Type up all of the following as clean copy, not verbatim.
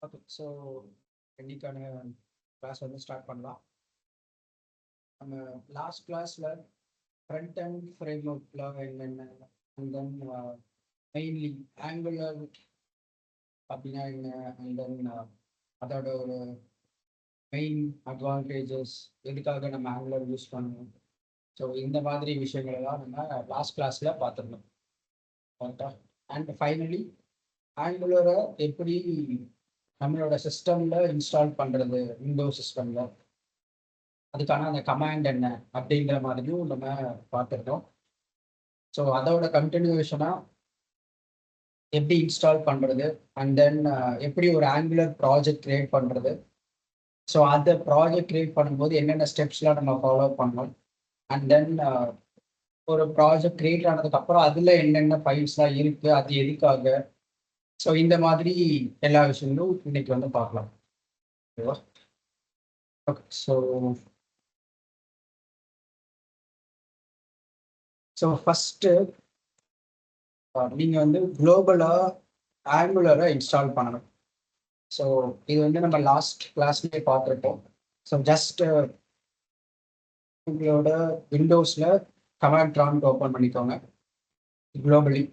Okay. So இன்னைக்கான class வந்து start பண்ணலாம். நம்ம லாஸ்ட் கிளாஸ்ல ஃப்ரண்ட் அண்ட் ஃப்ரேம் ஒர்க்ல என்னென்ன, அண்ட் தென் மெயின்லி ஆங்குலர் அப்படின்னா என்ன, அண்ட் தென் அதோட ஒரு மெயின் அட்வான்டேஜஸ், எதுக்காக நம்ம ஆங்குலர் யூஸ் பண்ணணும், ஸோ இந்த மாதிரி விஷயங்கள் எல்லாம் நம்ம லாஸ்ட் கிளாஸ்ல பார்த்துருந்தோம். கரெக்டா? அண்ட் ஃபைனலி ஆங்குலரை எப்படி நம்மளோட சிஸ்டம்ல இன்ஸ்டால் பண்றது, விண்டோஸ் சிஸ்டம்ல, அதுக்கான அந்த கமாண்ட் என்ன அப்படிங்கிற மாதிரியும் நம்ம பார்த்துருக்கோம். ஸோ அதோட கண்டினியூஷனா எப்படி இன்ஸ்டால் பண்றது, அண்ட் தென் எப்படி ஒரு ஆங்குலர் ப்ராஜெக்ட் கிரியேட் பண்றது, ஸோ அந்த ப்ராஜெக்ட் கிரியேட் பண்ணும்போது என்னென்ன ஸ்டெப்ஸ்லாம் நம்ம ஃபாலோ பண்ணணும், அண்ட் தென் ஒரு ப்ராஜெக்ட் கிரியேட் ஆனதுக்கு அப்புறம் அதுல என்னென்ன ஃபைல்ஸ்லாம் இருக்கு, அது எதுக்காக, ஸோ இந்த மாதிரி எல்லா விஷயங்களும் இன்னைக்கு வந்து பார்க்கலாம். ஓகேவா? ஓகே. ஸோ ஃபர்ஸ்ட் நீங்க வந்து குளோபலா ஆங்குலரை இன்ஸ்டால் பண்ணணும். ஸோ இது வந்து நம்ம லாஸ்ட் கிளாஸ்லேயே பார்த்துருப்போம். ஸோ ஜஸ்ட் உங்களோட விண்டோஸில் கமாண்ட் ப்ராம்ப்ட் ஓப்பன் பண்ணிக்கோங்க குளோபலி.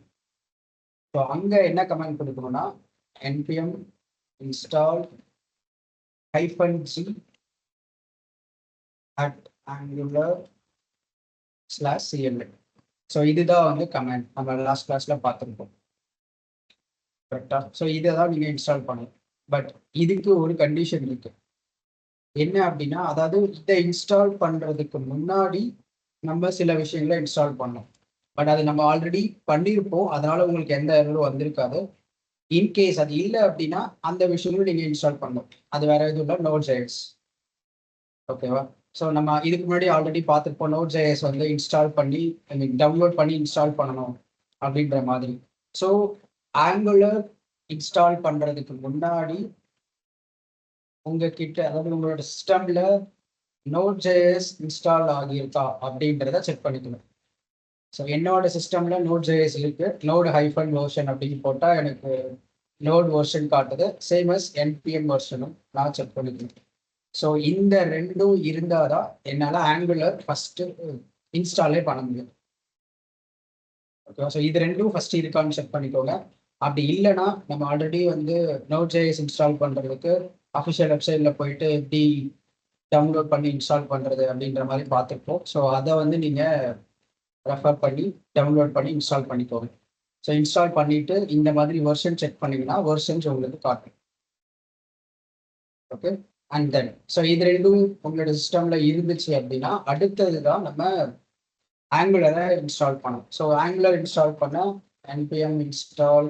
ஸோ அங்கே என்ன கமாண்ட் கொடுக்கணும்னா npm install -g at angular/cli. So இதுதான் வந்து கமாண்ட் நம்ம லாஸ்ட் கிளாஸில் பார்த்துருப்போம். கரெக்டா? ஸோ இதை தான் நீங்கள் இன்ஸ்டால் பண்ணணும். பட் இதுக்கு ஒரு கண்டிஷன் இருக்கு. என்ன அப்படின்னா, அதாவது இதை இன்ஸ்டால் பண்றதுக்கு முன்னாடி நம்ம சில விஷயங்களை இன்ஸ்டால் பண்ணோம். பட் அது நம்ம ஆல்ரெடி பண்ணியிருப்போம், அதனால உங்களுக்கு எந்த எரரும் வந்திருக்காது. இன்கேஸ் அது இல்லை அப்படின்னா அந்த விஷயங்களும் நீங்க இன்ஸ்டால் பண்ணணும். அது வேற எதுவும் இல்லை, Node.js. ஓகேவா? ஸோ நம்ம இதுக்கு முன்னாடி ஆல்ரெடி பார்த்துருப்போம், Node.js வந்து இன்ஸ்டால் பண்ணி டவுன்லோட் பண்ணி இன்ஸ்டால் பண்ணணும் அப்படின்ற மாதிரி. ஸோ ஆங்குலர் இன்ஸ்டால் பண்றதுக்கு முன்னாடி உங்ககிட்ட, அதாவது உங்களோட சிஸ்டம்ல Node.js இன்ஸ்டால் ஆகியிருக்கா அப்படின்றத செக் பண்ணிக்கணும். ஸோ என்னோட சிஸ்டம்ல Node.js இருக்கு, node-version அப்படின்னு போட்டா எனக்கு நோட் வெர்ஷன் காட்டுது, சேம் அஸ் npm வெர்ஷனும் நான் செக் பண்ணிக்கணும். ஸோ இந்த ரெண்டும் இருந்தாதான் என்னால் ஆங்குலர் ஃபர்ஸ்ட் இன்ஸ்டாலே பண்ண முடியும். ஓகேவா? ஸோ இது ரெண்டும் ஃபர்ஸ்ட் இருக்கான்னு செக் பண்ணிக்கோங்க. அப்படி இல்லைன்னா நம்ம ஆல்ரெடி வந்து Node.js இன்ஸ்டால் பண்றதுக்கு அஃபிஷியல் வெப்சைட்ல போயிட்டு எப்படி டவுன்லோட் பண்ணி இன்ஸ்டால் பண்றது அப்படின்ற மாதிரி பார்த்துருப்போம். ஸோ அதை வந்து நீங்க ரெஃபர் பண்ணி டவுன்லோட் பண்ணி இன்ஸ்டால் பண்ணிக்கோங்க. ஸோ இன்ஸ்டால் பண்ணிட்டு இந்த மாதிரி வெர்ஷன் செக் பண்ணீங்கன்னா வெர்ஷன்ஸ் உங்களுக்கு காட்டும். ஓகே. அண்ட் தென் ஸோ இது ரெண்டும் உங்களோட சிஸ்டம்ல இருந்துச்சு அப்படின்னா அடுத்தது தான் நம்ம ஆங்குலரை இன்ஸ்டால் பண்ணணும். ஸோ ஆங்குலர் இன்ஸ்டால் பண்ண npm install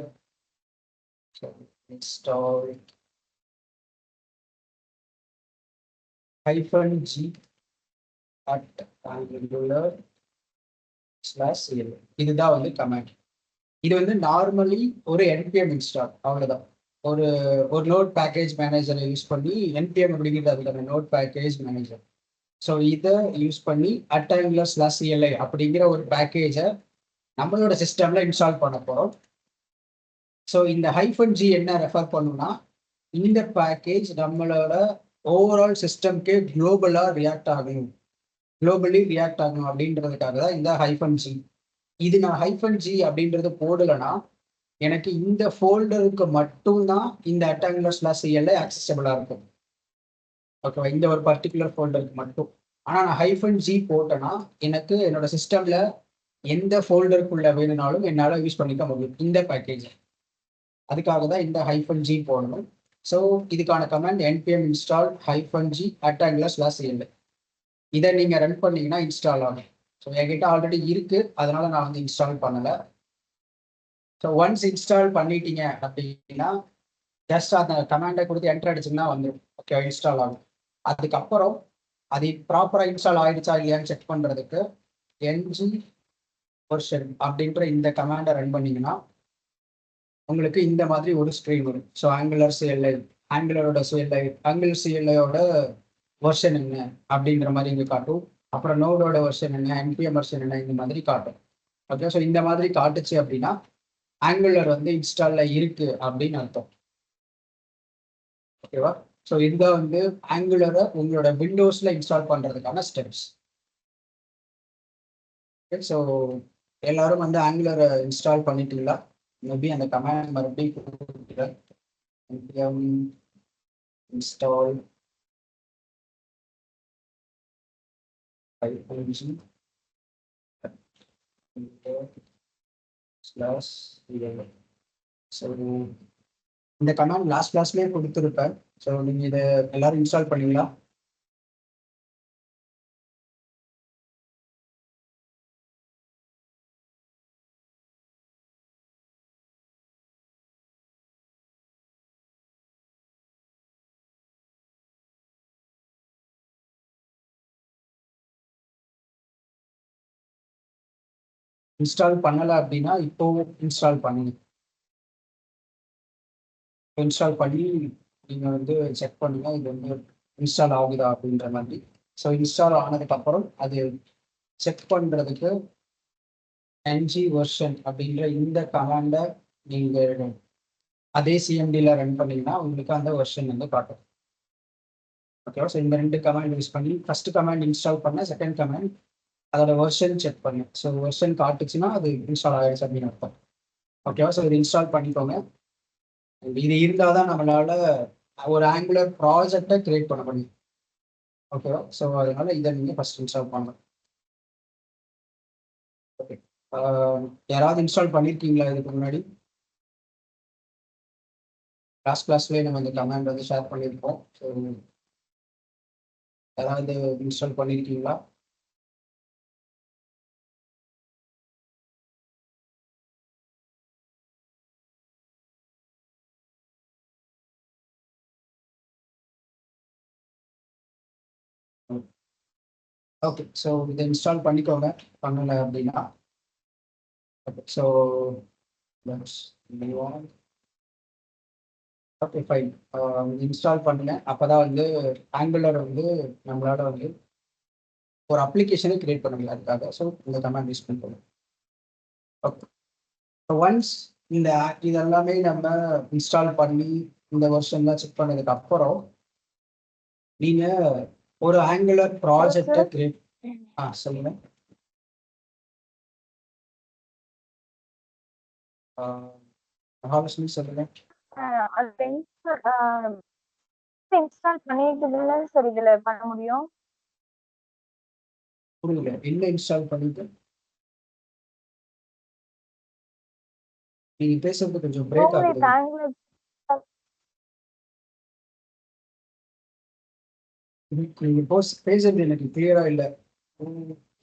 -g at angular/cli. இதுதான் வந்து கமாண்ட். இது வந்து நார்மலி ஒரு npm இன்ஸ்டால், அவ்வளவுதான். ஒரு ஒரு நோட் பேக்கேஜ் மேனேஜரை யூஸ் பண்ணி npm அப்படிங்கிறது அதுக்கான நோட் பேக்கேஜ் மேனேஜர். ஸோ இதை யூஸ் பண்ணி @angular/cli அப்படிங்கிற ஒரு பேக்கேஜை நம்மளோட சிஸ்டம்ல இன்ஸ்டால் பண்ண போறோம். ஸோ இந்த -g என்ன ரெஃபர் பண்ணும்னா, இந்த பேக்கேஜ் நம்மளோட ஓவரால் சிஸ்டம்க்கு குளோபலி ரியாக்ட் ஆகணும் அப்படின்றதுக்காக தான் இந்த -g. இது நான் -g அப்படின்றது போடலைன்னா எனக்கு இந்த ஃபோல்டருக்கு மட்டும்தான் இந்த @angular/cli ஆக்சசபிளா இருக்கும். ஓகேவா? இந்த ஒரு பர்டிகுலர் ஃபோல்டருக்கு மட்டும். ஆனா நான் -g போட்டேன்னா எனக்கு என்னோட சிஸ்டம்ல எந்த ஃபோல்டருக்குள்ள வேணும்னாலும் என்னால யூஸ் பண்ணிக்க முடியும் இந்த பேக்கேஜ். அதுக்காக தான் இந்த -g போடணும். ஸோ இதுக்கான command npm install -g at angular/cli. இதை நீங்க ரன் பண்ணீங்கன்னா இன்ஸ்டால் ஆகும். ஸோ என்கிட்ட ஆல்ரெடி இருக்கு, அதனால நான் வந்து இன்ஸ்டால் பண்ணல. ஸோ ஒன்ஸ் இன்ஸ்டால் பண்ணிட்டீங்க அப்படின்னா ஜஸ்ட் அந்த கமாண்டை கொடுத்து என்டர் அடிச்சிங்கன்னா வந்துடும். ஓகே, இன்ஸ்டால் ஆகும். அதுக்கப்புறம் அது ப்ராப்பரா இன்ஸ்டால் ஆயிடுச்சா இல்லையான்னு செக் பண்றதுக்கு ng version அப்படின்ற இந்த கமாண்டை ரன் பண்ணீங்கன்னா உங்களுக்கு இந்த மாதிரி ஒரு ஸ்க்ரீன் வரும். ஸோ ஆங்குலர் சிஎல்ஐயோட வெர்ஷன் என்ன அப்படிங்கிற மாதிரி இங்கே காட்டும். அப்புறம் நோடோட வெர்ஷன் என்ன, npm வெர்ஷன் என்ன, இந்த மாதிரி காட்டும். ஓகே. ஸோ இந்த மாதிரி காட்டுச்சு அப்படின்னா ஆங்குலர் வந்து இன்ஸ்டால்ல இருக்கு அப்படின்னு அர்த்தம். ஓகேவா? ஸோ இதுதான் வந்து ஆங்குலரை உங்களோட விண்டோஸ்ல இன்ஸ்டால் பண்றதுக்கான ஸ்டெப்ஸ். ஸோ எல்லாரும் வந்து ஆங்குலரை இன்ஸ்டால் பண்ணிட்டீங்களா? மேபி அந்த கமாண்ட் மறுபடியும் கொடுக்குறேன். npm install -g slash so இந்த கமாண்ட் லாஸ்ட் கிளாஸ்லேயே கொடுத்துருப்பேன். ஸோ நீங்கள் இதை எல்லாரும் இன்ஸ்டால் பண்ணீங்களா? இன்ஸ்டால் பண்ணலை அப்படின்னா இப்போ இன்ஸ்டால் பண்ணுங்க. இன்ஸ்டால் பண்ணி நீங்கள் வந்து செக் பண்ணுங்க இது வந்து இன்ஸ்டால் ஆகுதா அப்படின்ற மாதிரி. ஸோ இன்ஸ்டால் ஆனதுக்கப்புறம் அது செக் பண்ணுறதுக்கு ng வெர்ஷன் அப்படின்ற இந்த கமாண்டை நீங்கள் அதே சிஎம்டியில் ரன் பண்ணீங்கன்னா உங்களுக்கு அந்த வெர்ஷன் வந்து காட்டும். ஓகேவா? ஸோ இந்த 2 கமாண்ட் யூஸ் பண்ணி ஃபர்ஸ்ட் கமாண்ட் இன்ஸ்டால் பண்ண, செகண்ட் கமாண்ட் அதோட வெர்ஷன் செக் பண்ணு. ஸோ வெர்ஷன் காட்டுச்சுன்னா அது இன்ஸ்டால் ஆகிடுச்சு அப்படின்னு அர்த்தம். ஓகேவா? ஸோ இது இன்ஸ்டால் பண்ணிக்கோங்க. இது இருந்தால் தான் நம்மளால ஒரு ஆங்குலர் ப்ராஜெக்டை கிரியேட் பண்ண முடியும். ஓகேவா? ஸோ அதனால இதை நீங்கள் ஃபர்ஸ்ட் இன்ஸ்டால் பண்ணணும். ஓகே. யாராவது இன்ஸ்டால் பண்ணியிருக்கீங்களா இதுக்கு முன்னாடி? லாஸ்ட் கிளாஸ்லேயே நம்ம இந்த கமாண்ட் வந்து ஷேர் பண்ணியிருக்கோம். ஸோ யாராவது இன்ஸ்டால் பண்ணியிருக்கீங்களா? ஓகே. ஸோ இதை இன்ஸ்டால் பண்ணிக்கோங்க பண்ணலை அப்படின்னா. Okay. So okay fine. Install பண்ணுங்க. அப்பதான் வந்து ஆங்குலர் வந்து நம்மளால வந்து ஒரு அப்ளிகேஷனை கிரியேட் பண்ண முடியும் அதுக்காக. ஸோ இந்த கமாண்ட் யூஸ் பண்ணுறோம். ஓகே. ஒன்ஸ் இந்த இதெல்லாமே நம்ம இன்ஸ்டால் பண்ணி இந்த வெர்ஷன்லாம் செக் பண்ணதுக்கு அப்புறம் நீங்க ஒரு ஆங்குலர் ப்ராஜெக்டை கிரியேட் சொல்லுங்க. மகாலட்சுமி சொல்லுங்க. அது இன்ஸ்டால் பண்ணிட்டதுல சரி இதுல பண்ண முடியும். புரியல, என்ன இன்ஸ்டால் பண்ணிட்டு? நீங்க பேசுறது கொஞ்சம் பிரேக் ஆகுது. நீங்க பேசுறது எனக்கு கிளியரா இல்லை.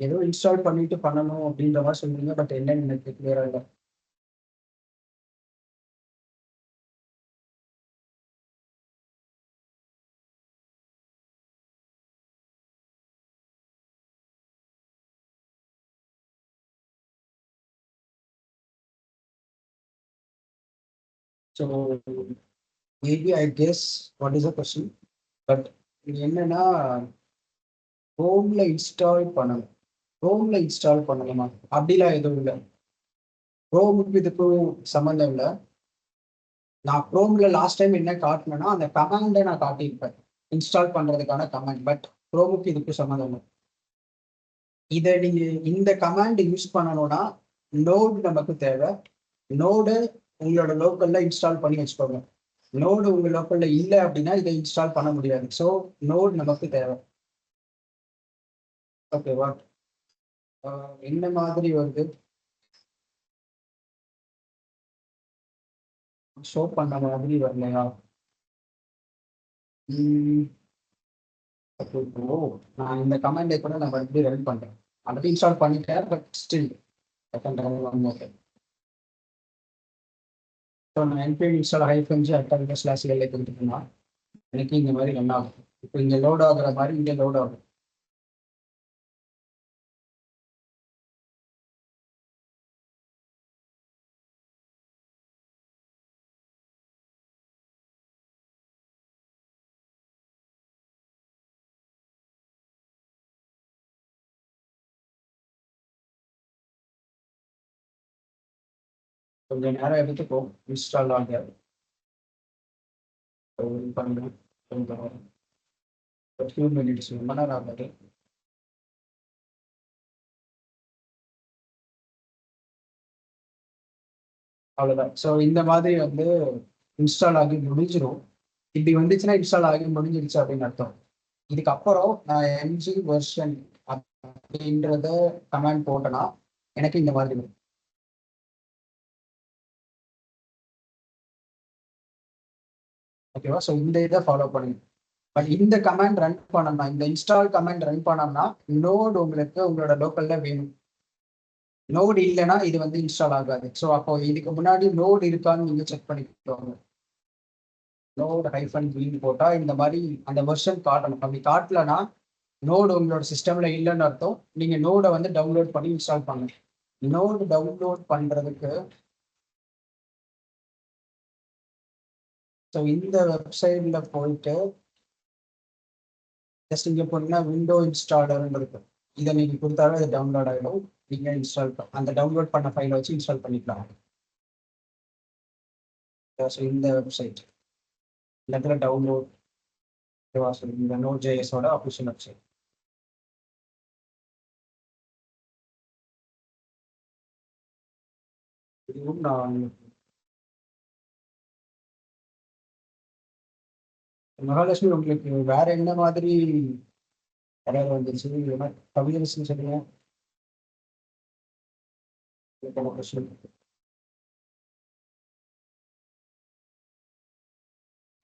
ஏதோ இன்ஸ்டால் பண்ணிட்டு பண்ணணும் அப்படின்ற மாதிரி சொல்றீங்க. பட் என்னன்னு எனக்கு கிளியரா இல்லை. So maybe I guess what is the question. But என்னன்னா க்ரோம்ல இன்ஸ்டால் பண்ணணும். க்ரோம்ல இன்ஸ்டால் பண்ணணுமா? அப்படிலாம் எதுவும் இல்லை. க்ரோமுக்கு இதுக்கும் சம்மந்தம் இல்லை. நான் க்ரோம்ல லாஸ்ட் டைம் என்ன காட்டினேன்னா அந்த கமாண்டை நான் காட்டியிருப்பேன், இன்ஸ்டால் பண்றதுக்கான கமாண்ட். பட் க்ரோமுக்கு இதுக்கு சம்மந்தம் இல்லை. இதை நீங்க இந்த கமாண்ட் யூஸ் பண்ணணும்னா நோடு நமக்கு தேவை. நோடு உங்களோட லோக்கல்ல இன்ஸ்டால் பண்ணி வச்சுக்கோங்க. நோடு உங்க லோக்கல்ல இல்லை அப்படின்னா இதை இன்ஸ்டால் பண்ண முடியாது. ஸோ நோடு நமக்கு தேவை. ஓகேவா? என்ன மாதிரி வருது ஷோ பண்ண மாதிரி வரலையா? ஓ, நான் இந்த கமாண்டை கூட நான் எப்படி ரன் பண்றேன். ஆல்ரெடி இன்ஸ்டால் பண்ணிட்டேன். பட் ஸ்டில் ஸோ நான் npm install -g /l கொடுத்துட்டேன்னா எனக்கு இந்த மாதிரி ரன் ஆகும். இப்போ இங்கே லோட் ஆகுற மாதிரி இங்கே லோட் ஆகும். கொஞ்சம் நேரம் எடுத்துக்கும் இன்ஸ்டால் ஆக. பண்ணுறேன். கொஞ்சம் ஒரு ஃபியூ மினிட்ஸ் ரொம்ப நேரம் ஆகாது. அவ்வளோதான். ஸோ இந்த மாதிரி வந்து இன்ஸ்டால் ஆகி முடிஞ்சிரும். இப்படி வந்துச்சுன்னா இன்ஸ்டால் ஆகி முடிஞ்சிருச்சு அப்படின்னு அர்த்தம். இதுக்கப்புறம் நான் எம்ஜி வெர்ஷன் அப்படின்றத கமெண்ட் போட்டேன்னா எனக்கு இந்த மாதிரி வரும். ஓகேவா? ஸோ இந்த இதை ஃபாலோ பண்ணுங்க. பட் இந்த கமெண்ட் ரன் பண்ணோம்னா, இந்த இன்ஸ்டால் கமெண்ட் ரன் பண்ணோம்னா நோடு உங்களுக்கு உங்களோட லோக்கல்ல வேணும். நோடு இல்லைன்னா இது வந்து இன்ஸ்டால் ஆகாது. ஸோ அப்போ இதுக்கு முன்னாடி நோடு இருக்கான்னு நீங்க செக் பண்ணிக்கிட்டு நோடு ஹைஃபன் வீல் போட்டா இந்த மாதிரி அந்த வெர்ஷன் காட்டணும். அப்படி காட்டலன்னா நோடு உங்களோட சிஸ்டம்ல இல்லைன்னு அர்த்தம். நீங்க நோடை வந்து டவுன்லோட் பண்ணி இன்ஸ்டால் பண்ணுங்க. நோடு டவுன்லோட் பண்றதுக்கு ஸோ இந்த வெப்சைட்ல போயிட்டு ஜஸ்ட் இங்கே போனீங்கன்னா விண்டோ இன்ஸ்டாலர்னு இருக்கும். இதை நீங்க கொடுத்தாலும் அது டவுன்லோட் ஆகிடும். நீங்க இன்ஸ்டால் அந்த டவுன்லோட் பண்ண ஃபைலை வச்சு இன்ஸ்டால் பண்ணிக்கலாம். ஸோ இந்த வெப்சைட் இந்த இடத்துல டவுன்லோட் இந்த நோட் ஜேஎஸோட அஃபிஷியல் வெப்சைட். இதுவும் நான் மகாலட்சுமி உங்களுக்கு வேற என்ன மாதிரி யாராவது வந்துருச்சு கவியரசன் சொல்லுங்க.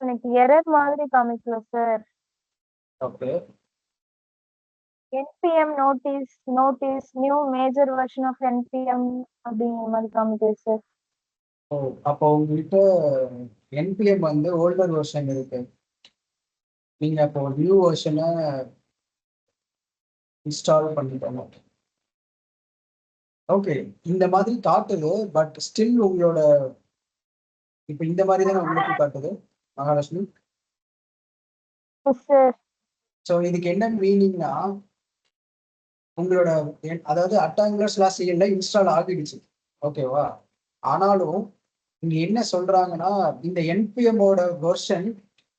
எனக்கு எரர் மாதிரி காமிக்கல sir. Okay. NPM notice new major version of NPM அப்படிங்கிற மாதிரி காமிக்குது சார். ஓ, அப்போ உங்ககிட்ட என்பிஎம் வந்து ஓல்டர் வெர்ஷன் இருக்கு. நீங்க அப்போ நியூ வெர்ஷனை இன்ஸ்டால் பண்ணிக்கோங்க. ஓகே, இந்த மாதிரி காட்டுது. பட் ஸ்டில் உங்களோட இப்போ இந்த மாதிரி தானே உங்களுக்கு காட்டுது மகாலட்சுமி. ஸோ இதுக்கு என்ன மீனிங்னா உங்களோட அதாவது அட்டாங்குலர்/சிஎல்ல இன்ஸ்டால் ஆகிடுச்சு. ஓகேவா? ஆனாலும் இங்க என்ன சொல்றாங்கன்னா இந்த என்பிஎம்மோட வெர்ஷன்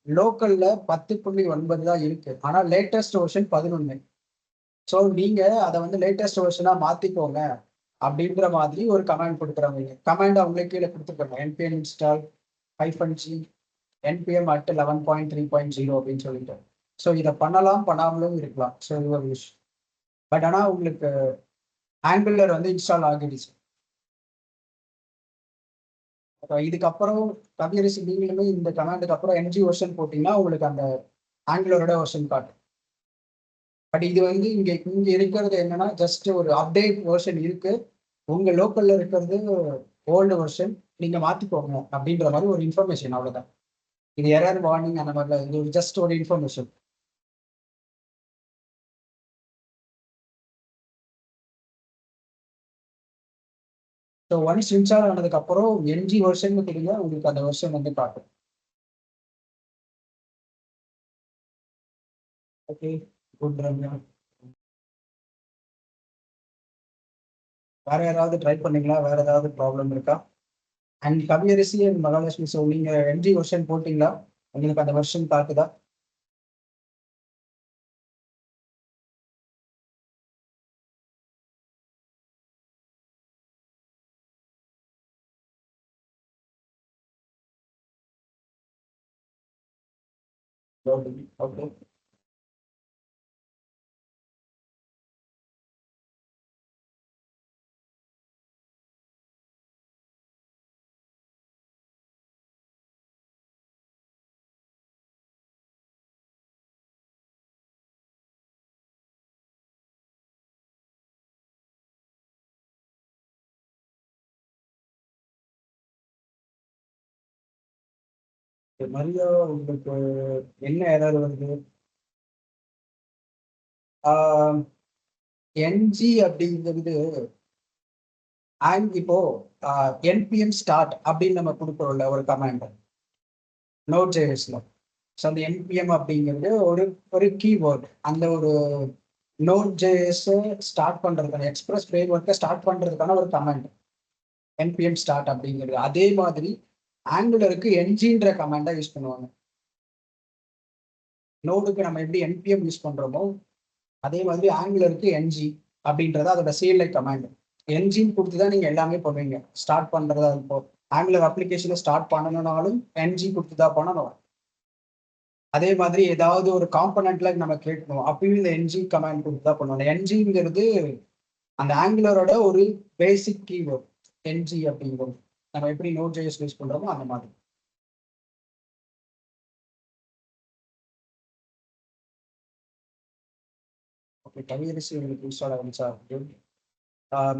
லோக்கல்ல 10.9 தான் இருக்கு. ஆனா லேட்டஸ்ட் வெர்ஷன் 11. ஸோ நீங்க அதை வந்து லேட்டஸ்ட் வெர்ஷனா மாத்திக்கோங்க அப்படின்ற மாதிரி ஒரு கமெண்ட் கொடுக்குறாங்க. கமெண்ட் அவங்களுக்கு கீழே கொடுத்துருக்காங்க NPM install -g NPM at 11.3.0 அப்படின்னு சொல்லிட்டு. ஸோ இதை பண்ணலாம் பண்ணாமலும் இருக்கலாம். ஸோ இது ஒரு விஷயம். பட் ஆனால் உங்களுக்கு ஆங்குலர் வந்து இன்ஸ்டால் ஆகிடுச்சு. இதுக்கப்புறம் கவியரசி நீங்களுமே இந்த கமாண்டுக்கு அப்புறம் என்ஜி வெர்ஷன் போட்டீங்கன்னா உங்களுக்கு அந்த ஆங்குலரோட வெர்ஷன் காட்டும். பட் இது வந்து இங்க இருக்கிறது என்னன்னா ஜஸ்ட் ஒரு அப்டேட் வெர்ஷன் இருக்கு. உங்க லோக்கல்ல இருக்கிறது ஓல்டு வெர்ஷன், நீங்க மாத்திக்கோங்க அப்படின்ற மாதிரி ஒரு இன்ஃபர்மேஷன். அவ்வளவுதான். இது எரர் வார்னிங் அந்த மாதிரிலாம் இது ஜஸ்ட் ஒரு இன்ஃபர்மேஷன். ஸோ ஒன்ஸ் இன்ஸ்டால் ஆனதுக்கு அப்புறம் என்ஜி வெர்ஷன் கொடுங்க, உங்களுக்கு அந்த வெர்ஷன் வந்து காட்டும். Okay, good Ramya. வேற யாராவது ட்ரை பண்ணீங்களா? வேற ஏதாவது ப்ராப்ளம் இருக்கா? And Kaviyarasi and Mahalakshmi, so நீங்க என்ஜி வெர்ஷன் போட்டீங்களா? உங்களுக்கு அந்த வெர்ஷன் காட்டுதா? ஓகே. மரியா, உங்களுக்கு என்ன ஏதாவது வருது? என்ஜி அப்படிங்கிறது இப்போ என்பிஎம் ஸ்டார்ட் அப்படின்னு நம்ம கொடுக்குறோம்ல ஒரு கமாண்ட் நோட் ஜேஎஸ்ல. ஸோ அந்த என்பிஎம் அப்படிங்கிறது ஒரு ஒரு கீவேர்ட். அந்த ஒரு நோட் ஜேஎஸ் ஸ்டார்ட் பண்றதுக்கான எக்ஸ்பிரஸ் ஃப்ரேம் ஒர்க்கை ஸ்டார்ட் பண்றதுக்கான ஒரு கமாண்ட் என்பிஎம் ஸ்டார்ட் அப்படிங்கிறது. அதே மாதிரி ஆங்குலருக்கு என்ஜின்ற கமாண்டா யூஸ் பண்ணுவாங்க. நோடுக்கு நம்ம எப்படி என்பிஎம் யூஸ் பண்றோமோ அதே மாதிரி ஆங்குலருக்கு என்ஜி அப்படின்றது அதோட CLI கமாண்ட். என்ஜின்னு கொடுத்து தான் நீங்க எல்லாமே பண்ணுவீங்க. ஸ்டார்ட் பண்றதா இப்போ ஆங்குலர் அப்ளிகேஷனை ஸ்டார்ட் பண்ணணும்னாலும் என்ஜி கொடுத்து தான் பண்ணணும். அதே மாதிரி ஏதாவது ஒரு காம்பனண்ட்ல நம்ம கேட்கணும் அப்பயும் இந்த என்ஜி கமாண்ட் கொடுத்து தான் பண்ணுவோம். என்ஜிங்கிறது அந்த ஆங்குலரோட ஒரு பேசிக் கீவேர்ட். என்ஜி அப்படிங்கிறது நம்ம எப்படி நோட் ஜேஎஸ் யூஸ் பண்றோமோ அந்த மாதிரி. ஓகே, கவியரசி உங்களுக்கு இன்ஸ்டால் ஆகிடுச்சா?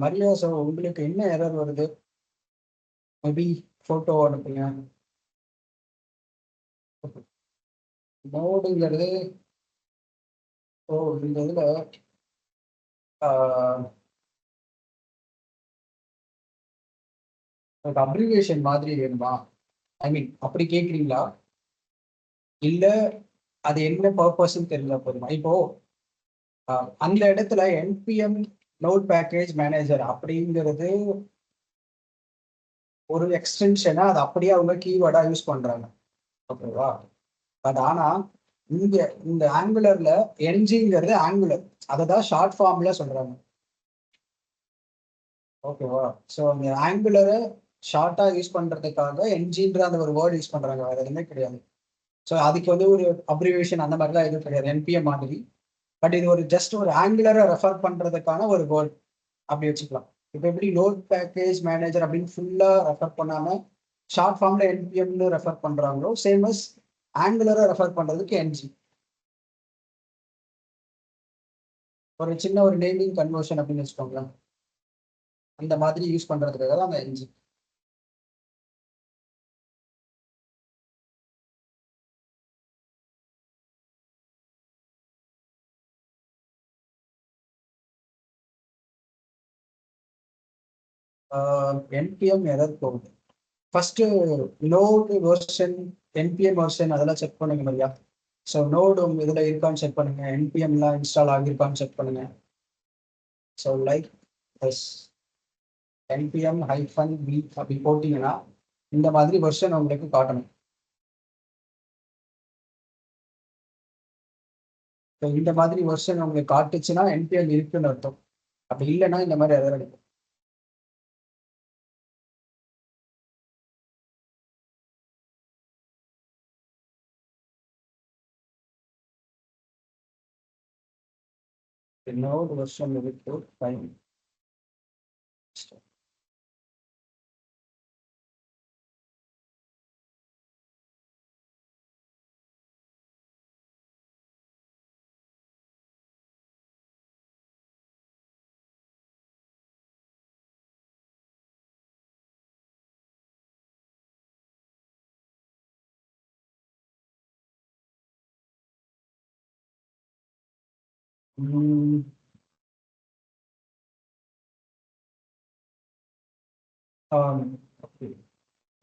மரியா சார், உங்களுக்கு என்ன எரர் வருது? மேபி ஃபோட்டோ அனுப்புங்க. நோடுங்கிறது இந்த இதில் அப்ரிவியேஷன் மாதிரி வேணுமா? ஐ மீன் அப்படி கேட்குறீங்களா? இல்லை அது என்ன பர்பஸ்ன்னு தெரியல போதுமா? இப்போ அந்த இடத்துல என்பிஎம் நோட் பேக்கேஜ் மேனேஜர் அப்படிங்கிறது ஒரு எக்ஸ்டென்ஷனா அது அப்படியே அவங்க கீவேர்டா யூஸ் பண்றாங்க. ஓகேவா? பட் ஆனா இங்க இந்த ஆங்குலர்ல என்ஜிங்கிறது ஆங்குலர், அதை தான் ஷார்ட் ஃபார்ம்ல சொல்றாங்க. ஓகேவா? ஸோ அந்த ஆங்குலரை ஷார்ட்டா யூஸ் பண்றதுக்காக என்ஜின்ற அந்த ஒரு வேர்டு யூஸ் பண்றாங்க, வேற எதுவுமே கிடையாது. ஸோ அதுக்கு ஒரு அப்ரிவேஷன் அந்த மாதிரிலாம் எதுவும் கிடையாது என்பிஎம் மாதிரி. பட் இது ஒரு ஜஸ்ட் ஒரு ஆங்குலரை ரெஃபர் பண்றதுக்கான ஒரு வேர்ட் அப்படி வச்சுக்கலாம். இப்போ எப்படி நோட் பேக்கேஜ் மேனேஜர் அப்படின்னு ஃபுல்லா ரெஃபர் பண்ணாம ஷார்ட் ஃபார்ம்ல என்பிஎம்னு ரெஃபர் பண்றாங்களோ சேம் அஸ் ஆங்குலரை ரெஃபர் பண்றதுக்கு என்ஜி. ஒரு சின்ன ஒரு நேமிங் கன்வர்ஷன் அப்படின்னு வச்சுக்கோங்களேன், அந்த மாதிரி யூஸ் பண்றதுக்காக தான் அந்த NG. NPM error code first node version, NPM version அதெல்லாம் செக் பண்ணுங்க மாதிரியா. ஸோ நோடு உங்க இதில் இருக்கான்னு செக் பண்ணுங்க, என்பிஎம்லாம் இன்ஸ்டால் ஆகியிருக்கான்னு செக் பண்ணுங்க. So like S NPM hyphen P அப்படி போட்டிங்கன்னா இந்த மாதிரி வெர்ஷன் உங்களுக்கு காட்டணும். ஸோ இந்த மாதிரி வெர்ஷன் உங்களுக்கு காட்டுச்சுன்னா என்பிஎம் இருக்குன்னு அர்த்தம். அப்படி இல்லைன்னா இந்த மாதிரி எரர் அடிக்கும். நோடு வெர்ஷன் இருக்கு ஃபைன்.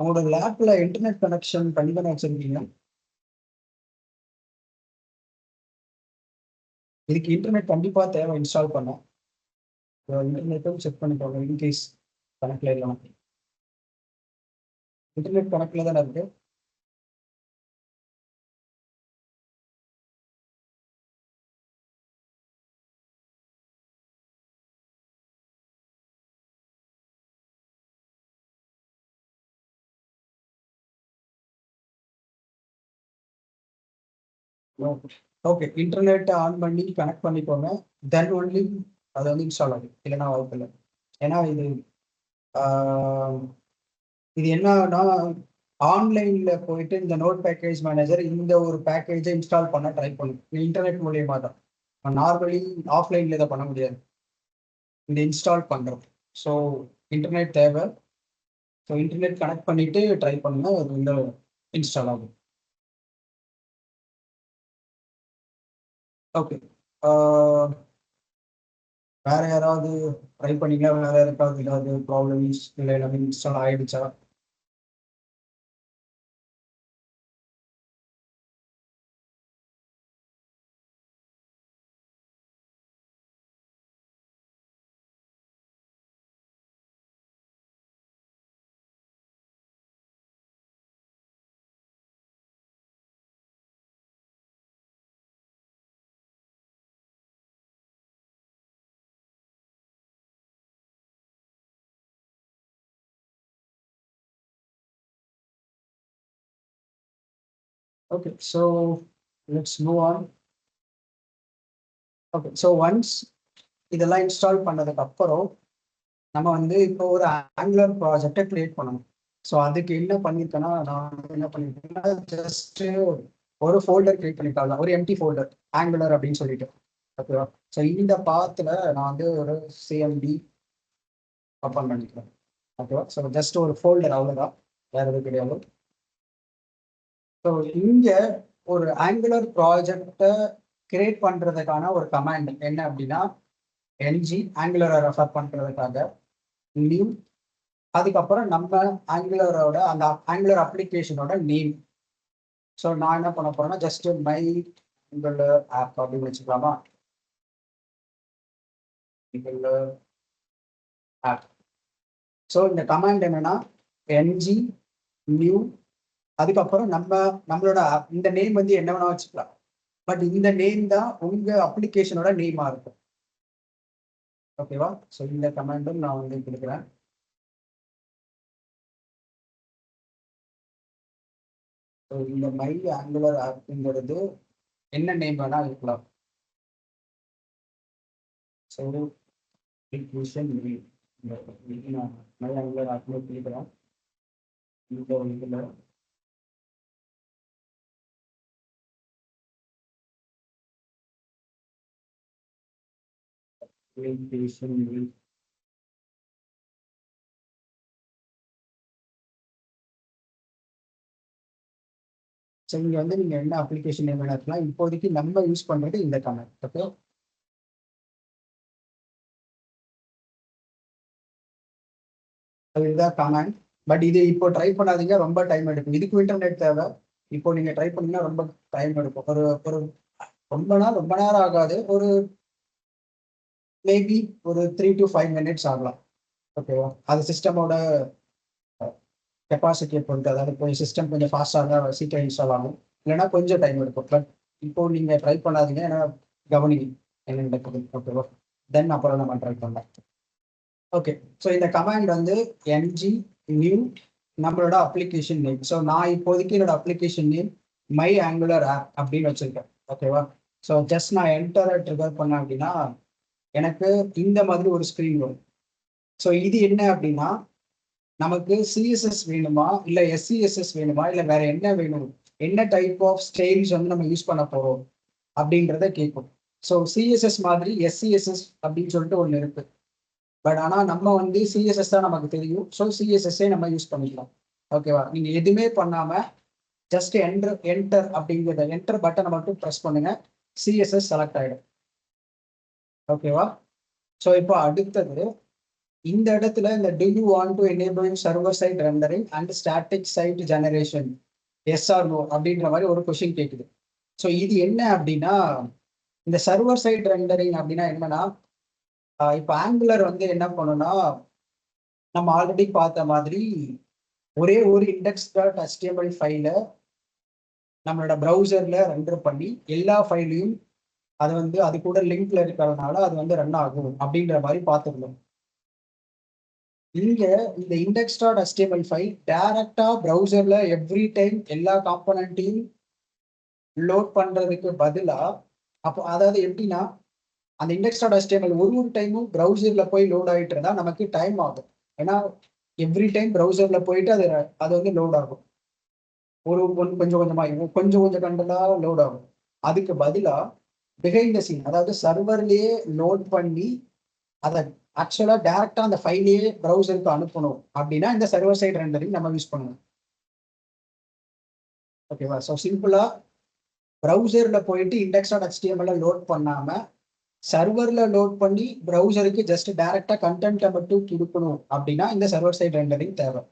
உங்களோட லேப்ல இன்டர்நெட் கனெக்ஷன் பண்ணி தானே வச்சிருக்கீங்க? இதுக்கு இன்டர்நெட் கண்டிப்பா தேவை இன்ஸ்டால் பண்ண. இன்டர்நெட்டும் செக் பண்ணிக்கோங்க இன்கேஸ் கணக்கில் இல்லைனா. இன்டர்நெட் கணக்கில் தானே இருக்கு. ஓகே, இன்டர்நெட் ஆன் பண்ணி கனெக்ட் பண்ணிக்கோங்க. தென் ஒன்லி அது இன்ஸ்டால் ஆகும், இல்லைன்னா வாய்ப்பு இல்லை. ஏன்னா இது என்னன்னா ஆன்லைன்ல போயிட்டு இந்த நோட் பேக்கேஜ் மேனேஜர் இந்த ஒரு பேக்கேஜை இன்ஸ்டால் பண்ண ட்ரை பண்ணும். இன்டர்நெட் மூலியமா தான். நார்மலி ஆஃப்லைன்ல இதை பண்ண முடியாது, இந்த இன்ஸ்டால் பண்றோம். ஸோ இன்டர்நெட் தேவை. ஸோ இன்டர்நெட் கனெக்ட் பண்ணிட்டு ட்ரை பண்ணுங்க, அது இந்த இன்ஸ்டால் ஆகும். ஓகே, வேற யாராவது ட்ரை பண்ணீங்களா? வேற யாருக்காவது ஏதாவது ப்ராப்ளம்ஸ் இல்லை எல்லாமே இன்ஸ்டால் ஆயிடுச்சா? Okay, so let's move on. Okay, so once இதெல்லாம் இன்ஸ்டால் பண்ணதுக்கு அப்புறம் நம்ம வந்து இப்போ ஒரு ஆங்குலர் ப்ராஜெக்டை கிரியேட் பண்ணணும். ஸோ அதுக்கு என்ன பண்ணியிருக்கேன்னா, நான் வந்து என்ன பண்ணியிருக்கேன்னா, ஜஸ்ட் ஒரு ஃபோல்டர் கிரியேட் பண்ணியிருக்காங்க, ஒரு எம்டி ஃபோல்டர் ஆங்குலர் அப்படின்னு சொல்லிட்டு. ஓகேவா? ஸோ இந்த பாத்தில் நான் வந்து ஒரு சிஎம்டி ஓப்பன் பண்ணிக்கிறேன். ஓகேவா? ஸோ ஜஸ்ட் ஒரு ஃபோல்டர், அவ்வளோதான், வேற எதுவும் கிடையாது. ஸோ இங்கே ஒரு ஆங்குலர் ப்ராஜெக்டை கிரியேட் பண்ணுறதுக்கான ஒரு கமாண்ட் என்ன அப்படின்னா, என்ஜி ஆங்குலரை ரெஃபர் பண்ணுறதுக்காக நியூ, அதுக்கப்புறம் நம்ம ஆங்குலரோட அந்த ஆங்குலர் அப்ளிகேஷனோட நேம். ஸோ நான் என்ன பண்ண போறேன்னா, ஜஸ்ட் மை ஆங்குலர் ஆப் அப்படின்னு வச்சுக்கலாமா? Angular app. ஸோ இந்த கமாண்ட் என்னன்னா, என்ஜி நியூ, அதுக்கப்புறம் நம்மளோட இந்த நேம் வந்து என்ன வேணா வச்சுக்கலாம். பட் இந்த நேம் தான் உங்க அப்ளிகேஷனோட நேமா இருக்கும். ஓகேவா? ஸோ இந்த கமாண்டும் நான் வந்து கொடுக்குறேன். ஸோ இந்த மை ஆங்குலர் ஆப்ங்கிறது என்ன நேம் வேணா இருக்கலாம். ஸோ அப்ளிகேஷன் நேம் நான் மை ஆங்குலர் ஆப்ல கொடுக்குறேன். இந்த இதில் அப்ளிகேஷன் நேம். ஸோ இங்கே வந்து நீங்கள் என்ன அப்ளிகேஷன் நேம் வேணா இருக்கலாம். இப்போதைக்கு நம்ம யூஸ் பண்ணுறது இந்த கமெண்ட். ஓகே, இதுதான் கமெண்ட். பட் இது இப்போ ட்ரை பண்ணாதீங்க, ரொம்ப டைம் எடுக்கும். இதுக்கு இன்டர்நெட் தேவை. இப்போ நீங்கள் ட்ரை பண்ணீங்கன்னா ரொம்ப டைம் எடுக்கும். ஒரு ஒரு ரொம்ப நேரம் ஆகாது. ஒரு மேபி ஒரு 3 to 5 minutes ஆகலாம். ஓகேவா? அது சிஸ்டமோட கெப்பாசிட்டியை பொறுத்து. அதாவது கொஞ்சம் சிஸ்டம் கொஞ்சம் ஃபாஸ்ட்டாக இருந்தால் சீக்கிரம் இன்ஸ்டால் ஆகும், இல்லைன்னா கொஞ்சம் டைம் எடுக்கும். பட் இப்போ நீங்கள் ட்ரை பண்ணாதீங்க, ஏன்னா கவனிங்க என்ன நடக்குது. ஓகேவா? தென் அப்புறம் நம்ம ட்ரை பண்ணலாம். ஓகே, ஸோ இந்த கமாண்ட் வந்து என்ஜி நியூ நம்மளோட அப்ளிகேஷன் நேம். ஸோ நான் இப்போதைக்கு என்னோட application name my Angular app அப்படின்னு வச்சிருக்கேன். ஓகேவா? ஸோ ஜஸ்ட் நான் என்டரை ட்ரிகர் பண்ணேன் அப்படின்னா எனக்கு இந்த மாதிரி ஒரு ஸ்க்ரீன் வரும். ஸோ இது என்ன அப்படின்னா, நமக்கு சிஎஸ்எஸ் வேணுமா, இல்லை எஸ்சிஎஸ்எஸ் வேணுமா, இல்லை வேற என்ன வேணும், என்ன டைப் ஆஃப் ஸ்டைல்ஸ் வந்து நம்ம யூஸ் பண்ண போறோம் அப்படின்றத கேட்கும். ஸோ சிஎஸ்எஸ் மாதிரி எஸ்சிஎஸ்எஸ் அப்படின்னு சொல்லிட்டு ஒன்று இருக்கு. பட் ஆனால் நம்ம வந்து சிஎஸ்எஸ் தான் நமக்கு தெரியும். ஸோ சிஎஸ்எஸ்ஸே நம்ம யூஸ் பண்ணிக்கலாம். ஓகேவா? நீங்க எதுவுமே பண்ணாம ஜஸ்ட் என்டர் அப்படிங்கிறத என்டர் பட்டனை மட்டும் ப்ரெஸ் பண்ணுங்க, சிஎஸ்எஸ் செலக்ட் ஆயிடும். ஓகேவா? ஸோ இப்போ அடுத்தது இந்த இடத்துல இந்த do you want to enable server side rendering and static site generation S R no அப்படின்ற மாதிரி ஒரு கொஸ்டின் கேட்குது. ஸோ இது என்ன அப்படின்னா, இந்த சர்வர் சைட் ரெண்டரிங் அப்படின்னா என்னன்னா, இப்போ ஆங்குலர் வந்து என்ன பண்ணுன்னா, நம்ம ஆல்ரெடி பார்த்த மாதிரி ஒரே ஒரு இண்டெக்ஸ் டாட் HTML ஃபைலை நம்மளோட ப்ரௌசர்ல ரெண்டர் பண்ணி எல்லா ஃபைலையும் அது வந்து அது கூட லிங்க்ல இருக்கிறதுனால அது வந்து ரன் ஆகும் அப்படின்ற மாதிரி பார்த்துருந்தோம். இங்க இந்த இண்டெக்ஸ் டாட் HTML ஃபைல் டைரக்டா ப்ரௌசர்ல எவ்ரி டைம் எல்லா காம்பனண்ட்டையும் லோட் பண்றதுக்கு பதிலா, அப்போ அதாவது எப்படின்னா, அந்த இண்டெக்ஸ் டாட் HTML ஒரு டைமும் ப்ரௌசர்ல போய் லோட் ஆகிட்டு இருந்தா நமக்கு டைம் ஆகும். ஏன்னா எவ்ரி டைம் ப்ரௌசர்ல போயிட்டு அது வந்து லோட் ஆகும். கொஞ்சம் கொஞ்சமா கொஞ்சம் கண்டலா லோட் ஆகும். அதுக்கு பதிலா பிஹைண்ட் த சீன், அதாவது சர்வர்லயே லோட் பண்ணி அதை ஆக்சுவலா டைரக்டா அந்த ஃபைலையே ப்ரௌசருக்கு அனுப்பணும் அப்படின்னா இந்த சர்வர் சைடு ரெண்டரிங் நம்ம யூஸ் பண்ணணும். ஓகேவா? ஸோ சிம்பிளா ப்ரௌசர்ல போயிட்டு இண்டெக்ஸ் டாட் HTML லோட் பண்ணாம சர்வர்ல லோட் பண்ணி ப்ரௌசருக்கு ஜஸ்ட் டைரக்டா கண்டென்ட்டை மட்டும் கொடுக்கணும் அப்படின்னா இந்த சர்வர் சைடு ரெண்டரிங் தேவை.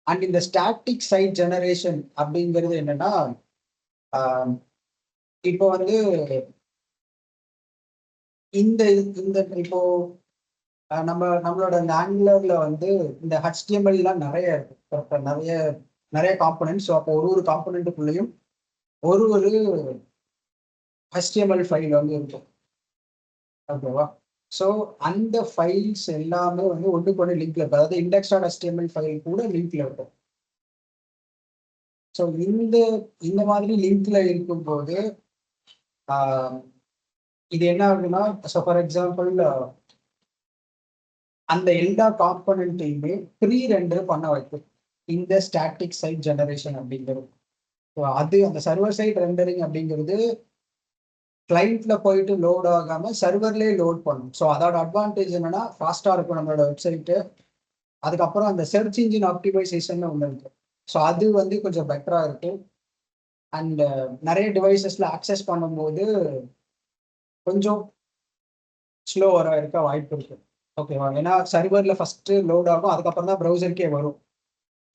அண்ட் இந்த ஸ்டாட்டிக் சைட் ஜெனரேஷன் அப்படிங்கிறது என்னன்னா, இப்போ வந்து இந்த இந்த இப்போ நம்மளோட இந்த ஆங்குலர்ல வந்து இந்த HTML நிறைய இருக்கு, நிறைய நிறைய காம்பனன்ட். ஸோ அப்போ ஒரு காம்பனண்ட்டுக்குள்ளேயும் ஒரு HTML ஃபைல் வந்து இருக்கும். ஓகேவா? ஸோ அந்த ஃபைல்ஸ் எல்லாமே வந்து ஒன்றுக்கு ஒன்று லிங்க்ல இருக்கும். அதாவது இண்டெக்ஸ் டாட் HTML ஃபைல் கூட லிங்க்ல இருக்கும். ஸோ இந்த இந்த மாதிரி லிங்க்ல இருக்கும்போது இது என்ன ஆகுதுன்னா, ஸோ ஃபார் எக்ஸாம்பிள் அந்த எல்லா காம்பனண்ட்டையுமே ப்ரீ ரெண்டர் பண்ண வைக்கும் இந்த ஸ்டாட்டிக் சைட் ஜெனரேஷன் அப்படிங்கிறது. ஸோ அது அந்த சர்வர் சைட் ரெண்டரிங் அப்படிங்கிறது கிளைண்ட்ல போயிட்டு லோட் ஆகாம சர்வர்லேயே லோட் பண்ணும். ஸோ அதோட அட்வான்டேஜ் என்னன்னா ஃபாஸ்டா இருக்கும் நம்மளோட வெப்சைட்டு. அதுக்கப்புறம் அந்த சர்ச் இன்ஜின் ஆப்டிமைசேஷன் ஒன்று இருக்கு. ஸோ அது வந்து கொஞ்சம் பெட்டரா இருக்கும். அண்ட் நிறைய டிவைசஸ்ல ஆக்சஸ் பண்ணும்போது கொஞ்சம் ஸ்லோவரா இருக்க வாய்ப்பு இருக்கு. ஓகேவா? ஏன்னா சர்வர்ல ஃபர்ஸ்ட் லோட் ஆகும், அதுக்கப்புறம் தான் ப்ரௌசருக்கே வரும்.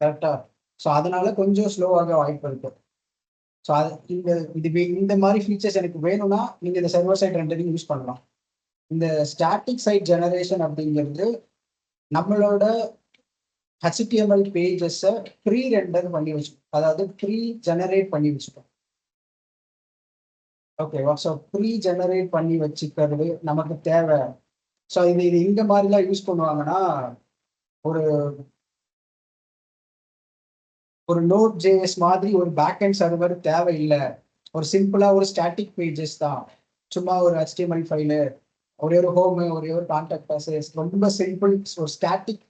கரெக்டா? ஸோ அதனால கொஞ்சம் ஸ்லோவாக வாய்ப்பு இருக்கு. ஸோ அது இந்த மாதிரி ஃபீச்சர்ஸ் எனக்கு வேணும்னா நீங்க இந்த சர்வர் சைட் ரெண்டரிங் யூஸ் பண்ணலாம். இந்த ஸ்டாட்டிக் சைட் ஜெனரேஷன் அப்படிங்கிறது நம்மளோட HTML பேஜஸை ப்ரீ ரெண்டர் பண்ணி வச்சுக்கோம். அதாவது ப்ரீ ஜெனரேட் பண்ணி வச்சுக்கோம். ஓகேவா? ஸோ ப்ரீ ஜெனரேட் பண்ணி வச்சுக்கிறது நமக்கு தேவை. ஸோ இது இந்த மாதிரிலாம் யூஸ் பண்ணுவாங்கன்னா ஒரு ஒரு நோட் ஜேஎஸ் மாதிரி ஒரு பேக் அண்ட் சர்வர் தேவையில்லை. ஒரு சிம்பிளா ஒரு ஸ்டாட்டிக் பேஜஸ் தான். சும்மா ஒரு HTML ஃபைலு, ஒரே ஒரு ஹோமு, ஒரே ஒரு கான்டாக்ட் பர்சஸ், ரொம்ப சிம்பிள். ஒரு ஸ்டாட்டிக்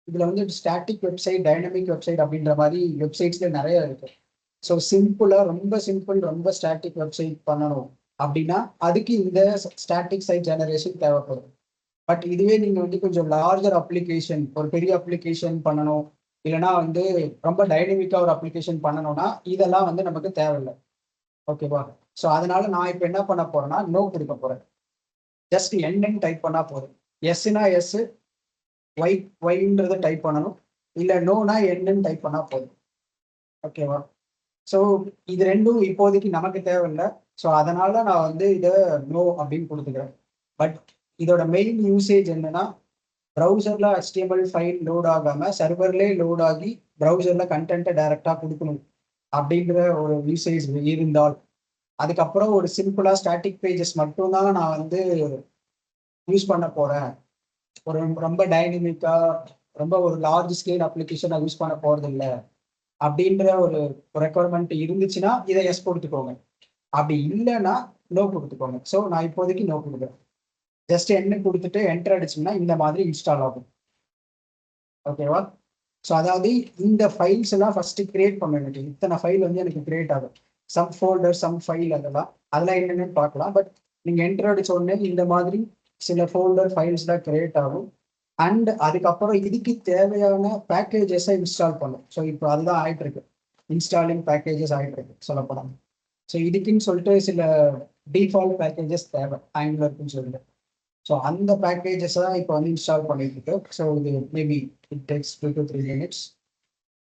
இதுல வந்து ஸ்டாட்டிக் வெப்சைட், டைனமிக் வெப்சைட் அப்படின்ற மாதிரி வெப்சைட்ஸ்ல நிறைய இருக்கு. ஸோ சிம்பிளா ரொம்ப சிம்பிள், ரொம்ப ஸ்டாட்டிக் வெப்சைட் பண்ணணும் அப்படின்னா அதுக்கு இந்த ஸ்டாட்டிக் சைட் ஜெனரேஷன் தேவைப்படும். பட் இதுவே நீங்க வந்து கொஞ்சம் லார்ஜர் அப்ளிகேஷன், ஒரு பெரிய அப்ளிகேஷன் பண்ணணும், இல்லைன்னா வந்து ரொம்ப டைனமிக்கா ஒரு அப்ளிகேஷன் பண்ணணும்னா இதெல்லாம் வந்து நமக்கு தேவையில்லை. ஓகேவா? ஸோ அதனால நான் இப்போ என்ன பண்ண போறேன்னா நோ கொடுக்க போறேன். ஜஸ்ட் என்னன்னு டைப் பண்ணா போதும். எஸ்னா எஸ், ஒய்ன்றத டைப் பண்ணணும், இல்லை நோனா என்னன்னு டைப் பண்ணா போதும். ஓகேவா? ஸோ இது ரெண்டும் இப்போதைக்கு நமக்கு தேவையில்லை. ஸோ அதனால நான் வந்து இதை நோ அப்படின்னு கொடுத்துக்கிறேன். பட் இதோட மெயின் யூசேஜ் என்னன்னா ப்ரௌசர்ல HTML ஃபைல் லோட் ஆகாம சர்வர்லேயே லோட் ஆகி ப்ரௌசர்ல கண்டென்ட்டை டைரக்டா கொடுக்கணும் அப்படின்ற ஒரு யூசேஜ் இருந்தால், அதுக்கப்புறம் ஒரு சிம்பிளா ஸ்டாட்டிக் பேஜஸ் மட்டும்தான் நான் வந்து யூஸ் பண்ண போறேன், ஒரு ரொம்ப டைனமிக்கா ரொம்ப ஒரு லார்ஜ் ஸ்கேல் அப்ளிகேஷன் யூஸ் பண்ண போறது இல்லை அப்படின்ற ஒரு ரெக்குவயர்மெண்ட் இருந்துச்சுன்னா இதை எஸ் கொடுத்துக்கோங்க. அப்படி இல்லைன்னா நோ கொடுத்துக்கோங்க. ஸோ நான் இப்போதைக்கு நோ கொடுக்குறேன். ஜஸ்ட் என்ன கொடுத்துட்டு என்டர் அடிச்சோம்னா இந்த மாதிரி இன்ஸ்டால் ஆகும். ஓகேவா? ஸோ அதாவது இந்த ஃபைல்ஸ் எல்லாம் ஃபர்ஸ்ட் கிரியேட் பண்ண வேண்டியது. இத்தனை ஃபைல் வந்து எனக்கு கிரியேட் ஆகும். சம் ஃபோல்டர், சம் ஃபைல், அதெல்லாம் என்னென்னு பார்க்கலாம். பட் நீங்க என்டர் அடிச்ச உடனே இந்த மாதிரி சில ஃபோல்டர் ஃபைல்ஸ்லாம் கிரியேட் ஆகும். அண்ட் அதுக்கப்புறம் இதுக்கு தேவையான பேக்கேஜஸை இன்ஸ்டால் பண்ணும். ஸோ இப்போ அதுதான் ஆயிட்டு இருக்கு, இன்ஸ்டாலிங் பேக்கேஜஸ் ஆயிட்டு இருக்கு சொல்லப்போனால். ஸோ இதுக்குன்னு சொல்லிட்டு சில டிஃபால்ட் பேக்கேஜஸ் தேவை ஆங்குலருக்குன்னு சொல்லிட்டு. ஸோ அந்த பேக்கேஜஸ் தான் இப்போ வந்து இன்ஸ்டால் பண்ணிட்டு இருக்கு. ஸோ இது maybe it takes 2 to 3 minutes.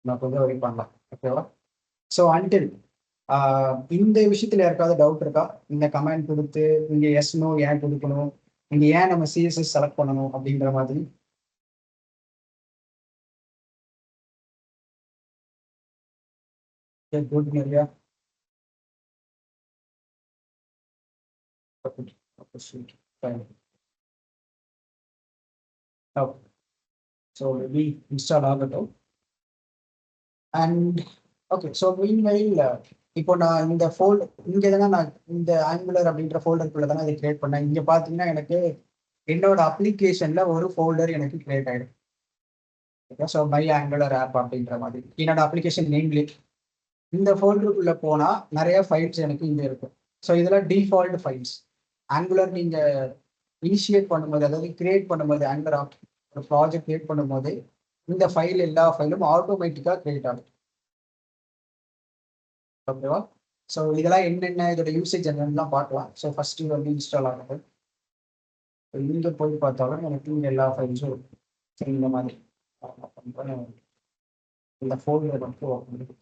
நான் கொஞ்சம் வெயிட் பண்ணலாம். ஓகேவா? ஸோ அன்டில் இந்த விஷயத்துல யாருக்காவது டவுட் இருக்கா? இந்த கமெண்ட் கொடுத்து இங்க எஸ் நோ ஏன் கொடுக்கணும், இங்க ஏன் நம்ம CSS செலக்ட் பண்ணணும் அப்படின்ற மாதிரி. குட் நிறையா. ஓகே. ஸோ மேபி இன்ஸ்டால் ஆகட்டும். And okay. ஸோ மீன்வைல் இப்போ நான் இந்த இங்கே தானே நான் இந்த ஆங்குலர் அப்படின்ற ஃபோல்டருக்குள்ள தானே அதை கிரியேட் பண்ணேன். இங்கே பார்த்தீங்கன்னா எனக்கு என்னோட அப்ளிகேஷன்ல ஒரு ஃபோல்டர் எனக்கு கிரியேட் ஆயிடும். Okay. So my Angular app அப்படின்ற மாதிரி என்னோட அப்ளிகேஷன் நேம்லேயே இந்த ஃபோல்டருக்குள்ள போனா நிறைய ஃபைல்ஸ் எனக்கு இங்கே இருக்கும். ஸோ இதெல்லாம் டிஃபால்ட் ஃபைல்ஸ். ஆங்குலர் நீங்க இனிஷியேட் பண்ணும்போது, அதாவது கிரியேட் பண்ணும்போது, ஆங்குலர் ஒரு ப்ராஜெக்ட் கிரியேட் பண்ணும்போது இந்த ஃபைல் எல்லா ஃபைலும் ஆட்டோமேட்டிக்காக கிரியேட் ஆகும். ஓகேவா? ஸோ இதெல்லாம் என்னென்ன, இதோட யூசேஜ் என்னென்னலாம் பார்க்கலாம். ஸோ ஃபர்ஸ்ட் வந்து இன்ஸ்டால் ஆகுது. இங்கே போய் பார்த்தாலும் எனக்கு இங்கே எல்லா ஃபைல்ஸும் இருக்கும். ஸோ இந்த மாதிரி இந்த ஃபோல்டர் மட்டும் ஓப்பன் இருக்கு.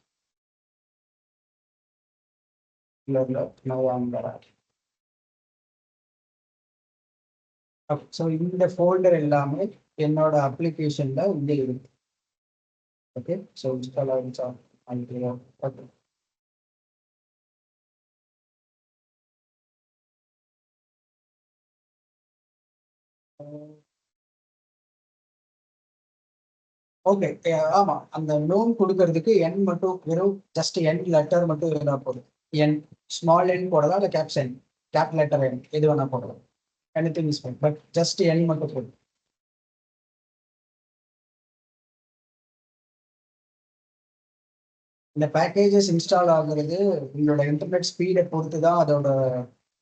ஸோ இந்த ஃபோல்டர் எல்லாமே என்னோட அப்ளிகேஷன்ல இங்கே இருக்கு. ஓகே. ஸோ இன்ஸ்டால் ஆகிடுச்சா? ஓகே. ஓகே. ஆமா. அந்த நோன் குடுக்கறதுக்கு என் மட்டும் வெறும் ஜஸ்ட் என் லெட்டர் மட்டும் இருந்தா போதும். என் ஸ்மால் என் போடலாம், இல்ல caps n, cap letter n எது வேணா போடலாம். Anything is fine. But just n மட்டும் போதும். இந்த பேக்கேஜஸ் இன்ஸ்டால் ஆகுறது உங்களோட இன்டர்நெட் ஸ்பீடை பொறுத்து தான் அதோட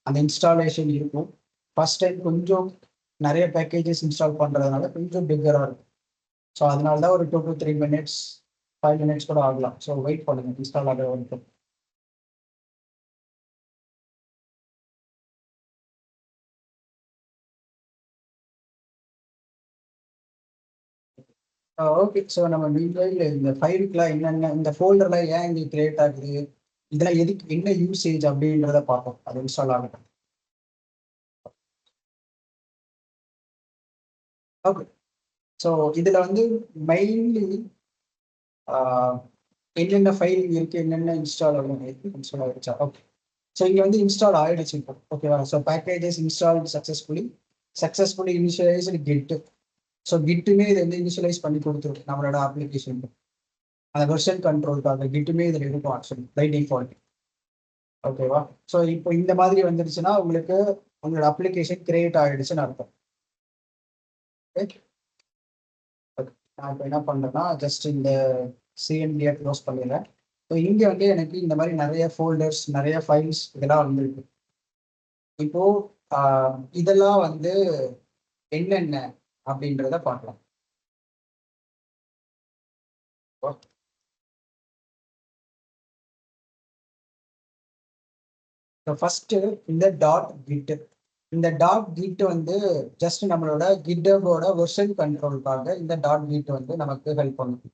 அந்த இன்ஸ்டாலேஷன் இருக்கும். ஃபர்ஸ்ட் டைம் கொஞ்சம் நிறைய பேக்கேஜஸ் இன்ஸ்டால் பண்றதுனால கொஞ்சம் பிக்கரா இருக்கும். ஸோ அதனால தான் ஒரு 2 to 3 மினிட்ஸ் 5 மினிட்ஸ் கூட ஆகலாம். ஸோ வெயிட் பண்ணுங்க இன்ஸ்டால் ஆகிற வரைக்கும். ஓகே. ஸோ நம்ம மீன்வைல் இந்த ஃபைலுக்குலாம் என்னென்ன இந்த ஃபோல்டர்லாம் ஏன் இங்கே கிரியேட் ஆகுது, இதெல்லாம் எதுக்கு என்ன யூசேஜ் அப்படின்றத பார்ப்போம் அது இன்ஸ்டால் ஆகட்டும். ஓகே. ஸோ இதில் வந்து மெயின்லி என்னென்ன ஃபைல் இருக்கு, என்னென்ன இன்ஸ்டால் ஆகும் இன்ஸ்டால் ஆகிடுச்சா? ஓகே. ஸோ இங்கே வந்து இன்ஸ்டால் ஆகிடுச்சு இப்போ. ஓகேவா? So packages install successfully initialised git. So கிட்டுமே இதை வந்து இனிஷியலைஸ் பண்ணி கொடுத்துருக்கு நம்மளோட அப்ளிகேஷனுக்கு. அந்த வெர்ஷன் கண்ட்ரோலுக்காக கிட்டுமே இதில் இருக்கும் ஆக்சுவலி பை டிஃபால்ட். ஓகேவா? ஸோ இப்போ இந்த மாதிரி வந்துருச்சுன்னா உங்களுக்கு உங்களோட அப்ளிகேஷன் கிரியேட் ஆகிடுச்சுன்னு அர்த்தம். ஓகே. நான் இப்போ என்ன பண்ணுறேன்னா ஜஸ்ட் இந்த சிஎன்டியை க்ளோஸ் பண்ணிடுறேன். ஸோ இங்கே வந்து எனக்கு இந்த மாதிரி நிறைய ஃபோல்டர்ஸ், நிறைய ஃபைல்ஸ் இதெல்லாம் வந்துருக்கு. இப்போ இதெல்லாம் வந்து என்னென்ன அப்படின்றத பார்க்கலாம். ஃபர்ஸ்ட் இந்த டாட் கிட். இந்த டாட் கிட் வந்து ஜஸ்ட் நம்மளோட கிட்டபோட வெர்ஷன் கண்ட்ரோலுக்காக இந்த டாட் கிட் வந்து நமக்கு ஹெல்ப் பண்ணும்.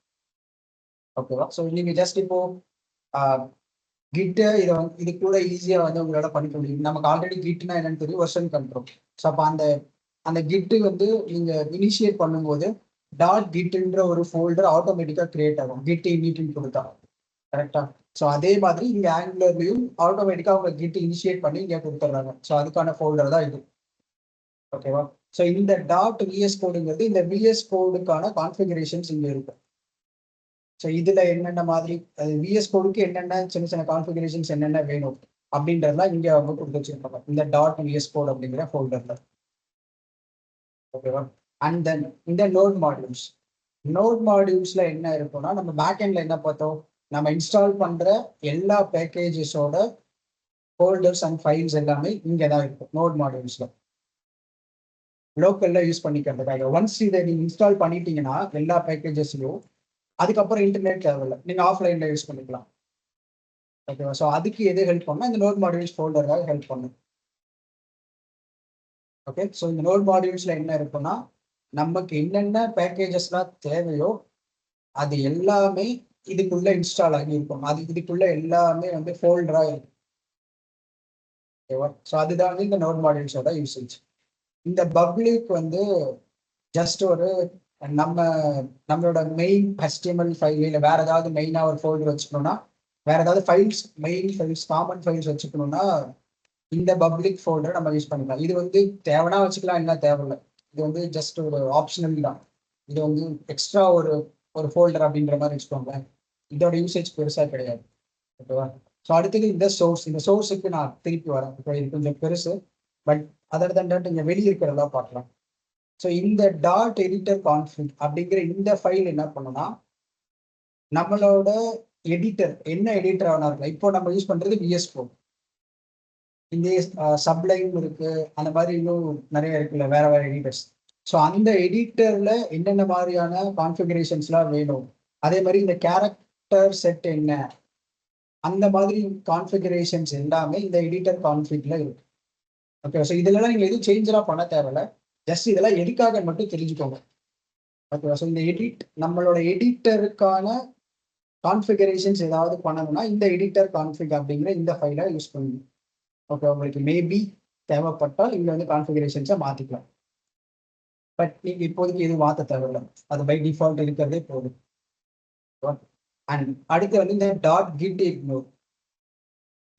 ஓகேவா? ஸோ நீங்க ஜஸ்ட் இப்போ கிட்ட இதை வந்து இது கூட ஈஸியாக வந்து உங்களால பண்ணிக்க முடியும். நமக்கு ஆல்ரெடி கிட்னா என்னன்னு தெரியும், வெர்ஷன் கண்ட்ரோல். ஸோ அப்போ அந்த கிட்டு வந்து நீங்க இனிஷியேட் பண்ணும்போது டாட் கிட்ன்ற ஒரு ஃபோல்டர் ஆட்டோமேட்டிக்காக கிரியேட் ஆகும் கிட் இனிட்னு கொடுத்தா. கரெக்டா? ஸோ அதே மாதிரி இங்கே ஆங்குலர்லையும் ஆட்டோமேட்டிக்காக அவங்க கிட் இனிஷியேட் பண்ணி இங்கே கொடுத்துட்றாங்க. ஸோ அதுக்கான ஃபோல்டர் தான் இது. ஓகேவா? ஸோ இந்த டாட் விஎஸ் கோடுங்கிறது இந்த விஎஸ் கோடுக்கான கான்ஃபிகரேஷன்ஸ் இங்கே இருக்கு. ஸோ இதுல என்னென்ன மாதிரி விஎஸ் கோடுக்கு என்னென்ன சின்ன சின்ன கான்ஃபிகரேஷன்ஸ் என்னென்ன வேணும் அப்படின்றதுலாம் இங்கே அவங்க கொடுத்து வச்சிருப்பாங்க இந்த டாட் விஎஸ் கோட் அப்படிங்கிற ஃபோல்டர்ல. ஓகேவா? அண்ட் தென் இந்த நோட் மாடியூல்ஸ்ல என்ன இருக்கும்னா நம்ம பேக் எண்ட்ல என்ன பார்த்தோம், நம்ம இன்ஸ்டால் பண்ற எல்லா பேக்கேஜஸோட ஃபோல்டர்ஸ் அண்ட் ஃபைல்ஸ் எல்லாமே இங்கே தான் இருக்கும் நோட் மாடியூல்ஸ்ல. லோக்கல்ல யூஸ் பண்ணிக்கிறதுக்காக ஒன்ஸ் இதை நீங்க இன்ஸ்டால் பண்ணிட்டீங்கன்னா எல்லா பேக்கேஜஸ்லையும் அதுக்கப்புறம் இன்டர்நெட் தேவையில்லை, நீங்க ஆஃப்லைன்ல யூஸ் பண்ணிக்கலாம். ஓகேவா? ஸோ அதுக்கு எது ஹெல்ப் பண்ணா இந்த நோட் மாடியூல்ஸ் ஃபோல்டராக ஹெல்ப் பண்ணும். ஓகே. ஸோ இந்த நோட் மாடியூல்ஸ்ல என்ன இருக்குன்னா நமக்கு என்னென்ன பேக்கேஜஸ்லாம் தேவையோ அது எல்லாமே இதுக்குள்ள இன்ஸ்டால் ஆகி இருக்கும். அது இதுக்குள்ள எல்லாமே வந்து ஃபோல்டரா இருக்கும். ஓகேவா? ஸோ அதுதான் வந்து இந்த நோட் மாடியூல்ஸோட யூசேஜ். இந்த பப்ளிக் வந்து ஜஸ்ட் ஒரு நம்மளோட மெயின் HTML ஃபைல் இல்லை வேற ஏதாவது மெயினா ஒரு ஃபோல்டர் வச்சுக்கணும்னா, வேற ஏதாவது files main files common files வச்சுக்கணும்னா இந்த பப்ளிக் ஃபோல்டர் நம்ம யூஸ் பண்ணிக்கலாம். இது வந்து தேவைன்னா வச்சுக்கலாம், என்ன தேவையில்லை. இது வந்து ஜஸ்ட் ஒரு ஆப்ஷனல் தான். இது வந்து எக்ஸ்ட்ரா ஒரு ஒரு ஃபோல்டர் அப்படின்ற மாதிரி வச்சுக்கோங்களேன். இதோட யூசேஜ் பெருசா கிடையாது. ஓகேவா? ஸோ அடுத்தது இந்த சோர்ஸுக்கு நான் திருப்பி வரேன். இப்போ இது கொஞ்சம் பெருசு, பட் அதர் தன் தட் இங்கே வெளியே இருக்கிறதெல்லாம் பார்க்கலாம். ஸோ இந்த டாட் எடிட்டர் கான்ஃபிக் அப்படிங்கிற இந்த ஃபைல் என்ன பண்ணுன்னா நம்மளோட எடிட்டர் என்ன எடிட்டர் ஆனா இருக்கலாம். இப்போ நம்ம யூஸ் பண்றது விஎஸ் கோட். இந்த சப்ளைம் இருக்கு, அந்த மாதிரி இன்னும் நிறைய இருக்குல்ல வேற வேற எடிட்டர்ஸ். ஸோ அந்த எடிட்டர்ல என்னென்ன மாதிரியான கான்ஃபிகரேஷன்ஸ்லாம் வேணும், அதே மாதிரி இந்த கேரக்டர் செட் என்ன, அந்த மாதிரி கான்ஃபிகரேஷன்ஸ் எல்லாமே இந்த எடிட்டர் கான்ஃபிக்ல இருக்கு. ஓகே. ஸோ இதெல்லாம் நீங்க எதுவும் சேஞ்செல்லாம் பண்ண தேவையில்ல, ஜஸ்ட் இதெல்லாம் எதுக்காக மட்டும் தெரிஞ்சுக்கோங்க. ஓகேவா? ஸோ இந்த நம்மளோட எடிட்டருக்கான கான்ஃபிகரேஷன்ஸ் ஏதாவது பண்ணணும்னா இந்த எடிட்டர் கான்ஃபிக் அப்படிங்கிற இந்த ஃபைலை யூஸ் பண்ணுங்க. ஓகே. உங்களுக்கு மேபி தேவைப்பட்டால் இங்க வந்து கான்ஃபிகரேஷன்ஸை மாத்திக்கலாம். பட் நீங்க இப்போதைக்கு எதுவும் மாற்ற தேவையில்லை, அது பை டிஃபால்ட் இருக்கிறதே போதும். அண்ட் அடுத்து வந்து இந்த டாட் கிட் இக்னோர்.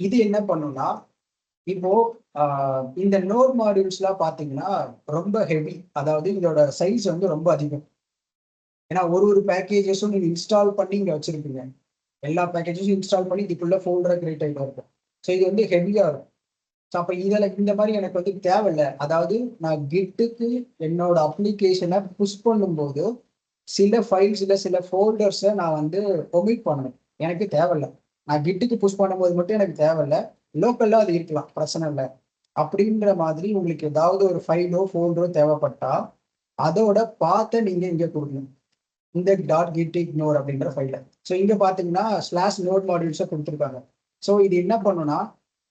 இது என்ன பண்ணும்னா இப்போ இந்த நோட் மாடியூல்ஸ்லாம் பார்த்தீங்கன்னா ரொம்ப ஹெவி, அதாவது இதோட சைஸ் வந்து ரொம்ப அதிகம். ஏன்னா ஒரு பேக்கேஜஸும் நீங்க இன்ஸ்டால் பண்ணி இங்க வச்சிருப்பீங்க. எல்லா பேக்கேஜஸும் இன்ஸ்டால் பண்ணி இதுக்குள்ள ஃபோல்டரா கிரியேட் ஆகிட்டு இருக்கும். ஸோ இது வந்து ஹெவியா இருக்கும். ஸோ அப்போ இதில் இந்த மாதிரி எனக்கு வந்து தேவையில்லை. அதாவது நான் கிட்டுக்கு என்னோட அப்ளிகேஷனை புஷ் பண்ணும்போது சில ஃபைல்ஸ் இல்லை சில ஃபோல்டர்ஸை நான் வந்து ஒமிட் பண்ணணும். எனக்கு தேவையில்லை. நான் கிட்டுக்கு புஷ் பண்ணும்போது மட்டும் எனக்கு தேவையில்லை. லோக்கல்ல அது இருக்கலாம், பிரச்சனை இல்லை. அப்படின்ற மாதிரி உங்களுக்கு ஏதாவது ஒரு ஃபைலோ ஃபோல்டரோ தேவைப்பட்டா அதோட பார்த்து நீங்க இங்க கொடுக்கணும். இந்த டாட் கிட் இக்னோர் அப்படின்ற ஃபைல. ஸோ இங்க பாத்தீங்கன்னா ஸ்லாஷ் நோட் மாடியூல்ஸை கொடுத்துருக்காங்க. ஸோ இது என்ன பண்ணுன்னா,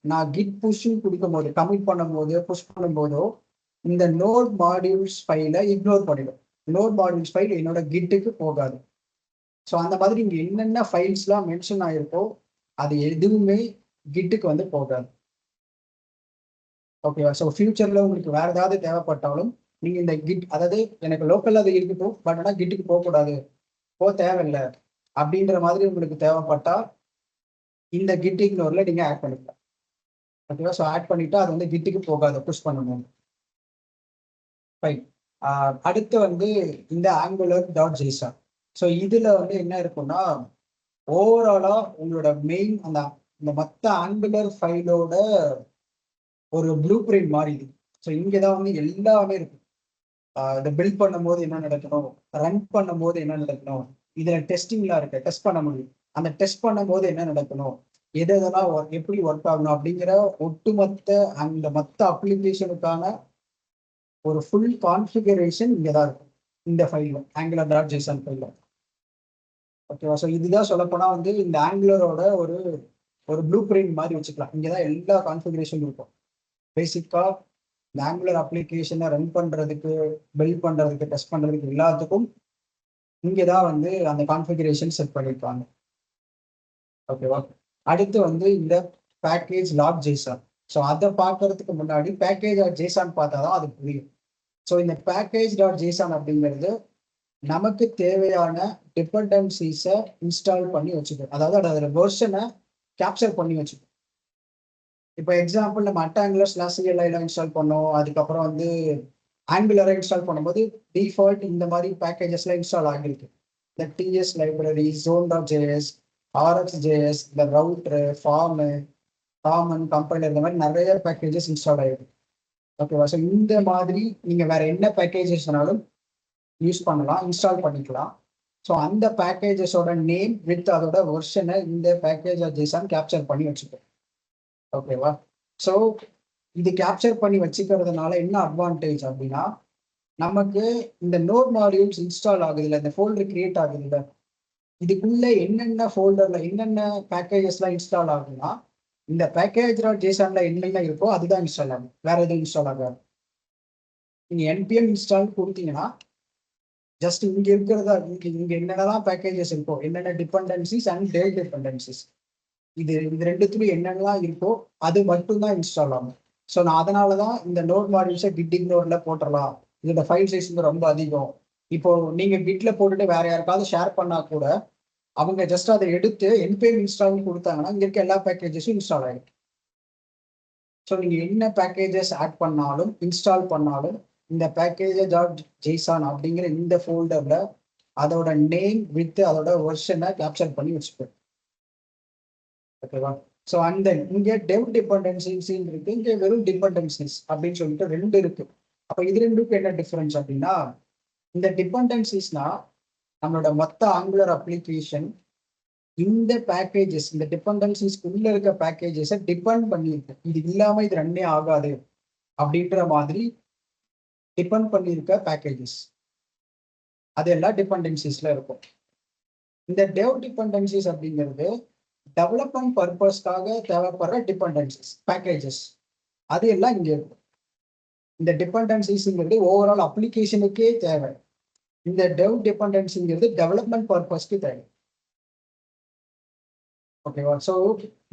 நான் கிட் புஷ்ஷும் கொடுக்கும் போது, கமிட் பண்ணும்போது, புஷ் பண்ணும்போதோ இந்த நோட் மாடியூல்ஸ் ஃபைலை இக்னோர் பண்ணிடும். நோட் மாடியூல்ஸ் ஃபைல் என்னோட கிட்டுக்கு போகாது. ஸோ அந்த மாதிரி இங்க என்னென்ன ஃபைல்ஸ்லாம் மென்ஷன் ஆயிருக்கோ அது எதுவுமே கிட்டுக்கு வந்து போகாது. ஓகேவா? ஸோ ஃபியூச்சர்ல உங்களுக்கு வேற ஏதாவது தேவைப்பட்டாலும் நீங்க இந்த கிட், அதாவது எனக்கு லோக்கல்ல அது இருக்கட்டும், பட் ஆனால் கிட்டுக்கு போகக்கூடாது, தேவையில்லை அப்படின்ற மாதிரி உங்களுக்கு தேவைப்பட்டா இந்த கிட் இக்னோர்ல நீங்க ஆட் பண்ணிக்கலாம். ஓகேவா? ஸோ ஆட் பண்ணிட்டா அது வந்து கிட்டுக்கு போகாது, புஷ் பண்ணணும். ஃபைன். அடுத்து வந்து இந்த ஆங்குலர் டாட் ஜேசன். ஸோ இதுல வந்து என்ன இருக்குன்னா, ஓவராலா உங்களோட மெயின் அந்த மொத்த ஆங்குலர் ஃபைலோட ஒரு ப்ளூ பிரிண்ட் மாதிரி இது. ஸோ இங்கதான் வந்து எல்லாமே இருக்கு. இதை பில்ட் பண்ணும்போது என்ன நடக்கணும், ரன் பண்ணும்போது என்ன நடக்கணும், இதுல டெஸ்டிங்லாம் இருக்கு, டெஸ்ட் பண்ண முடியும். அந்த டெஸ்ட் பண்ணும்போது என்ன நடக்கணும், எதெல்லாம் எப்படி ஒர்க் ஆகணும் அப்படிங்கிற ஒட்டுமொத்த அந்த மொத்த அப்ளிகேஷனுக்கான ஒரு ஃபுல் கான்ஃபிகரேஷன் இங்கே தான் இருக்கும் இந்த ஃபைலில், ஆங்குலர் டாட் ஜேசன் ஃபைலில். ஓகேவா? ஸோ இதுதான் சொல்லப்போனால் வந்து இந்த ஆங்குலரோட ஒரு ஒரு ப்ளூ பிரிண்ட் மாதிரி வச்சுக்கலாம். இங்கே தான் எல்லா கான்ஃபிகரேஷன் இருக்கும். பேசிக்காக இந்த ஆங்குலர் அப்ளிகேஷனை ரன் பண்ணுறதுக்கு, பில்ட் பண்ணுறதுக்கு, டெஸ்ட் பண்ணுறதுக்கு எல்லாத்துக்கும் இங்கே தான் வந்து அந்த கான்ஃபிகரேஷன் செட் பண்ணியிருப்பாங்க. ஓகேவா? அடுத்து வந்து இந்த பேக்கேஜ் லாக் ஜேசான். ஸோ அதை பார்க்கறதுக்கு முன்னாடி பேக்கேஜ் டாட் ஜேசான் பார்த்தா தான் அது புரியும். ஸோ இந்த பேக்கேஜ் டாட் ஜேசான் அப்படிங்கிறது நமக்கு தேவையான டிபெண்டன்சிஸை இன்ஸ்டால் பண்ணி வச்சுக்கணும். அதாவது அதோட வெர்ஷனை கேப்சர் பண்ணி வச்சுக்கணும். இப்போ எக்ஸாம்பிள் நம்ம அட்டாங்குலர் ஸ்லாசிஎல்ஐல இன்ஸ்டால் பண்ணோம், அதுக்கப்புறம் வந்து ஆங்குலரை இன்ஸ்டால் பண்ணும்போது டிஃபால்ட் இந்த மாதிரி பேக்கேஜஸ்லாம் இன்ஸ்டால் ஆகிருக்கு. இந்த TS library, zone dot JS, RX JS, இந்த ரவுட்ரு, ஃபார்மு, காமன், கம்பைலர், இந்த மாதிரி நிறைய பேக்கேஜஸ் இன்ஸ்டால் ஆகிருக்கு. ஓகேவா? ஸோ இந்த மாதிரி நீங்கள் வேற என்ன பேக்கேஜஸ்னாலும் யூஸ் பண்ணலாம், இன்ஸ்டால் பண்ணிக்கலாம். ஸோ அந்த பேக்கேஜஸோட நேம் வித் அதோட வெர்ஷனை இந்த பேக்கேஜ் ஜேசான் கேப்சர் பண்ணி வச்சுக்கோம். ஓகேவா? ஸோ இது கேப்சர் பண்ணி வச்சுக்கிறதுனால என்ன அட்வான்டேஜ் அப்படின்னா, நமக்கு இந்த நோட் மாடியூல்ஸ் இன்ஸ்டால் ஆகுது இல்லை, இந்த ஃபோல்டர் கிரியேட் ஆகுது இல்லை, இதுக்குள்ள என்னென்ன ஃபோல்டர்ல என்னென்ன பேக்கேஜஸ்லாம் இன்ஸ்டால் ஆகுதுன்னா, இந்த பேக்கேஜ் டாட் ஜேசான்ல என்னென்ன இருக்கோ அதுதான் இன்ஸ்டால் ஆகும், வேற எதுவும் இன்ஸ்டால் ஆகாது. நீங்க என்பிஎம் இன்ஸ்டால் கொடுத்தீங்கன்னா ஜஸ்ட் இங்க இருக்கிறதா, இங்க என்னென்னலாம் பேக்கேஜஸ் இருக்கோ, என்னென்ன டிபெண்டன்சிஸ் அண்ட் டேட் டிபெண்டன்சிஸ், இது ரெண்டுத்துலையும் என்னென்னலாம் இருக்கோ அது மட்டும்தான் இன்ஸ்டால் ஆகும். ஸோ நான் அதனால தான் இந்த நோட் மாடியூல்ஸை கிட் இக்னோர்ல போட்டுடலாம், இதோட ஃபைல் சைஸ் வந்து ரொம்ப அதிகம். இப்போ நீங்க கிட்ல போட்டுட்டு வேற யாருக்காவது ஷேர் பண்ணா கூட அவங்க ஜஸ்ட் அதை எடுத்து என்பிஎம் இன்ஸ்டால் கொடுத்தாங்கன்னா இங்க இருக்க எல்லா பேக்கேஜஸும் இன்ஸ்டால் ஆகிடும். ஸோ நீங்க என்ன பேக்கேஜஸ் ஆட் பண்ணாலும் இன்ஸ்டால் பண்ணாலும் இந்த பேக்கேஜ் டாட் ஜேசான் அப்படிங்கிற இந்த ஃபோல்டர்ல அதோட நேம் வித் அதோட வெர்ஷனை கேப்சர் பண்ணி வச்சுக்கோங்க. ஓகேவா? ஸோ அந்த இங்க டெவ் டிபெண்டன்சிஸ் இருக்கு, இங்க வெறும் டிபெண்டன்சிஸ் அப்படின்னு சொல்லிட்டு ரெண்டு இருக்கு. அப்போ இது ரெண்டுக்கும் என்ன டிஃபரன்ஸ் அப்படின்னா, இந்த டிபெண்டன்சிஸ்னா நம்மளோட மொத்த ஆங்குலர் அப்ளிகேஷன் இந்த பேக்கேஜஸ், இந்த டிபெண்டன்சிஸ் உள்ள இருக்க பேக்கேஜஸை டிபெண்ட் பண்ணியிருக்கு, இது இல்லாம இது ரன்னே ஆகாது அப்படின்ற மாதிரி டிபெண்ட் பண்ணியிருக்க பேக்கேஜஸ் அது எல்லா டிபெண்டன்சிஸ்ல இருக்கும். இந்த டெவ் டிபெண்டன்சிஸ் அப்படிங்கிறது டெவலப்மெண்ட் பர்பஸ்க்காக தேவைப்படுற டிபெண்டன்சிஸ் பேக்கேஜஸ், அது எல்லாம் இங்க இருக்கும். இந்த டிபெண்டன்சிஸ்ங்கிறது ஓவரால் அப்ளிகேஷனுக்கே தேவை, இந்த டெவ் டிபெண்டன்சிங்கிறது டெவலப்மெண்ட் பர்பஸ்க்கு தேவை. ஓகேவா? ஸோ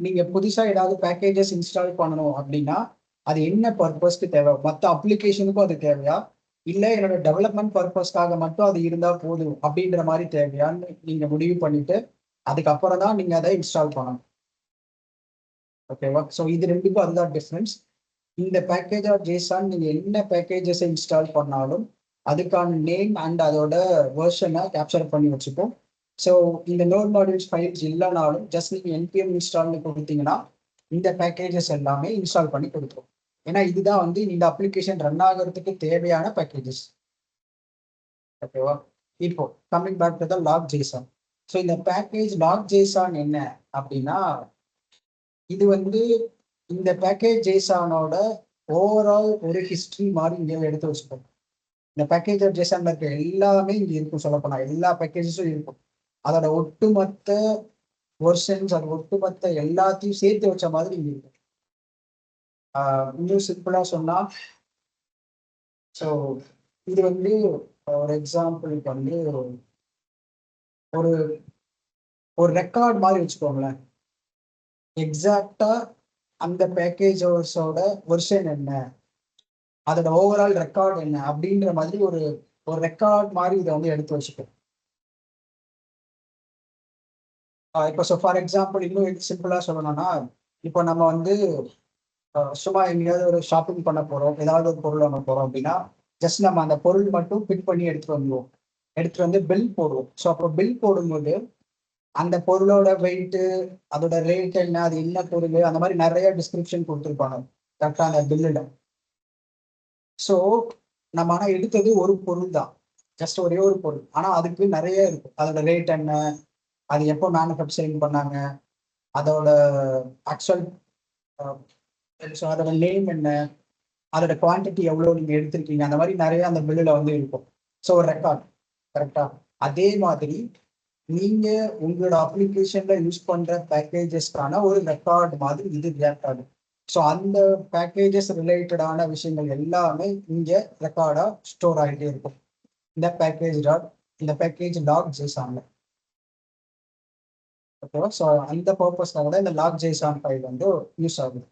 நீங்க புதுசா ஏதாவது பேக்கேஜஸ் இன்ஸ்டால் பண்ணணும் அப்படின்னா அது என்ன பர்பஸ்க்கு தேவை, மற்ற அப்ளிகேஷனுக்கும் அது தேவையா, இல்லை என்னோட டெவலப்மெண்ட் பர்பஸ்க்காக மட்டும் அது இருந்தா போதும் அப்படின்ற மாதிரி தேவையான்னு நீங்க முடிவு பண்ணிட்டு அதுக்கப்புறம் தான் நீங்க அதை இன்ஸ்டால் பண்ணணும். ஓகேவா? ஸோ இது ரெண்டுக்கும் அதுதான் டிஃபரன்ஸ். இந்த பேக்கேஜ் ஆஃப் ஜேசான் நீங்க என்ன பேக்கேஜஸ் இன்ஸ்டால் பண்ணாலும் அதுக்கான நேம் அண்ட் அதோட வெர்ஷனை கேப்சர் பண்ணி வச்சுப்போம். ஸோ இந்த நோட் மாடியூல்ஸ் ஃபைல்ஸ் இல்லைனாலும் ஜஸ்ட் நீங்கள் npm இன்ஸ்டால்னு கொடுத்தீங்கன்னா இந்த பேக்கேஜஸ் எல்லாமே இன்ஸ்டால் பண்ணி கொடுத்துரும். ஏன்னா இதுதான் வந்து இந்த அப்ளிகேஷன் ரன் ஆகிறதுக்கு தேவையான பேக்கேஜஸ். ஓகேவா? இப்போ coming back to the lock JSON. So இந்த பேக்கேஜ் லாக் ஜேசான் என்ன அப்படின்னா, இது வந்து இந்த பேக்கேஜ் ஜேசானோட ஓவரால் ஒரு ஹிஸ்டரி மாதிரி இங்கே எடுத்து வச்சுப்போம். இந்த பேக்கேஜ் ஜேசான்ல இருக்க எல்லாமே இங்க இருக்கும். சொல்லப்போனா எல்லா பேக்கேஜஸும் இருக்கும். அதோட ஒட்டுமொத்த வெர்ஷன்ஸ், அது ஒட்டுமொத்த எல்லாத்தையும் சேர்த்து வச்ச மாதிரி இங்க இருக்கும். இன்னும் சிம்பிளா சொன்னா, ஸோ இது வந்து ஒரு எக்ஸாம்பிளுக்கு வந்து ஒரு ஒரு ரெக்கார்ட் மாதிரி வச்சுக்கோங்களேன். எக்ஸாக்டா அந்த பேக்கேஜஸோட வெர்ஷன் என்ன, அதோட ஓவரால் ரெக்கார்ட் என்ன அப்படின்ற மாதிரி ஒரு ரெக்கார்ட் மாதிரி இதை வந்து எடுத்து வச்சுப்போம். இப்போ ஃபார் எக்ஸாம்பிள் இன்னும் சிம்பிளா சொல்லணும்னா, இப்போ நம்ம வந்து சும்மா எங்கேயாவது ஒரு ஷாப்பிங் பண்ண போறோம், ஏதாவது ஒரு பொருள் வாங்க போறோம் அப்படின்னா ஜஸ்ட் நம்ம அந்த பொருள் மட்டும் பிக் பண்ணி எடுத்துட்டு வந்துடுவோம். எடுத்துட்டு வந்து பில் போடுவோம். ஸோ அப்போ பில் போடும்போது அந்த பொருளோட வெயிட்டு, அதோட ரேட் என்ன, அது என்ன பொருள், அந்த மாதிரி நிறைய டிஸ்கிரிப்ஷன் கொடுத்துருப்பாங்க கரெக்டாக அந்த பில்லில். ஸோ நம்ம ஆனால் எடுத்தது ஒரு பொருள் தான், ஜஸ்ட் ஒரே ஒரு பொருள். ஆனால் அதுக்கு நிறைய இருக்கும். அதோட ரேட் என்ன, அது எப்போ மேனுஃபேக்சரிங் பண்ணாங்க, அதோட ஆக்சுவல் அதோட நேம் என்ன, அதோட குவான்டிட்டி எவ்வளோ நீங்கள் எடுத்திருக்கீங்க, அந்த மாதிரி நிறைய அந்த பில்லில் வந்து இருக்கும். ஸோ ஒரு ரெக்கார்ட் கரெக்டா. அதே மாதிரி நீங்க உங்களோட அப்ளிகேஷன்ல யூஸ் பண்ற பேக்கேஜஸ்க்கான ஒரு ரெக்கார்ட் மாதிரி இது ரியாக்ட் ஆகும். ஸோ அந்த பேக்கேஜஸ் ரிலேட்டடான விஷயங்கள் எல்லாமே இங்க ரெக்கார்டா ஸ்டோர் ஆகிட்டே இருக்கும் இந்த பேக்கேஜ் லாக் ஜேசான்ல. ஓகேவா? ஸோ அந்த பர்பஸ்க்காக தான் இந்த லாக் ஜேசான் ஃபைல் வந்து யூஸ் ஆகுது.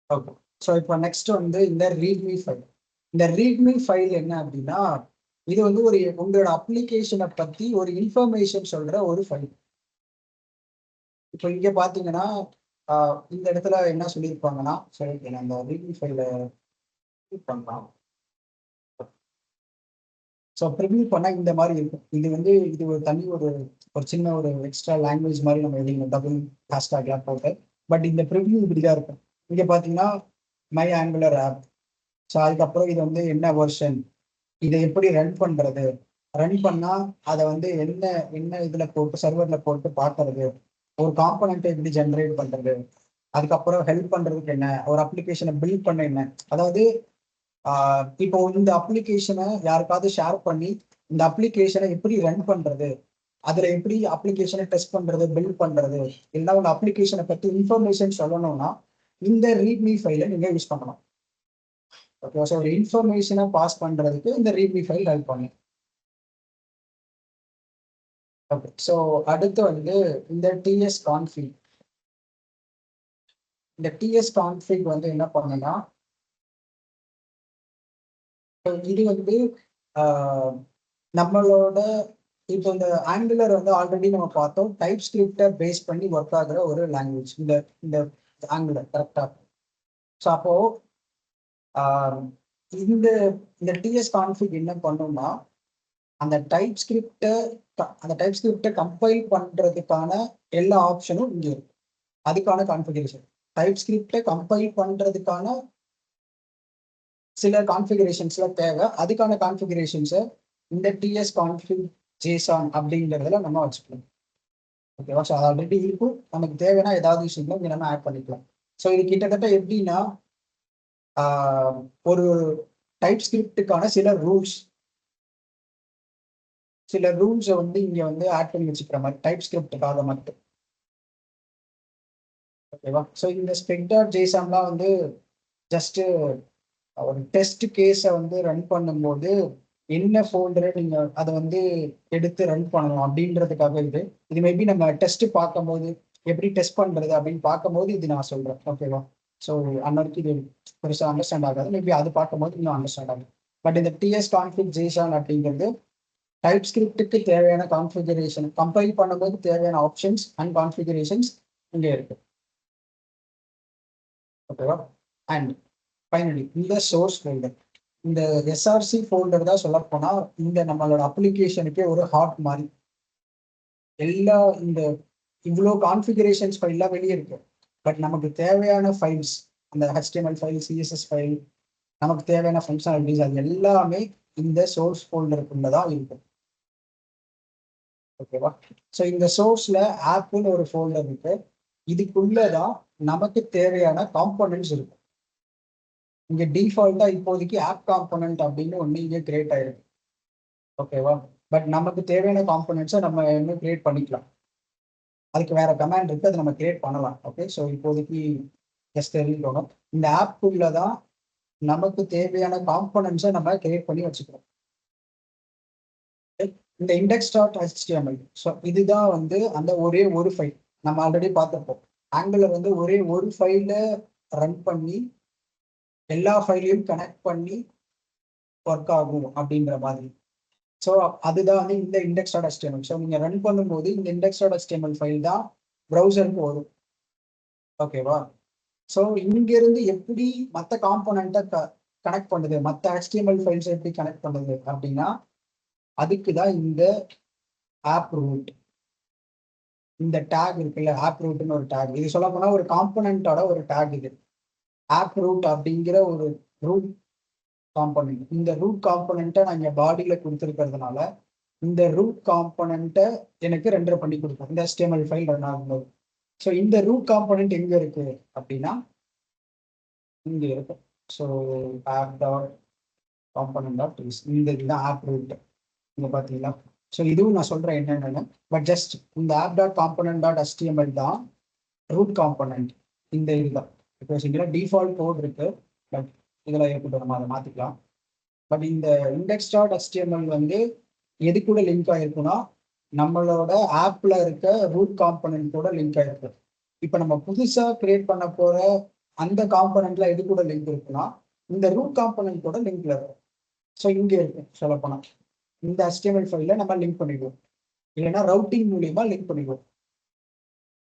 ஓகே. ஸோ இப்போ நெக்ஸ்ட் வந்து இந்த ரீட்மி ஃபைல். இந்த ரீட்மி ஃபைல் என்ன அப்படின்னா, இது வந்து ஒரு உங்களோட அப்ளிகேஷனை பத்தி ஒரு இன்ஃபர்மேஷன் சொல்ற ஒரு ஃபைல். இப்போ இங்க பாத்தீங்கன்னா இந்த இடத்துல என்ன சொல்லியிருப்பாங்கன்னா, சரி நான் அந்த ரீட்மி ஃபைலை பண்ணலாம். ஸோ ப்ரிவியூ பண்ணால் இந்த மாதிரி இருக்கும். இது வந்து இது ஒரு தனி ஒரு சின்ன ஒரு எக்ஸ்ட்ரா லாங்குவேஜ் மாதிரி நம்ம எழுதிங்க, டபுள் ஹேஷ்டாக்லாம் போட்டு. பட் இந்த ப்ரிவியூ இப்படிதான் இருக்கும். இங்கே பார்த்தீங்கன்னா மை ஆங்குலர் ஆப். ஸோ அதுக்கப்புறம் இது வந்து என்ன வெர்ஷன், இதை எப்படி ரன் பண்ணுறது, ரன் பண்ணால் அதை வந்து என்ன என்ன இதில் போட்டு சர்வரில் போட்டு பார்க்கறது, ஒரு காம்பனண்ட்டை எப்படி ஜென்ரேட் பண்ணுறது, அதுக்கப்புறம் ஹெல்ப் பண்ணுறதுக்கு என்ன, ஒரு அப்ளிகேஷனை பில்ட் பண்ண என்ன. அதாவது இப்போ இந்த அப்ளிகேஷனை யாருக்காவது ஷேர் பண்ணி இந்த அப்ளிகேஷனை எப்படி ரன் பண்றது, அதுல எப்படி அப்ளிகேஷனை டெஸ்ட் பண்றது, பில்ட் பண்றது, இல்லை உங்க அப்ளிகேஷனை பத்தி இன்ஃபர்மேஷன் சொல்லணும்னா இந்த ரீட்மி ஃபைலை நீங்க யூஸ் பண்ணலாம். ஓகே. ஸோ ஒரு இன்ஃபர்மேஷனை பாஸ் பண்றதுக்கு இந்த ரீட்மி ஃபைல் ஹெல்ப் பண்ணும். ஓகே. ஸோ அடுத்து வந்து இந்த டிஎஸ் கான்ஃபிக். இந்த டிஎஸ் கான்ஃபிக் வந்து என்ன பண்ணுன்னா, இது வந்து நம்மளோட இப்போ இந்த ஆங்குலர் வந்து ஆல்ரெடி நம்ம பார்த்தோம், டைப் ஸ்கிரிப்டை பேஸ் பண்ணி ஒர்க் ஆகுற ஒரு லாங்குவேஜ் இந்த இந்த ஆங்குலர் கரெக்டா. ஸோ அப்போ இந்த இந்த டிஎஸ் கான்ஃபிக் என்ன பண்ணும்னா, அந்த டைப் ஸ்கிரிப்டை கம்பைல் பண்றதுக்கான எல்லா ஆப்ஷனும் இங்க இருக்கு. அதுக்கான கான்ஃபிகரேஷன், டைப் ஸ்கிரிப்டை கம்பைல் பண்றதுக்கான சில கான்ஃபிகரேஷன்ஸ்ல தேவை. அதுக்கான கான்ஃபிகரேஷன்ஸை இந்த டிஎஸ் கான்ஃபிக் ஜேசான் அப்படிங்கிறதுல நம்ம வச்சுக்கலாம். ஓகேவா? ஸோ அது ஆல்ரெடி இருக்கும். நமக்கு தேவைன்னா ஏதாவது விஷயங்களும் இங்கே நம்ம ஆட் பண்ணிக்கலாம். ஸோ இது கிட்டத்தட்ட எப்படின்னா, ஒரு டைப் ஸ்கிரிப்டுக்கான சில ரூல்ஸை வந்து இங்க வந்து ஆட் பண்ணி வச்சுக்கிற மாதிரி டைப் ஸ்கிரிப்டுக்காக மட்டும். ஓகேவா? ஸோ இந்த spec.json வந்து ஜஸ்ட் ஒரு டெஸ்ட் கேஸை வந்து ரன் பண்ணும்போது என்ன ஃபோல்டரை நீங்க அதை வந்து எடுத்து ரன் பண்ணணும் அப்படின்றதுக்காக இது மேபி நம்ம டெஸ்ட் பார்க்கும்போது எப்படி டெஸ்ட் பண்றது அப்படின்னு பார்க்கும்போது இது நான் சொல்றேன். ஓகேவா? ஸோ அன்னருக்கு இது பெருசாக அண்டர்ஸ்டாண்ட் ஆகாது, மேபி அது பார்க்கும்போது இன்னும் அண்டர்ஸ்டாண்ட் ஆகும். பட் இந்த டிஎஸ் கான்ஃபிக் ஜேசான் அப்படிங்கிறது டைப் ஸ்கிரிப்டுக்கு தேவையான கான்ஃபிகரேஷன், கம்பைல் பண்ணும்போது தேவையான ஆப்ஷன்ஸ் அண்ட் கான்ஃபிகரேஷன்ஸ் இங்கே இருக்கு. ஓகேவா? அண்ட் ஃபைனலி இந்த சோர்ஸ் ஃபோல்டர். இந்த எஸ்ஆர்சி ஃபோல்டர் தான் சொல்ல போனா இந்த நம்மளோட அப்ளிகேஷனுக்கே ஒரு ஹார்ட் மாதிரி. எல்லா இந்த இவ்வளோ கான்ஃபிகரேஷன்ஸ் ஃபைல்லாம் வெளியே இருக்கு. பட் நமக்கு தேவையான ஃபைல்ஸ், அந்த HTML ஃபைல், CSS ஃபைல், நமக்கு தேவையான ஃபங்க்ஷனாலிட்டிஸ் அது எல்லாமே இந்த சோர்ஸ் ஃபோல்டருக்குள்ள தான் இருக்கும். ஓகேவா? ஸோ இந்த சோர்ஸ்ல ஆப்னு ஒரு ஃபோல்டர் இருக்கு. இதுக்குள்ளதான் நமக்கு தேவையான காம்போனன்ட்ஸ் இருக்கும். இங்க டிஃபால்ட்டா இப்போதைக்கு ஆப் காம்போனன்ட் அப்படின்னு ஒன்று இங்கே கிரியேட் ஆயிருக்கு. ஓகேவா? பட் நமக்கு தேவையான காம்போனன்ட்ஸை நம்ம இன்னும் கிரியேட் பண்ணிக்கலாம். அதுக்கு வேற கமாண்ட் இருக்கு, அதை நம்ம கிரியேட் பண்ணலாம். ஓகே, ஸோ இப்போதைக்கு ஜஸ்ட் தெரிஞ்சுக்கணும், இந்த ஆப்புக்குள்ள தான் நமக்கு தேவையான காம்போனன்ட்ஸை நம்ம கிரியேட் பண்ணி வச்சுக்கிறோம். இந்த index.html, ஸோ இதுதான் வந்து அந்த ஒரே ஒரு ஃபைல். நம்ம ஆல்ரெடி பார்த்துருப்போம், ஆங்குலர் வந்து ஒரே ஒரு ஃபைலை ரன் பண்ணி எல்லா ஃபைலையும் கனெக்ட் பண்ணி ஒர்க் ஆகும் அப்படின்ற மாதிரி. ஸோ அதுதான் வந்து இந்த index.html. ஸோ நீங்க ரன் பண்ணும்போது இந்த index.html ஃபைல் தான் ப்ரௌசருக்கு வரும். ஓகேவா? ஸோ இங்கிருந்து எப்படி மற்ற காம்போனண்ட்டை கனெக்ட் பண்ணுது, மற்ற HTML ஃபைல்ஸ் எப்படி கனெக்ட் பண்ணுது அப்படின்னா, அதுக்கு தான் இந்த ஆப் ரூட், இந்த டேக் இருக்குல்ல, ஆப் ரூட்னு ஒரு டேக். இது சொல்ல போனா ஒரு காம்போனண்டோட ஒரு டேக். இது ஆப் ரூட் அப்படிங்கிற ஒரு ரூட் காம்போனன்ட். இந்த ரூட் காம்போனண்ட்டை நான் இங்கே பாடியில் கொடுத்துருக்கிறதுனால இந்த ரூட் காம்போனண்ட்டை எனக்கு ரெண்டர் பண்ணி கொடுக்கும் இந்த HTML ஃபைல் ரன் ஆகும்போது. ஸோ இந்த ரூட் காம்போனன்ட் எங்கே இருக்கு அப்படின்னா இங்கே இருக்கும். So app dot component dot இந்த இதுதான் ஆப் ரூட். இங்கே பார்த்தீங்களா? ஸோ இதுவும் நான் சொல்கிறேன் என்னென்னு. பட் ஜஸ்ட் இந்த app dot component dot HTML தான் ரூட் காம்போனன்ட். இந்த இதுதான் பிகாஸ் இங்கே டிஃபால்ட் கோட் இருக்கு. பட் இதில் இருக்கட்டும், நம்ம அதை மாற்றிக்கலாம். பட் இந்த index.html வந்து எது கூட லிங்க் ஆயிருக்குன்னா நம்மளோட ஆப்ல இருக்க ரூட் காம்போனன்ட் கூட லிங்க் ஆயிருக்கு. இப்போ நம்ம புதுசா கிரியேட் பண்ண போற அந்த காம்போனன்ட்ல எது கூட லிங்க் இருக்குன்னா இந்த ரூட் காம்போனன்ட் கூட லிங்க்ல இருக்கும். ஸோ இங்கே இருக்கு சொல்லப்போனா இந்த HTML ஃபைல நம்ம லிங்க் பண்ணிடுவோம், இல்லைன்னா ரவுட்டிங் மூலியமா லிங்க் பண்ணிடுவோம்.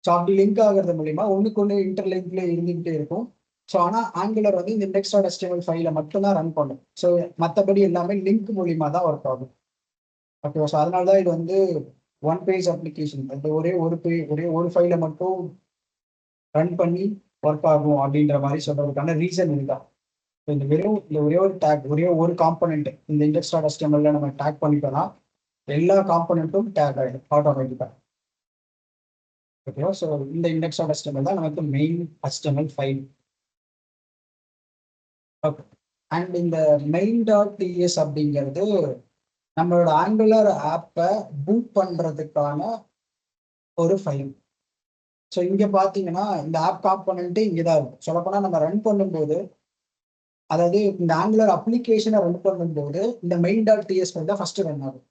ஸோ அப்படி லிங்க் ஆகிறது மூலியமா ஒன்றுக்கு ஒன்று இன்டர்லிங்க்ல இருந்துகிட்டே இருக்கும். ஸோ ஆனால் ஆங்குலர் வந்து இந்த index.html ஃபைலை மட்டும்தான் ரன் பண்ணும். ஸோ மற்றபடி எல்லாமே லிங்க் மூலியமா தான் ஒர்க் ஆகும். ஓகேவா? ஸோ அதனால தான் இது வந்து ஒன் பேஜ் அப்ளிகேஷன். அது ஒரே ஒரு ஃபைலை மட்டும் ரன் பண்ணி ஒர்க் ஆகும் அப்படின்ற மாதிரி சொல்றதுக்கான ரீசன் இதுதான். இந்த ஒரே ஒரு டேக், ஒரே ஒரு காம்போனன்ட் இந்த index.html நம்ம டேக் பண்ணிட்டோம்னா எல்லா காம்போனன்ட்டும் டேக் ஆகிடும் ஆட்டோமேட்டிக்காக. ஓகேவா? ஸோ இந்த index.html தான் நமக்கு main HTML file. Okay, and இந்த main.ts அப்படிங்கிறது நம்மளோட ஆங்குலர் ஆப்பை பூட் பண்றதுக்கான ஒரு ஃபைல். ஸோ இங்க பாத்தீங்கன்னா இந்த ஆப் காம்போனன்ட் இங்கதான் இருக்கும். சொல்லப்போனா நம்ம ரன் பண்ணும்போது, அதாவது இந்த ஆங்குலர் அப்ளிகேஷனை ரன் பண்ணும்போது இந்த main.ts ஃபைல் தான் ஃபர்ஸ்ட் ரன் ஆகும்.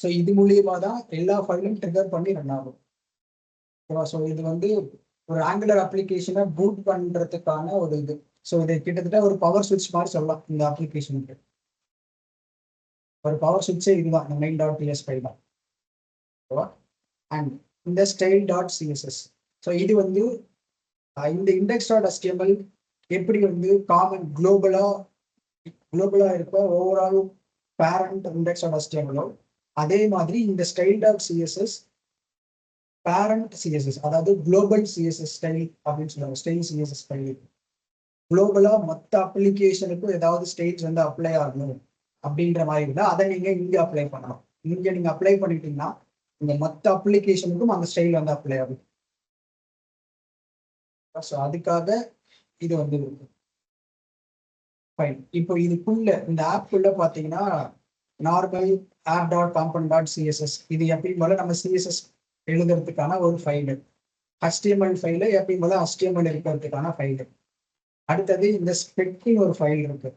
ஸோ இது மூலியமா தான் எல்லா ஃபைலும் ட்ரிகர் பண்ணி ரன் ஆகும். ஸோ இது வந்து ஒரு ஆங்குலர் அப்ளிகேஷனை பூட் பண்றதுக்கான ஒரு இது. ஸோ இது கிட்டத்தட்ட ஒரு பவர் சுவிட்ச் மாதிரி சொல்லலாம். இந்த அப்ளிகேஷனுக்கு ஒரு பவர் சுவிட்சே இதுதான், இந்த main.ts ஃபைல் தான். ஓகேவா? அண்ட் இந்த style.css, ஸோ இது வந்து இந்த index.html எப்படி வந்து காமன் குளோபலா இருக்க ஓவரால் பேரண்ட் index.html, அதே மாதிரி இந்த style.css பேரண்ட் CSS, அதாவது குளோபல் CSS ஸ்டைல் அப்படின்னு சொல்லுவாங்க. ஸ்டைல் CSS ஸ்டைல் குளோபலா மற்ற அப்ளிகேஷனுக்கும் ஏதாவது ஸ்டைல்ஸ் வந்து அப்ளை ஆகணும் அப்படின்ற மாதிரி இருந்தா அதை நீங்க இங்க அப்ளை பண்ணலாம். இங்க நீங்க அப்ளை பண்ணிட்டீங்கன்னா இந்த மற்ற அப்ளிகேஷனுக்கும் அந்த ஸ்டைல் வந்து அப்ளை ஆகும். ஸோ அதுக்காக இது வந்து ஃபைன். இப்போ இதுக்குள்ள இந்த ஆப்புக்குள்ள பாத்தீங்கன்னா normal app dot component dot CSS, இது எப்பயும் போல நம்ம சிஎஸ்எஸ் எழுதுறதுக்கான ஒரு ஃபைலு. HTML ஃபைலு எப்பயும் போல HTML இருக்கிறதுக்கான ஃபைலு. அடுத்தது இந்த ஸ்பெக்ட்னு ஒரு ஃபைல் இருக்கு.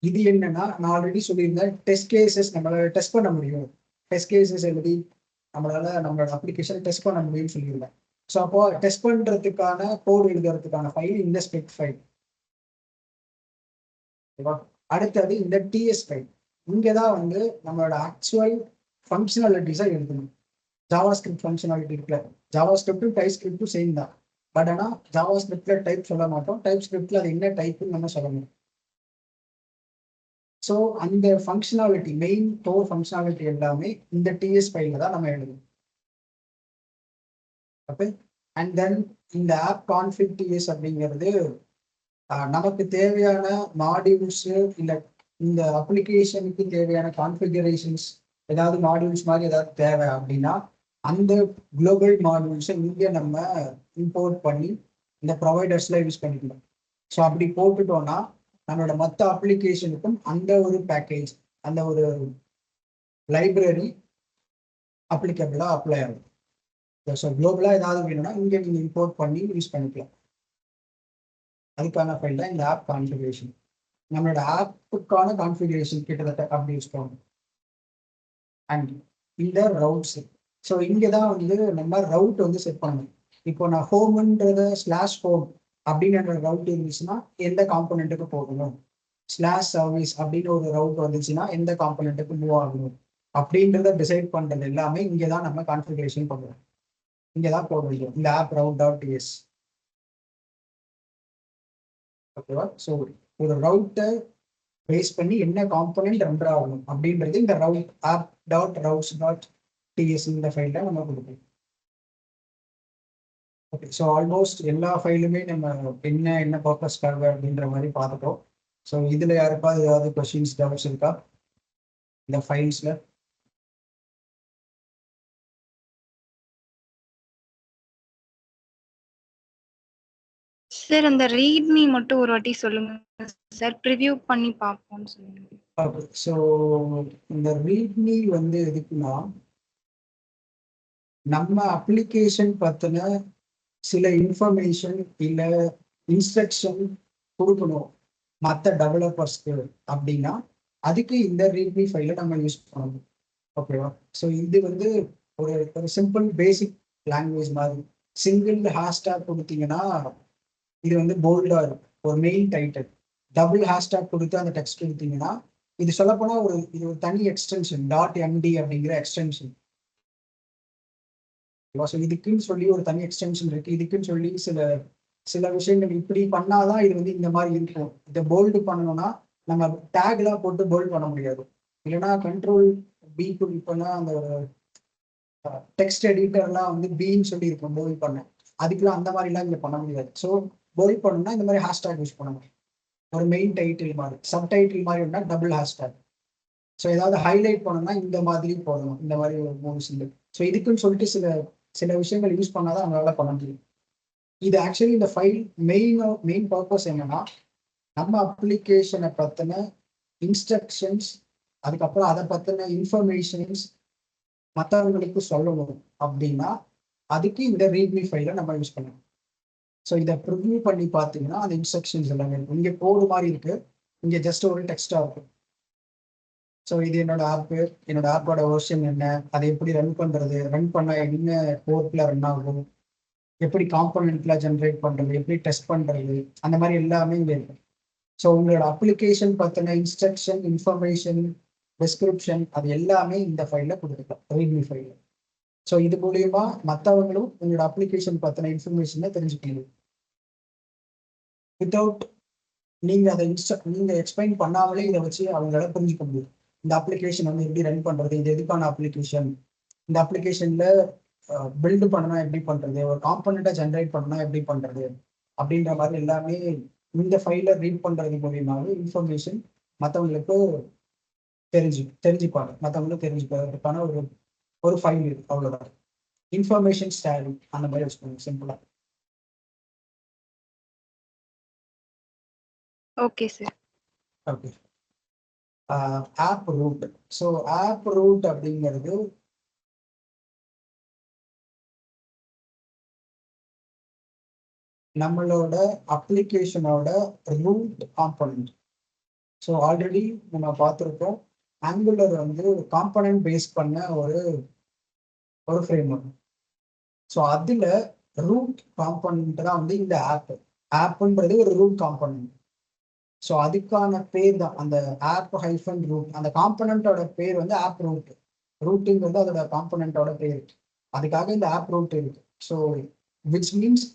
இது என்னன்னா நான் ஆல்ரெடி சொல்லியிருந்தேன், டெஸ்ட் கேசஸ் நம்மளால டெஸ்ட் பண்ண முடியும், டெஸ்ட் கேசஸ் எழுதி நம்மளால நம்மளோட அப்ளிகேஷன் டெஸ்ட் பண்ண முடியும்னு சொல்லியிருந்தேன். ஸோ அப்போ டெஸ்ட் பண்றதுக்கான கோடு எழுதுறதுக்கான ஃபைல் இந்த ஸ்பெக் ஃபைல். அடுத்தது இந்த டிஎஸ் ஃபைல். இங்கதான் வந்து நம்மளோட ஆக்சுவல் ஃபங்க்ஷனாலிட்டிஸா எழுதணும். ஜாவா ஸ்கிரிப்ட் ஃபங்க்ஷனாலிட்டி இருக்குல்ல, ஜாவா ஸ்கிரிப்டும் டைப் ஸ்கிரிப்டும் சேம் தான். பட் ஆனால் ஜாவா ஸ்கிரிப்ட்ல டைப் சொல்ல மாட்டோம், டைப் ஸ்கிரிப்ட்ல அது என்ன டைப்னு நம்ம சொல்லணும். ஸோ அந்த ஃபங்க்ஷனாலிட்டி மெயின் கோர் ஃபங்க்ஷனாலிட்டி எல்லாமே இந்த டிஎஸ் ஃபைலில் தான் நம்ம எழுதணும். ஓகே, அண்ட் தென் இந்த ஆப் கான்ஃபிக் டிஎஸ் அப்படிங்கிறது நமக்கு தேவையான மாடியூல்ஸ் இல்லை இந்த அப்ளிகேஷனுக்கு தேவையான கான்ஃபிகரேஷன்ஸ் ஏதாவது மாடியூல்ஸ் மாதிரி ஏதாவது தேவை அப்படின்னா அந்த குளோபல் மாடியூல்ஸை இங்கே நம்ம இம்போர்ட் பண்ணி இந்த ப்ரொவைடர்ஸ்ல யூஸ் பண்ணிக்கலாம். ஸோ அப்படி போட்டுட்டோம்னா நம்மளோட மற்ற அப்ளிகேஷனுக்கும் அந்த ஒரு பேக்கேஜ் அந்த ஒரு லைப்ரரி அப்ளிகபிளாக அப்ளை ஆகும். ஸோ குளோபலாக ஏதாவது வேணும்னா இங்கே நீங்கள் இம்போர்ட் பண்ணி யூஸ் பண்ணிக்கலாம். அதுக்கான ஃபைல் தான் இந்த ஆப் கான்ஃபிகரேஷன். நம்மளோட ஆப்புக்கான கான்ஃபிகரேஷன் கிட்டத்தட்ட அப்படி யூஸ் பண்ணணும். அண்ட் இந்த ரவுட்ஸ், ஸோ இங்கே தான் வந்து நம்ம ரவுட் வந்து செட் பண்ணணும். இப்போ நான் ஹோம்ன்றத /home அப்படின்னு ரவுட் இருந்துச்சுன்னா எந்த காம்பனண்ட்டுக்கு போகணும், /service அப்படின்னு ஒரு ரவுட் வந்துச்சுன்னா எந்த காம்பனண்ட்டுக்கு மூவ் ஆகணும் அப்படின்றத டிசைட் பண்றது எல்லாமே இங்கே தான் நம்ம கான்ஃபிகரேஷன் பண்ணுவோம். இங்கே தான் போட முடியும் இந்த ஆப் route.ts. ஓகேவா? ஸோ ஒரு ரவுட்டை பேஸ் பண்ணி என்ன காம்பனண்ட் ரன் ஆகணும் அப்படின்றது இந்த ரவுட் app.routes.ts இந்த ஃபைல்ல நம்ம கொடுப்போம். ஓகே, ஸோ ஆல்மோஸ்ட் எல்லா ஃபைலுமே நம்ம என்ன பர்பஸ்க்காக அப்படின்ற மாதிரி பார்த்துட்டோம். ஸோ இதில் யாருக்காவது ஏதாவது கொஸ்டின்ஸ் டவுட்ஸ் இருக்கா இந்த ஃபைல்ஸில்? சார் அந்த ரீட்மி மட்டும் ஒரு வாட்டி சொல்லுங்க சார், ப்ரிவ்யூ பண்ணி பார்ப்போம்னு சொல்லுங்க. ஓகே, ஸோ இந்த ரீட்மி வந்து எதுக்குன்னா நம்ம அப்ளிகேஷன் பற்றின சில இன்ஃபர்மேஷன் இல்லை இன்ஸ்ட்ரக்ஷன் கொடுக்கணும் மற்ற டெவலப்பர்ஸ்க்கு அப்படின்னா அதுக்கு இந்த ரீட்மி ஃபைலை நம்ம யூஸ் பண்ணணும். ஓகேவா? ஸோ இது வந்து ஒரு சிம்பிள் பேசிக் லாங்குவேஜ் மாதிரி. சிங்கிள் ஹேஷ்டேக் கொடுத்தீங்கன்னா இது வந்து போல்டாக இருக்கும் ஒரு மெயின் டைட்டில். டபுள் ஹேஷ்டேக் கொடுத்து அந்த டெக்ஸ்ட் கொடுத்தீங்கன்னா இது சொல்லப்போனால் இது ஒரு தனி எக்ஸ்டென்ஷன் .md அப்படிங்கிற எக்ஸ்டென்ஷன். ஸோ இதுக்குன்னு சொல்லி ஒரு தனி எக்ஸ்டென்ஷன் இருக்கு. இதுக்குன்னு சொல்லி சில விஷயங்கள் இப்படி பண்ணாதான் இது வந்து இந்த மாதிரி இருக்கும். இதை போல்டு பண்ணணும்னா நம்ம டேக்லாம் போட்டு போல்டு பண்ண முடியாது. இல்லைன்னா Ctrl+B இப்போனா அந்த டெக்ஸ்ட் எடிட்டர்லாம் வந்து பின்னு சொல்லி இருக்கும் போல்டு பண்ண. அதுக்கெல்லாம் அந்த மாதிரிலாம் இங்கே பண்ண முடியாது. ஸோ போல்டு பண்ணணும்னா இந்த மாதிரி ஹேஷ்டேக் யூஸ் பண்ண முடியும். ஒரு மெயின் டைட்டில் மாதிரி சப்டைட்டில் மாதிரி இருந்தால் டபுள் ஹேஷ்டேக். ஸோ ஏதாவது ஹைலைட் பண்ணணும்னா இந்த மாதிரி போடணும், இந்த மாதிரி ஒரு 3 சிம்பிள். ஸோ இதுக்குன்னு சொல்லிட்டு சில விஷயங்கள் யூஸ் பண்ணாதான் அவங்களால பண்ண முடியும். இது ஆக்சுவலி இந்த ஃபைல் மெயின் பர்பஸ் என்னன்னா நம்ம அப்ளிகேஷனை பற்றின இன்ஸ்ட்ரக்ஷன்ஸ் அதுக்கப்புறம் அதை பற்றின இன்ஃபர்மேஷன்ஸ் மற்றவங்களுக்கு சொல்லணும் அப்படின்னா அதுக்கு இந்த ரீட்மி ஃபைலை நம்ம யூஸ் பண்ணணும். ஸோ இதை ப்ரிவ்யூ பண்ணி பார்த்தீங்கன்னா அந்த இன்ஸ்ட்ரக்ஷன்ஸ் எல்லாமே இருக்கும். இங்கே கோடு மாதிரி இருக்கு, இங்கே ஜஸ்ட் ஒரு டெக்ஸ்டாக இருக்கும். ஸோ இது என்னோட ஆப்போட வெர்ஷன் என்ன, அதை எப்படி ரன் பண்ணுறது, ரன் பண்ண என்ன போர்ட்டில் ரன் ஆகும், எப்படி காம்பனண்ட்ல ஜென்ரேட் பண்ணுறது, எப்படி டெஸ்ட் பண்ணுறது, அந்த மாதிரி எல்லாமே இங்கே இருக்கு. ஸோ உங்களோட அப்ளிகேஷன் பற்றின இன்ஸ்ட்ரக்ஷன் இன்ஃபர்மேஷன் டிஸ்கிரிப்ஷன் அது எல்லாமே இந்த ஃபைலில் கொடுத்துக்கலாம் ரீட்மி ஃபைலில். ஸோ இது மூலியமா மற்றவங்களும் உங்களோட அப்ளிகேஷன் பற்றின இன்ஃபர்மேஷனை தெரிஞ்சுக்கணும். வித்தவுட் நீங்கள் அதை நீங்கள் எக்ஸ்பிளைன் பண்ணாமலே இதை வச்சு அவங்களால புரிஞ்சுக்க முடியும். இந்த அப்ளிகேஷன் வந்து எப்படி ரன் பண்ணுறது, இது எதுக்கான அப்ளிகேஷன், இந்த அப்ளிகேஷனில் பில்டு பண்ணனா எப்படி பண்ணுறது, ஒரு காம்பனண்ட்டை ஜென்ரேட் பண்ணனா எப்படி பண்ணுறது அப்படின்ற மாதிரி எல்லாமே இந்த ஃபைலை ரீட் பண்ணுறது மூலியமாகவே இன்ஃபர்மேஷன் மற்றவங்களுக்கு தெரிஞ்சுப்பாங்க. மற்றவங்களுக்கு தெரிஞ்சுக்கிறதுக்கான ஒரு ஃபைல் இருக்கு, அவ்வளோதான். இன்ஃபர்மேஷன் ஷேரிங் அந்த மாதிரி வச்சுக்கோங்க சிம்பிளாக. Okay sir. Okay, app root. So app root அப்படிங்கிறது நம்மளோட அப்ளிகேஷனோட ரூட் காம்பனண்ட். ஸோ ஆல்ரெடி நம்ம பார்த்துருக்கோம் ஆங்குலர் வந்து காம்பனண்ட் பேஸ் பண்ண ஒரு ஃப்ரேம் ஒர்க். ஸோ அதில் ரூட் காம்பனண்ட் தான் வந்து இந்த ஆப்புன்றது ஒரு ரூட் காம்பனண்ட். ஸோ அதுக்கான பேர் தான் அந்த ஆப் ஹைஃபன் ரூட். அந்த காம்பனண்டோட பேர் வந்து ஆப் ரூட். ரூட்டுங்கிறது அதோட காம்பனண்டோட பேர், அதுக்காக இந்த ஆப் ரூட் இருக்கு. ஸோ விச் மீன்ஸ்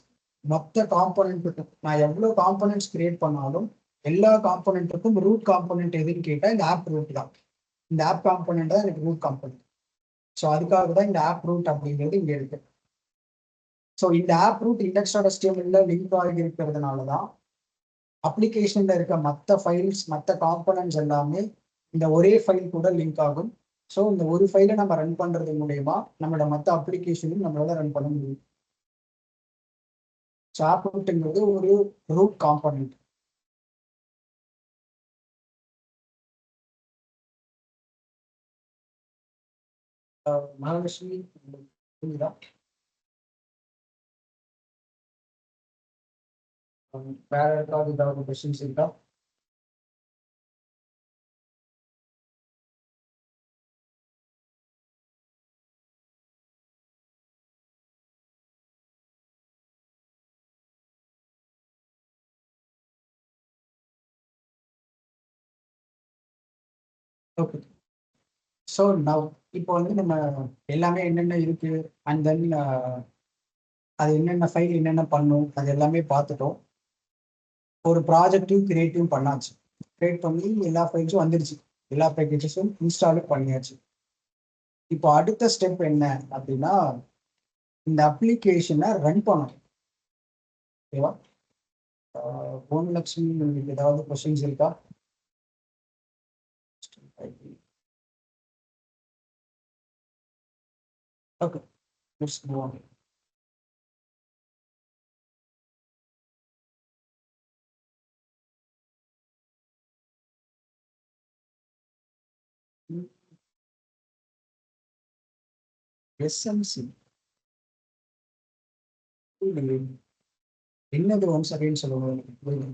மொத்த காம்பனண்ட் நான் எவ்வளோ காம்பனண்ட்ஸ் கிரியேட் பண்ணாலும் எல்லா காம்போனென்ட்டுக்கும் ரூட் காம்போனென்ட் எதுன்னு கேட்டால் இந்த ஆப் ரூட் தான். இந்த ஆப் காம்போனென்ட் தான் எனக்கு ரூட் காம்போனென்ட். ஸோ அதுக்காக தான் இந்த ஆப் ரூட் அப்படிங்கிறது இங்கே இருக்கு. ஸோ இந்த ஆப் ரூட் index.html லிங்க் ஆகி இருக்கிறதுனால தான் அப்ளிகேஷன்ல இருக்க மற்ற ஃபைல்ஸ் மற்ற காம்போனன்ட்ஸ் எல்லாமே இந்த ஒரே ஃபைல் கூட லிங்க் ஆகும். ஸோ இந்த ஒரு ஃபைலை நம்ம ரன் பண்றது மூலயமா நம்மளோட மற்ற அப்ளிகேஷனும் நம்மளால ரன் பண்ண முடியும். ஸோ ஆப் ரூட்ங்கிறது ஒரு ரூட் காம்போனன்ட். மகாலட்சுமி புரியுதா? வேற ஏதாவது கொஸ்டின்ஸ் இருக்கா? ஓகே. ஸோ நவ் இப்போ வந்து நம்ம எல்லாமே என்னென்ன இருக்கு அண்ட் தென் அது என்னென்ன ஃபைல் என்னென்ன பண்ணும் அது எல்லாமே பார்த்துட்டோம். ஒரு ப்ராஜெக்டையும் கிரியேட்டிவும் பண்ணாச்சு. கிரியேட் பண்ணி எல்லா ஃபைல்ஸும் வந்துருச்சு, எல்லா பேக்கேஜஸும் இன்ஸ்டாலும் பண்ணியாச்சு. இப்போ அடுத்த ஸ்டெப் என்ன அப்படின்னா இந்த அப்ளிகேஷனை ரன் பண்ணணும். ஓகேவா? லட்சுமி உங்களுக்கு ஏதாவது கொஸ்டின்ஸ் இருக்கா? Okay, let's move on. SMC என்னது ஒன்ஸ் அகைன் சொல்லுங்க.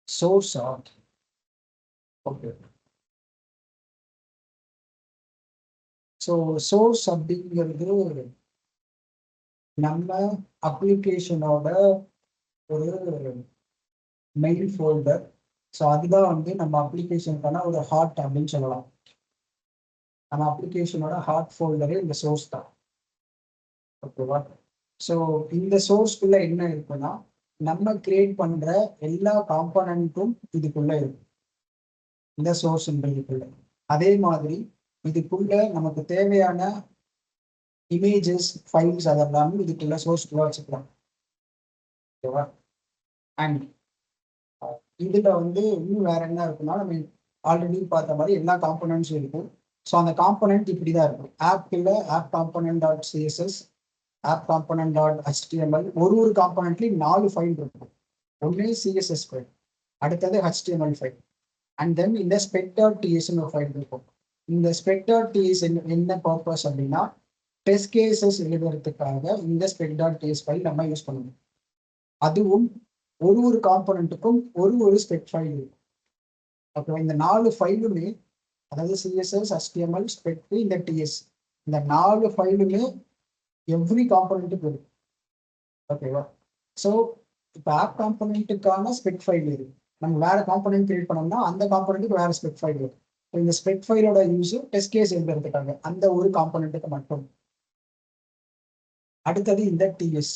Source art. Okay. So source அப்படிங்கிறது நம்ம அப்ளிகேஷனோட ஒரு மெயில் ஃபோல்டர். ஸோ அதுதான் வந்து நம்ம அப்ளிகேஷனுக்கான ஒரு ஹார்ட் அப்படின்னு சொல்லலாம். நம்ம அப்ளிகேஷனோட ஹார்ட் ஃபோல்டரே இந்த சோர்ஸ் தான். ஓகேவா? ஸோ இந்த சோர்ஸ்க்குள்ள என்ன இருக்குன்னா நம்ம கிரியேட் பண்ற எல்லா காம்போனன்ட்டும் இதுக்குள்ள இருக்கும், இந்த சோர்ஸ்ன்றதுக்குள்ள. அதே மாதிரி இதுக்குள்ள நமக்கு தேவையான இமேஜஸ் ஃபைல்ஸ் அதெல்லாமே இதுக்குள்ள சோர்ஸ்க்குள்ள வச்சுக்கலாம். ஓகேவா? அண்ட் இதுல வந்து இன்னும் வேற என்ன இருக்குன்னா நம்ம ஆல்ரெடி பார்த்த மாதிரி எல்லா காம்போனன்ட்ஸும் இருக்கும். ஸோ அந்த காம்போனன்ட் இப்படி தான் இருக்கும். ஆப்பில் app component dot CSS, app component dot HTML, ஒரு காம்போனன்ட்லையும் 4 ஃபைல் இருக்கும். ஒன்று சிஎஸ்எஸ் ஃபைல், அடுத்தது ஹெச்டிஎம்எல் ஃபைல், அண்ட் தென் இந்த spec.ts ஒரு ஃபைல் இருக்கும். இந்த spec.ts என்ன பர்பஸ் அப்படின்னா டெஸ்ட் கேசஸ் எழுதுறதுக்காக இந்த spec.ts ஃபைல் நம்ம யூஸ் பண்ணணும். அதுவும் ஒரு காம்போனன்ட்டுக்கும் ஒரு ஸ்பெக் ஃபைல் இருக்கும். ஓகே, இந்த 4 ஃபைலுமே அதாவது சிஎஸ்எஸ், HTML, ஸ்பெக், இந்த டிஎஸ், இந்த 4 ஃபைலுமே எவ்ரி காம்போனன்ட்டுக்கு இருக்கும். ஓகேவா? ஸோ இப்போ ஆப் காம்போனன்ட்டுக்கான ஸ்பெக் ஃபைல் இருக்கு. நம்ம வேற காம்போனன்ட் கிரியேட் பண்ணோம்னா அந்த காம்போனன்ட்டுக்கு வேற ஸ்பெக் ஃபைல் இருக்கும். இந்த ஸ்பெக் ஃபைலோட யூஸ் டெஸ்ட் கேஸ் எழுதுறதுக்காக அந்த ஒரு காம்போனன்ட்டுக்கு மட்டும். அடுத்தது இந்த டிஎஸ்.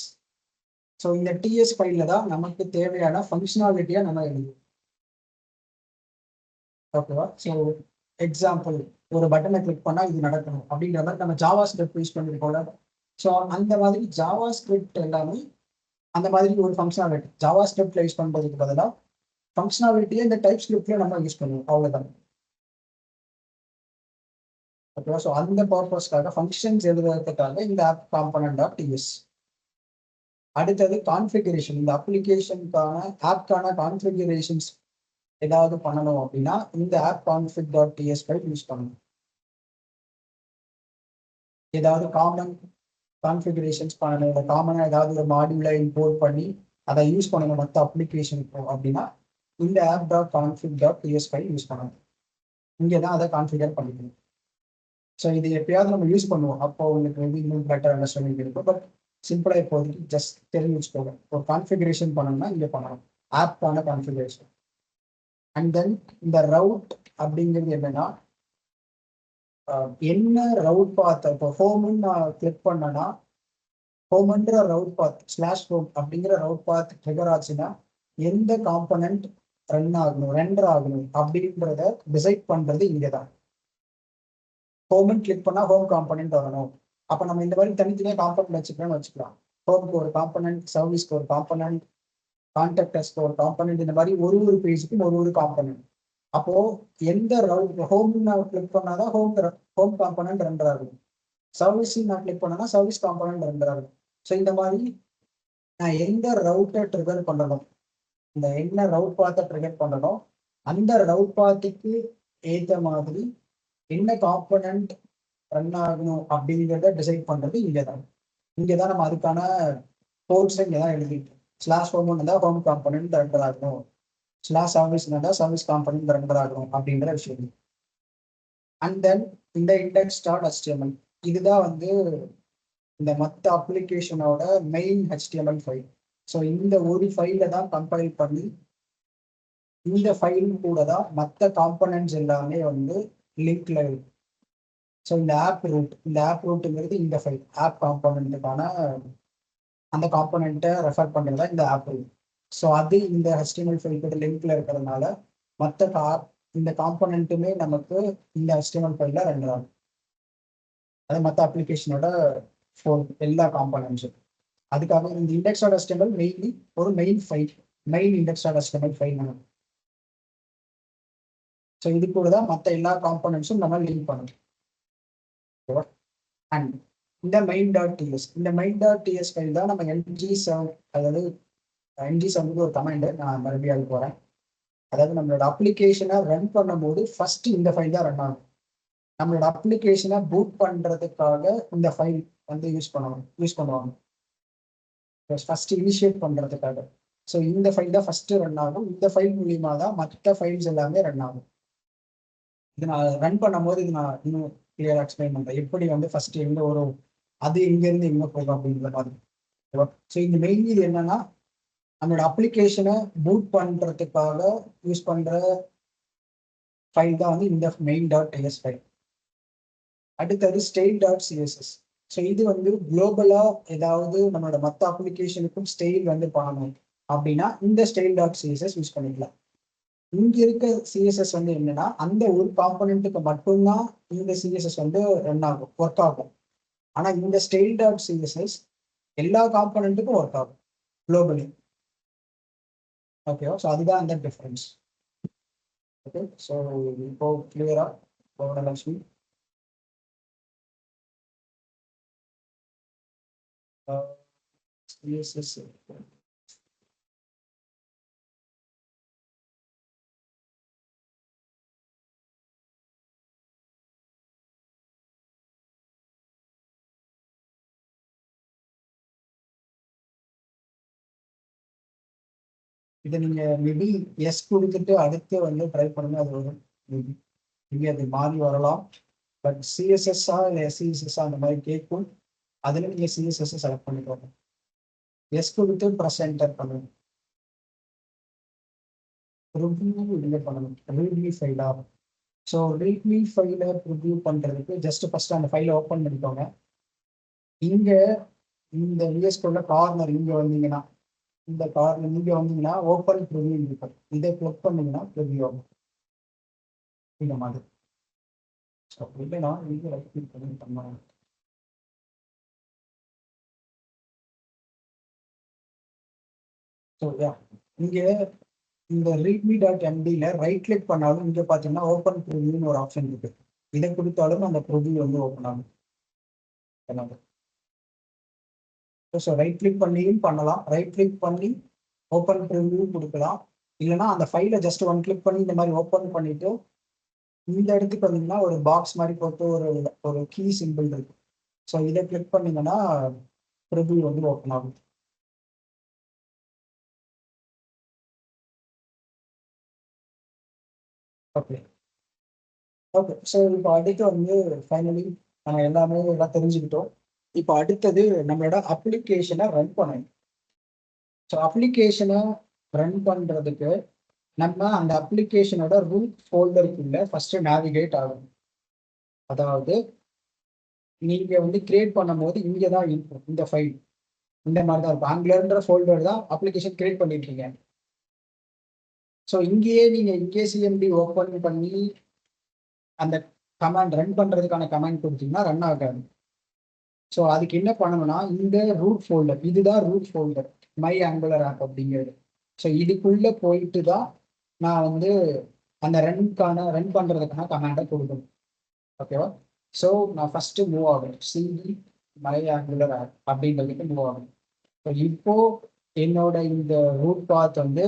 ஸோ இந்த டிஎஸ் ஃபைல்ல தான் நமக்கு தேவையான ஃபங்க்ஷனாலிட்டியா நம்ம எழுதுவோம். ஓகேவா? ஸோ எக்ஸாம்பிள், ஒரு பட்டனை கிளிக் பண்ணா இது நடக்கணும் அப்படிங்கிற மாதிரி நம்ம ஜாவா ஸ்கிரிப்ட் யூஸ் பண்ணிருக்கோம்ல. ஸோ அந்த மாதிரி ஜாவா ஸ்கிரிப்ட் எல்லாமே அந்த மாதிரி ஒரு ஃபங்க்ஷனாலிட்டி ஜாவா ஸ்கிரிப்ட்ல யூஸ் பண்றதுக்கு பதிலாக ஃபங்க்ஷனாலிட்டியை இந்த டைப் ஸ்கிரிப்ட்ல நம்ம யூஸ் பண்ணுவோம், அவ்வளவுதான். ஓகேவா? ஸோ அந்த பர்பஸ்க்காக ஃபங்க்ஷன்ஸ் எழுதுறதுக்காக இந்த ஆப் காம்போனன்ட் டாட் டிஎஸ். அடுத்தது கான்ஃபிகரேஷன். இந்த அப்ளிகேஷனுக்கான ஆப்கான கான்ஃபிகரேஷன்ஸ் ஏதாவது பண்ணணும் அப்படின்னா இந்த app config dot TS file use பண்ணணும். ஏதாவது காமன் கான்ஃபிகரேஷன்ஸ் பண்ணணும், இல்லை காமனாக ஏதாவது ஒரு மாடியூலை இம்போர்ட் பண்ணி அதை யூஸ் பண்ணணும் மற்ற அப்ளிகேஷனுக்கு அப்படின்னா இந்த app dot config dot TS file use பண்ணணும். இங்கே தான் அதை கான்ஃபிகர் பண்ணிக்கணும். ஸோ இது எப்பயாவது நம்ம யூஸ் பண்ணுவோம், அப்போ உங்களுக்கு வந்து இன்னும் பெட்டர் அண்டர்ஸ்டாண்டிங் இருக்கும். பட் சிம்பிளாக இப்போதைக்கு ஜஸ்ட் தெரிஞ்சு வச்சுக்கோங்க. ஒரு கான்ஃபிகரேஷன் பண்ணணும்னா இங்கே பண்ணணும், ஆப்பான கான்ஃபிகரேஷன். அண்ட் தென் இந்த ரவுட் அப்படிங்கிறது என்னன்னா என்ன ரவுட் பார்த்த இப்போ ஹோம்னு நான் கிளிக் பண்ணேன்னா ஹோம்ன்ற ரவுட் பாத் /home அப்படிங்கிற ரவுட் பாத் ட்ரிகர் ஆச்சுன்னா எந்த காம்பனண்ட் ரன் ஆகணும் ரெண்டர் ஆகணும் அப்படின்றத டிசைட் பண்றது இங்கே தான். ஹோம்னு கிளிக் பண்ணா ஹோம் காம்பனண்ட் வரணும். அப்போ நம்ம இந்த மாதிரி தனித்தனியாக காம்பனண்ட் வச்சுக்கலாம்னு வச்சுக்கலாம். ஹோம்க்கு ஒரு காம்பனண்ட், சர்வீஸ்க்கு ஒரு காம்பனண்ட், கான்டாக்டர்ஸ்க்கு ஒரு காம்பனண்ட், இந்த மாதிரி ஒரு பேஜுக்கும் ஒரு காம்பனண்ட். அப்போ எந்த ரவுட் ஹோம் நான் கிளிக் பண்ணாதான் ஹோம் காம்பனண்ட் ரெண்டர் ஆகும். சர்வீஸ் நான் கிளிக் பண்ணா சர்வீஸ் காம்பனண்ட் ரெண்டர் ஆகும். ஸோ இந்த மாதிரி நான் எந்த ரவுட்டை ட்ரிகர் பண்ணணும், இந்த என்ன ரவுட் பாத்தை ட்ரிகர் பண்ணணும், அந்த ரவுட் பாத்துக்கு ஏற்ற மாதிரி என்ன காம்பனண்ட் ரன் ஆகணும் அப்படிங்கிறத டிசைட் பண்றது இங்கதான். இங்கதான் நம்ம அதுக்கான கோட்ஸை இங்கதான் எழுதிட்டு /home தான் ஹோம் காம்பனண்ட் ரெண்டர் ஆகணும், /service தான் சர்வீஸ் காம்பனண்ட் ரெண்டர் ஆகணும் அப்படிங்கிற விஷயம். அண்ட் தென் இந்த index.html இதுதான் வந்து இந்த மற்ற அப்ளிகேஷனோட மெயின் HTML ஃபைல். ஸோ இந்த ஒரு ஃபைல தான் கம்பைல் பண்ணி இந்த ஃபைல் கூட தான் மற்ற காம்பனன்ட்ஸ் எல்லாமே வந்து லிங்க்ல இருக்கு. ஸோ இந்த ஆப் ரூட்டுங்கிறது இந்த ஃபைல் ஆப் காம்பனண்ட்டுக்கான அந்த காம்பனண்ட்டை ரெஃபர் பண்ணுறது தான் இந்த ஆப் ரூட். ஸோ அது இந்த HTML ஃபைல் கூட லிங்க்ல இருக்கிறதுனால மற்ற இந்த காம்பனண்ட்டுமே நமக்கு இந்த HTML ஃபைலில் ரெண்டர் ஆகும். அது மற்ற அப்ளிகேஷனோட எல்லா காம்பனன்ட்ஸும். அதுக்காக இந்த index.html மெயின்லி ஒரு main file, main index.html file நமக்கு. ஸோ இது கூட தான் மற்ற எல்லா காம்பனன்ட்ஸும் நம்ம லிங்க் பண்ணணும். அண்ட் இந்த main.ts இந்த main.ts ஃபைல் தான் நம்ம ng7, அதாவது ng7 ஒரு கமாண்ட் நான் மறுபடியும் போறேன். அதாவது நம்மளோட அப்ளிகேஷனை ரன் பண்ணும்போது ஃபர்ஸ்ட் இந்த ஃபைல் தான் ரன் ஆகும். நம்மளோட அப்ளிகேஷனை பூட் பண்றதுக்காக இந்த ஃபைல் வந்து யூஸ் பண்ணுவாங்க ஃபர்ஸ்ட் இனிஷியேட் பண்றதுக்காக. ஸோ இந்த ஃபைல் தான் ஃபர்ஸ்ட் ரன் ஆகும். இந்த ஃபைல் மூலியமா தான் மற்ற ஃபைல்ஸ் எல்லாமே ரன் ஆகும். இது நான் ரன் பண்ணும்போது இது நான் இன்னும் கிளியரா எக்ஸ்பிளைன் பண்றேன், எப்படி வந்து ஃபர்ஸ்ட் எங்க வரும், அது இங்க இருந்து எங்க போகும் அப்படிங்கிற மாதிரி. ஸோ இந்த மெயின் இது என்னன்னா நம்மளோட அப்ளிகேஷனை பூட் பண்றதுக்காக யூஸ் பண்ற ஃபைல் தான் வந்து இந்த main.ts ஃபைல். அடுத்தது style.css. ஸோ இது வந்து குளோபலா ஏதாவது நம்மளோட மற்ற அப்ளிகேஷனுக்கும் ஸ்டைல் வந்து பண்ணணும் அப்படின்னா இந்த style.css யூஸ் பண்ணிக்கலாம். இங்க இருக்க சிஎஸ்எஸ் வந்து என்னன்னா அந்த ஒரு காம்பனண்ட்டுக்கு மட்டும்தான் இந்த சிஎஸ்எஸ் வந்து ரன் ஆகும், ஒர்க் ஆகும். ஆனா இந்த style.css எல்லா காம்பனண்ட்டுக்கும் ஒர்க் ஆகும் குளோபலி. ஓகேவா? ஸோ அதுதான் அந்த டிஃபரன்ஸ். ஓகே, ஸோ இப்போ கிளியரா லட்சுமி CSS இதை நீங்க மேபி எஸ் கொடுத்துட்டு அடுத்து வந்து ட்ரை பண்ணுங்க, அது வரும். மேபி அது மாறி வரலாம். பட் சிஎஸ்எஸ்ஸா இல்லை எஸ்சிஎஸ்எஸ்ஸா அந்த மாதிரி கேட்கும். அதில் நீங்கள் சிஎஸ்எஸ் செலக்ட் பண்ணிக்கோங்க. எஸ் கொடுத்து ப்ரெஸ் என்டர் பண்ணுங்க. ரிவ்யூ பண்ணணும், ரீட்மி ஃபைலா. ஸோ ரீட்மி ஃபைலை ரிவ்யூ பண்ணுறதுக்கு ஜஸ்ட் ஃபர்ஸ்ட் அந்த ஃபைலை ஓப்பன் பண்ணிக்கோங்க. இங்கே இந்த விஎஸ்குள்ள கார்னர் இங்கே வந்தீங்கன்னா, இந்த கார்னர் இங்கே வந்தீங்கன்னா ஓப்பன் ப்ரிவ்யூ இருக்கும். இதை கிளிக் பண்ணீங்கன்னா ப்ரிவ்யூ ஆகும் இந்த மாதிரி. ஸோ இல்லைன்னா இங்கே ரைட் கிளிக் பண்ணி பண்ணலாம். ஸோ இங்கே இந்த readme.mdல ரைட் கிளிக் பண்ணாலும் இங்கே பார்த்தீங்கன்னா ஓப்பன் ப்ரிவ்யூன்னு ஒரு ஆப்ஷன் இருக்கு. இதை கொடுத்தாலும் அந்த ப்ரிவ்யூ வந்து ஓப்பன் ஆகும். ஸோ ரைட் கிளிக் பண்ணியும் பண்ணலாம், ரைட் கிளிக் பண்ணி ஓப்பன் ப்ரிவ்யூ கொடுக்கலாம். இல்லைன்னா அந்த ஃபைலை ஜஸ்ட் ஒன் கிளிக் பண்ணி இந்த மாதிரி ஓப்பன் பண்ணிட்டு இந்த இடத்துக்கு வந்தீங்கன்னா ஒரு பாக்ஸ் மாதிரி போட்டு ஒரு கீ சிம்பிள் இருக்கு. ஸோ இதை கிளிக் பண்ணீங்கன்னா ப்ரிவ்யூ வந்து ஓப்பன் ஆகும். ஓகே ஓகே ஸோ இப்போ அடுத்து வந்து ஃபைனலி நம்ம எல்லாமே எல்லாம் தெரிஞ்சுக்கிட்டோம். இப்போ அடுத்தது நம்மளோட அப்ளிகேஷனை ரன் பண்ணணும். ஸோ அப்ளிகேஷனை ரன் பண்ணுறதுக்கு நம்ம அந்த அப்ளிகேஷனோட ரூட் ஃபோல்டருக்குள்ள ஃபர்ஸ்ட் நேவிகேட் ஆகும். அதாவது நீங்கள் வந்து கிரியேட் பண்ணும்போது இங்கே தான் இருக்கும் இந்த ஃபைல். இந்த மாதிரி தான் இருக்கும். ஆங்குலர்ன்ற ஃபோல்டர் தான் அப்ளிகேஷன் கிரியேட் பண்ணிருக்கீங்க. ஸோ இங்கேயே சிஎம்டி ஓப்பன் பண்ணி அந்த கமாண்ட் ரன் பண்றதுக்கான கமாண்ட் கொடுத்தீங்கன்னா ரன் ஆகாது. ஸோ அதுக்கு என்ன பண்ணணும்னா இந்த ரூட் ஃபோல்டர், இதுதான் root folder my Angular app அப்படிங்கிறது. ஸோ இதுக்குள்ள போயிட்டு தான் நான் வந்து அந்த ரன் பண்றதுக்கான கமாண்டை கொடுக்கணும். ஓகேவா? ஸோ நான் ஃபர்ஸ்ட் மூவ் ஆகணும், சிடி மை ஆங்குலர் ஆப் அப்படின்றதுக்கு மூவ் ஆகணும். ஸோ இப்போ என்னோட இந்த ரூட் பாத் வந்து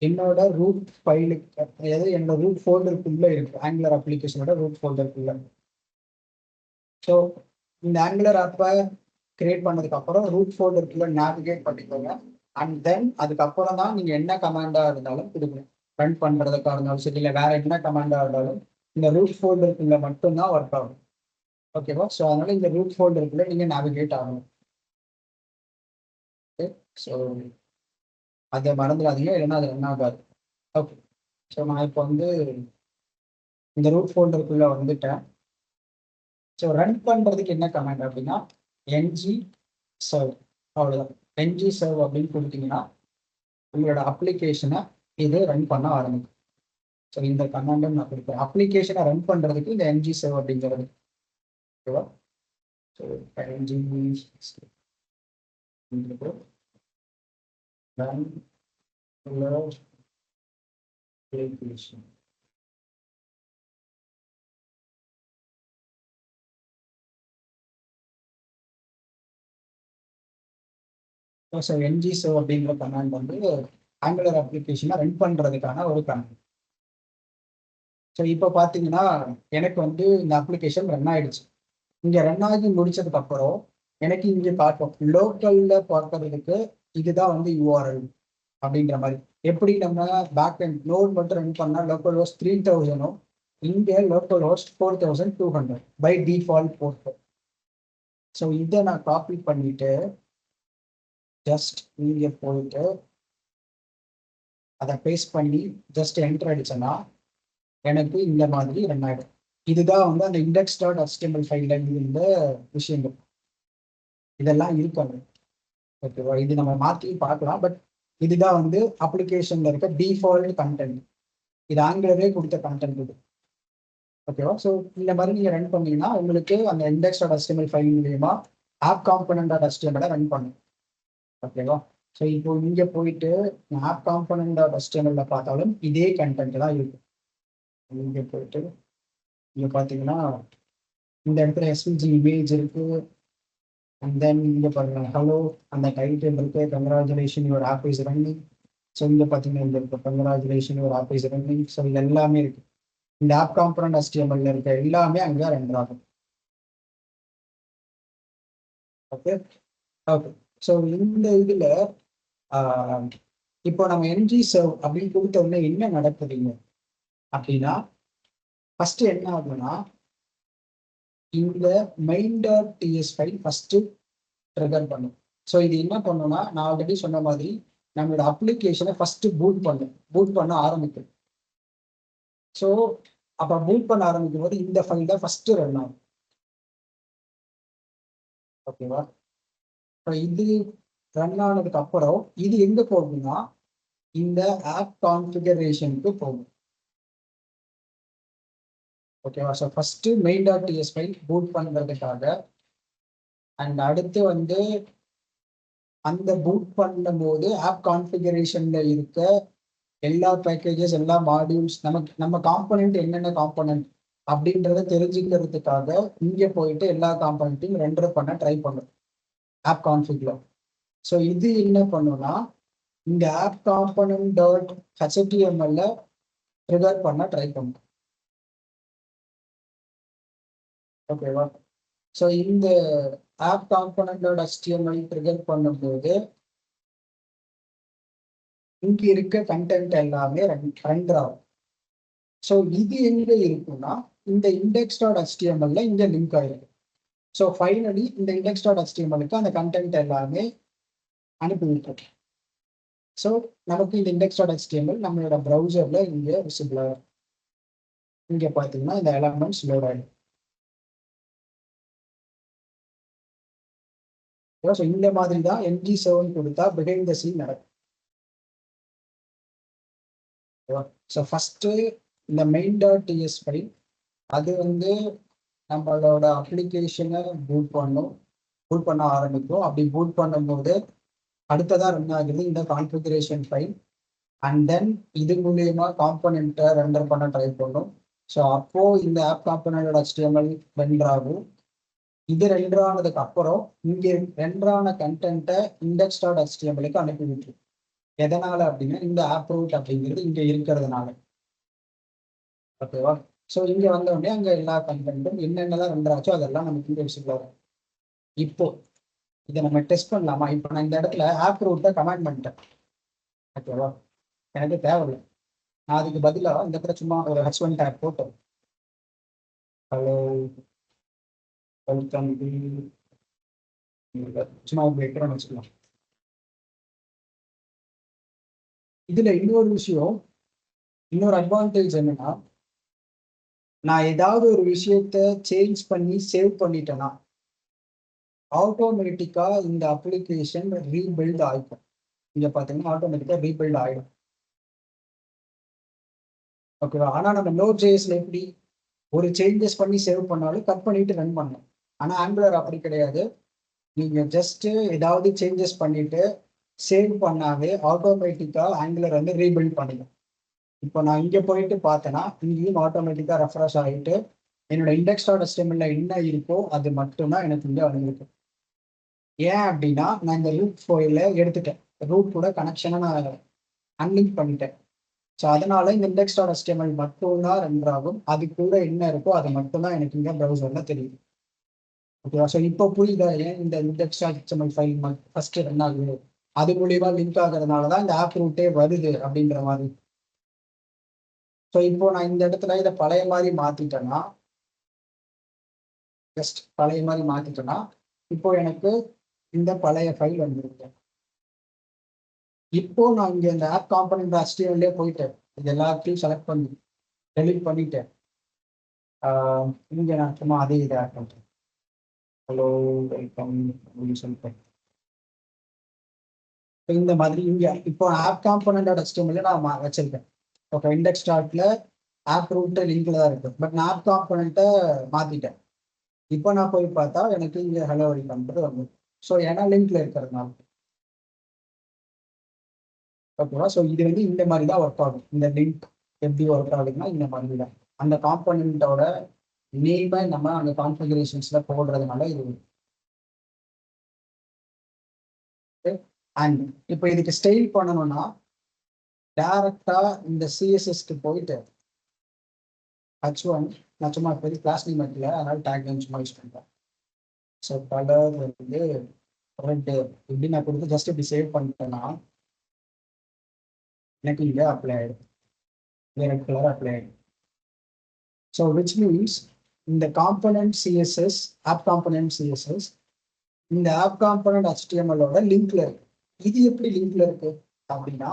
என்னோட ரூட் ஃபைலுக்கு, அதாவது என்னோட ரூட் ஃபோல்டருக்குள்ள இருக்கு, ஆங்குலர் அப்ளிகேஷனோட ரூட் ஃபோல்டருக்குள்ள. ஸோ இந்த ஆங்குலர் ஆப்பை கிரியேட் பண்ணதுக்கு அப்புறம் ரூட் ஃபோல்டருக்குள்ள நேவிகேட் பண்ணிக்கோங்க. அண்ட் தென் அதுக்கப்புறம் தான் நீங்க என்ன கமாண்டா இருந்தாலும் கொடுக்கணும். ரன் பண்றதுக்கா இருந்தாலும் சரி, இல்லை வேற என்ன கமாண்டா இருந்தாலும் இந்த ரூட் ஃபோல்டருக்குள்ள மட்டும்தான் ஒர்க் ஆகும். ஓகேவா? ஸோ அதனால இந்த ரூட் ஃபோல்டருக்குள்ள நீங்க நேவிகேட் ஆகணும். ஓகே, ஸோ அதை மறந்துடாதீங்க, இல்லைன்னா அது ரன் ஆகாது. ஓகே, ஸோ நான் இப்போ வந்து இந்த ரூட் ஃபோல்டருக்குள்ள வந்துட்டேன். ஸோ ரன் பண்றதுக்கு என்ன கமாண்ட் அப்படின்னா என்ஜி சர்வ், அவ்வளோதான். என்ஜி சர்வ் அப்படின்னு கொடுத்தீங்கன்னா உங்களோட அப்ளிகேஷனை இது ரன் பண்ண ஆரம்பிக்கும். ஸோ இந்த கமாண்டும் நான் கொடுப்பேன் அப்ளிகேஷனை ரன் பண்றதுக்கு இந்த என்ஜி சர்வ் அப்படிங்கிறது. ஓகேவா? So NG run application. So NG serve அப்படிங்கிற கமாண்ட் வந்து ஆங்குலர் அப்ளிகேஷனை ரன் பண்றதுக்கான ஒரு கமாண்ட். ஸோ இப்போ பார்த்தீங்கன்னா எனக்கு வந்து இந்த அப்ளிகேஷன் ரன் ஆயிடுச்சு. இங்கே ரன் ஆகி முடிச்சதுக்கு அப்புறம் எனக்கு இங்கே காட்டும் லோக்கல்ல பார்க்கறதுக்கு இதுதான் வந்து யூஆர்எல் அப்படின்ற மாதிரி. எப்படி நம்ம பேக் அண்ட் நோட் மட்டும் ரன் பண்ணால் லோக்கல் ஹோஸ்ட் 3000, இங்கே லோக்கல் ஹோஸ்ட் 4200 பை டிஃபால்ட் போட்டு. ஸோ இதை நான் காப்பி பண்ணிட்டு ஜஸ்ட் இங்கே போயிட்டு அதை பேஸ்ட் பண்ணி ஜஸ்ட் என்டர் அடிச்சேன்னா எனக்கு இந்த மாதிரி ரன் ஆகிடும். இதுதான் வந்து அந்த இண்டெக்ஸ் டாட் HTML ஃபைல்ல இருந்த விஷயங்கள் இதெல்லாம் இருக்காது. ஓகேவா? இது நம்ம மாற்றி பார்க்கலாம், பட் இதுதான் வந்து அப்ளிகேஷன்ல இருக்க டிஃபால்ட் கண்டென்ட். இது ஆங்குலரே கொடுத்த கண்டென்ட் இது. ஓகேவா? ஸோ இந்த மாதிரி நீங்கள் ரன் பண்ணீங்கன்னா உங்களுக்கு அந்த இண்டெக்ஸ் டாட் HTML ஃபைல் மூலியமா app component dot HTML run பண்ணும். ஓகேவா? ஸோ இப்போ இங்கே போயிட்டு ஆப் காம்பனன்ட் டாட் HTML பார்த்தாலும் இதே கண்டென்ட் தான் இருக்கும். இங்கே போயிட்டு இங்கே பார்த்தீங்கன்னா இந்த இடத்துல எஸ்விஜி இமேஜ் இருக்கு. அண்ட் தென் இங்கே பாருங்க ஹலோ அந்த டைட்டில் இருக்கு, congratulation your app is running. So இங்கே பார்த்தீங்கன்னா இங்கே இருக்கு congratulation your app is running. So இது எல்லாமே இருக்கு. இந்த ஆப் காம்பனன்ட் HTML இருக்க எல்லாமே அங்கே ரன் ஆகும். Okay okay. ஸோ இந்த இதில் இப்போ நம்ம என்ஜி சர்வ் அப்படின்னு கொடுத்த உடனே என்ன நடக்குதுங்க அப்படின்னா ஃபர்ஸ்ட் என்ன ஆகுதுன்னா இந்த main.ts ஃபைல் ஃபர்ஸ்ட் ட்ரிகர் பண்ணும். ஸோ இது என்ன பண்ணுன்னா நான் ஆல்ரெடி சொன்ன மாதிரி நம்மளோட அப்ளிகேஷனை ஃபர்ஸ்ட் பூட் பண்ண ஆரம்பிக்கும். ஸோ அப்போ பூட் பண்ண ஆரம்பிக்கும் போது இந்த ஃபைல் தான் ஃபர்ஸ்ட் ரன் ஆகும். ஓகேவா? இது ரன் ஆனதுக்கு அப்புறம் இது எங்க போகும்னா இந்த ஆப் கான்ஃபிகரேஷனுக்கு போகும். ஓகேவா? So first main.ts file boot பண்ணுறதுக்காக, அண்ட் அடுத்து வந்து அந்த பூட் பண்ணும்போது ஆப் கான்ஃபிகரேஷன்ல இருக்க எல்லா பேக்கேஜஸ், எல்லா மாடியூல்ஸ், நம்ம காம்பனன்ட் என்னென்ன காம்பனன்ட் அப்படின்றத தெரிஞ்சுக்கிறதுக்காக இங்கே போயிட்டு எல்லா காம்பனண்ட்டையும் ரெண்டர் பண்ண ட்ரை பண்ணும் ஆப் கான்ஃபிக்ல. ஸோ இது என்ன பண்ணுன்னா இந்த app component dot HTML trigger பண்ண ட்ரை பண்ணும். ஓகேவா? ஸோ இந்த app component dot HTML trigger பண்ணும்போது இங்க இருக்க கண்டென்ட் எல்லாமே ரெண்டர் ஆகும். ஸோ இது எங்க இருக்குன்னா இந்த இண்டெக்ஸ் டாட் HTML இங்க லிங்க் ஆயிருக்கு. ஸோ ஃபைனலி இந்த இண்டெக்ஸ் டாட் HTMLக்கு அந்த கண்டென்ட் எல்லாமே அனுப்பிவிட்டு. ஸோ நமக்கு இந்த இண்டெக்ஸ் டாட் HTML நம்மளோட ப்ரௌசர்ல இங்க விசிபிளா இங்க பார்த்தீங்கன்னா இந்த எலமெண்ட்ஸ் லோட் ஆயிடும். ஸோ இந்த மாதிரி தான் NG server கொடுத்தா பிஹைண்ட் த சீன் நடக்கும். ஸோ ஃபர்ஸ்ட் இந்த main.ts ஃபைல் அது வந்து நம்மளோட அப்ளிகேஷனை பூட் பண்ண ஆரம்பிக்கும். அப்படி பூட் பண்ணும்போது அடுத்ததா ரன் ஆகுது இந்த கான்ஃபிகரேஷன் ஃபைல். அண்ட் தென் இது மூலியமா காம்பனண்ட்டை ரெண்டர் பண்ண ட்ரை பண்ணும். ஸோ அப்போ இந்த ஆப் காம்பனண்டோட HTML ரெண்டர் ஆகும். இது ரெண்டர் ஆனதுக்கு அப்புறம் இங்கே ரெண்டர் ஆன கண்டென்ட்டை index.html-க்கு அனுப்பி விட்டுரும். எதனால அப்படின்னா இந்த ஆப் ரூட் அப்படிங்கிறது இங்க இருக்கிறதுனால. ஓகேவா? ஸோ இங்க வந்த உடனே அங்க எல்லா கண்டென்ட்டும் என்னென்னலாம் ரெண்டர் ஆச்சோ அதெல்லாம் நமக்கு இங்க விசிபிள் வரும். இப்போ இதை நம்ம டெஸ்ட் பண்ணலாமா? இப்போ நான் இந்த இடத்துல ஆப் ரூட்டை கமெண்ட் பண்ணிட்டேன். ஓகேவா? எனக்கு தேவையில்லை. நான் அதுக்கு பதிலாக இந்த இடத்துல சும்மா ஒரு H1 டேக் போட்டோம். ஹலோ வெல்கம் சும்மா வைக்கிறோம்னு வச்சுக்கலாம். இதுல இன்னொரு விஷயம், இன்னொரு அட்வான்டேஜ் என்னன்னா, நான் ஏதாவது ஒரு விஷயத்த சேஞ்ச் பண்ணி சேவ் பண்ணிட்டேன்னா ஆட்டோமேட்டிக்கா இந்த அப்ளிகேஷன் ரீபில்ட் ஆகிடும். இங்க பாத்தீங்கன்னா ஆட்டோமேட்டிக்கா ரீபில்ட் ஆகிடும். ஓகேவா? ஆனா நம்ம Node.jsல எப்படி ஒரு சேஞ்சஸ் பண்ணி சேவ் பண்ணாலும் கட் பண்ணிட்டு ரன் பண்ணணும். ஆனா ஆங்குலர் அப்படி கிடையாது. நீங்க ஜஸ்ட் ஏதாவது சேஞ்சஸ் பண்ணிட்டு சேவ் பண்ணாவே ஆட்டோமேட்டிக்கா ஆங்குலர் வந்து ரீபில்ட் பண்ணிடும். இப்போ நான் இங்க போயிட்டு பார்த்தேன்னா இங்கேயும் ஆட்டோமேட்டிக்கா ரெஃப்ரெஷ் ஆகிட்டு என்னோட index.html என்ன இருக்கோ அது மட்டும்தான் எனக்கு இங்க வந்துருக்கு. ஏன் அப்படின்னா நான் இந்த ரூட் ஃபைல எடுத்துட்டேன், ரூட் கூட கனெக்ஷனை நான் அன்லிங்க் பண்ணிட்டேன். ஸோ அதனால இந்த index.html மட்டும்தான் ரெண்டர் ஆகும். அது கூட என்ன இருக்கோ அது மட்டும்தான் எனக்கு இங்க ப்ரௌசர்ல தெரியும். ஓகேவா? ஸோ இப்போ புரியுதா ஏன் இந்த index.html ஃபைல் ஃபர்ஸ்ட் ரன் ஆகுது, அது மூலியமா லிங்க் ஆகுறதுனால தான் இந்த ஆப் ரூட்டே வருது அப்படின்ற மாதிரி. ஸோ இப்போ நான் இந்த இடத்துல இதை பழைய மாதிரி மாத்திட்டேன்னா, ஜஸ்ட் பழைய மாதிரி மாத்திட்டேன்னா இப்போ எனக்கு இந்த பழைய ஃபைல் வந்துருக்கு. இப்போ நான் இங்க இந்த ஆப் காம்பனண்ட் HTML போயிட்டேன், இது எல்லாத்தையும் செலக்ட் பண்ணி டெலிட் பண்ணிட்டேன். இங்க நான் சும்மா அதே இதை ஆட் பண்றேன். ஹலோ வெல்கம் அப்படின்னு சொல்லிட்டேன். இந்த மாதிரி இங்க இப்போ ஆப் காம்பனண்ட் HTML நான் வச்சிருக்கேன். ஓகே, இண்டெக்ஸ் ஸ்டார்ட்ல ஆப் ரூட் லிங்க்ல தான் இருக்கு. பட் நான் ஆப் காம்பனண்ட்டை மாத்திட்டேன். இப்போ நான் போய் பார்த்தா எனக்கு இங்க ஹலோ வெல்கம் வந்து, ஸோ ஏன்னா லிங்க்ல இருக்கிறதுனால. ஓகேவா? ஸோ இது வந்து இந்த மாதிரி தான் ஒர்க் ஆகும். இந்த லிங்க் எப்படி ஒர்க் ஆகுதுன்னா இந்த மாதிரி தான். அந்த காம்பனண்ட்டோட நேமை நம்ம அந்த கான்ஃபிகரேஷன்ஸ்ல போடுறதுனால இது. அண்ட் இப்போ இதுக்கு ஸ்டைல் பண்ணணும்னா டைரக்டா இந்த சிஎஸ்எஸ்க்கு போயிட்டு H1 நான் சும்மா பெரிய கிளாஸ் நேம் இல்லை, அதனால டேக் நேம் சும்மா யூஸ் பண்ணுறேன். ஸோ கலர் வந்து ரெட் இப்படி நான் கொடுத்து ஜஸ்ட் இப்படி சேவ் பண்ணிட்டேன்னா எனக்கு இங்கே அப்ளை ஆகிடும், ரெட் கலர் அப்ளை ஆகிடும். ஸோ விச் மீன்ஸ் இந்த component CSS app component CSS இந்த ஆப் காம்பனண்ட் HTML-ஓட லிங்க்ல இருக்கு. இது எப்படி லிங்க்ல இருக்கு அப்படின்னா,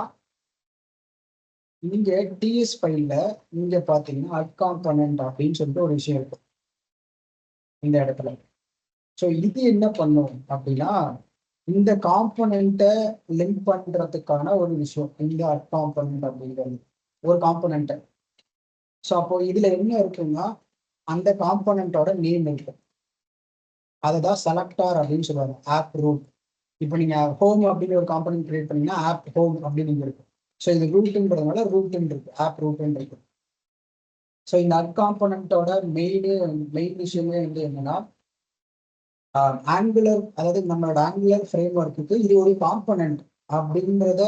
இங்க டிஎஸ் ஃபைல்ல இங்க பாத்தீங்கன்னா ஆப் காம்பனண்ட் அப்படின்னு சொல்லிட்டு ஒரு விஷயம் இருக்கு இந்த இடத்துல. ஸோ இது என்ன பண்ணும் அப்படின்னா இந்த காம்பனண்ட்டை லிங்க் பண்றதுக்கான ஒரு விஷயம் இந்த ஆப் காம்பனண்ட் அப்படிங்கிறது ஒரு காம்பனண்ட்டை. ஸோ அப்போ இதுல என்ன இருக்குன்னா அந்த காம்பனண்ட்டோட நேம் இருக்கு, அதுதான் செலக்டார் அப்படின்னு சொல்லுவாங்க, ஆப் ரூட். இப்போ நீங்க ஹோம் அப்படின்னு ஒரு காம்பனண்ட் கிரியேட் பண்ணீங்கன்னா ஆப் ஹோம் அப்படின்னு இருக்கு. ஸோ இது ரூட்டுன்றதுனால ரூட்டுன்னு இருக்கு, ஆப் ரூட்டுன்னு இருக்கு. ஸோ இந்த ஆப் காம்பனண்ட்டோட மெயின் விஷயமே வந்து என்னன்னா ஆங்குலர், அதாவது நம்மளோட ஆங்குலர் ஃப்ரேம் ஒர்க்குக்கு இது ஒரு காம்பனண்ட் அப்படின்றத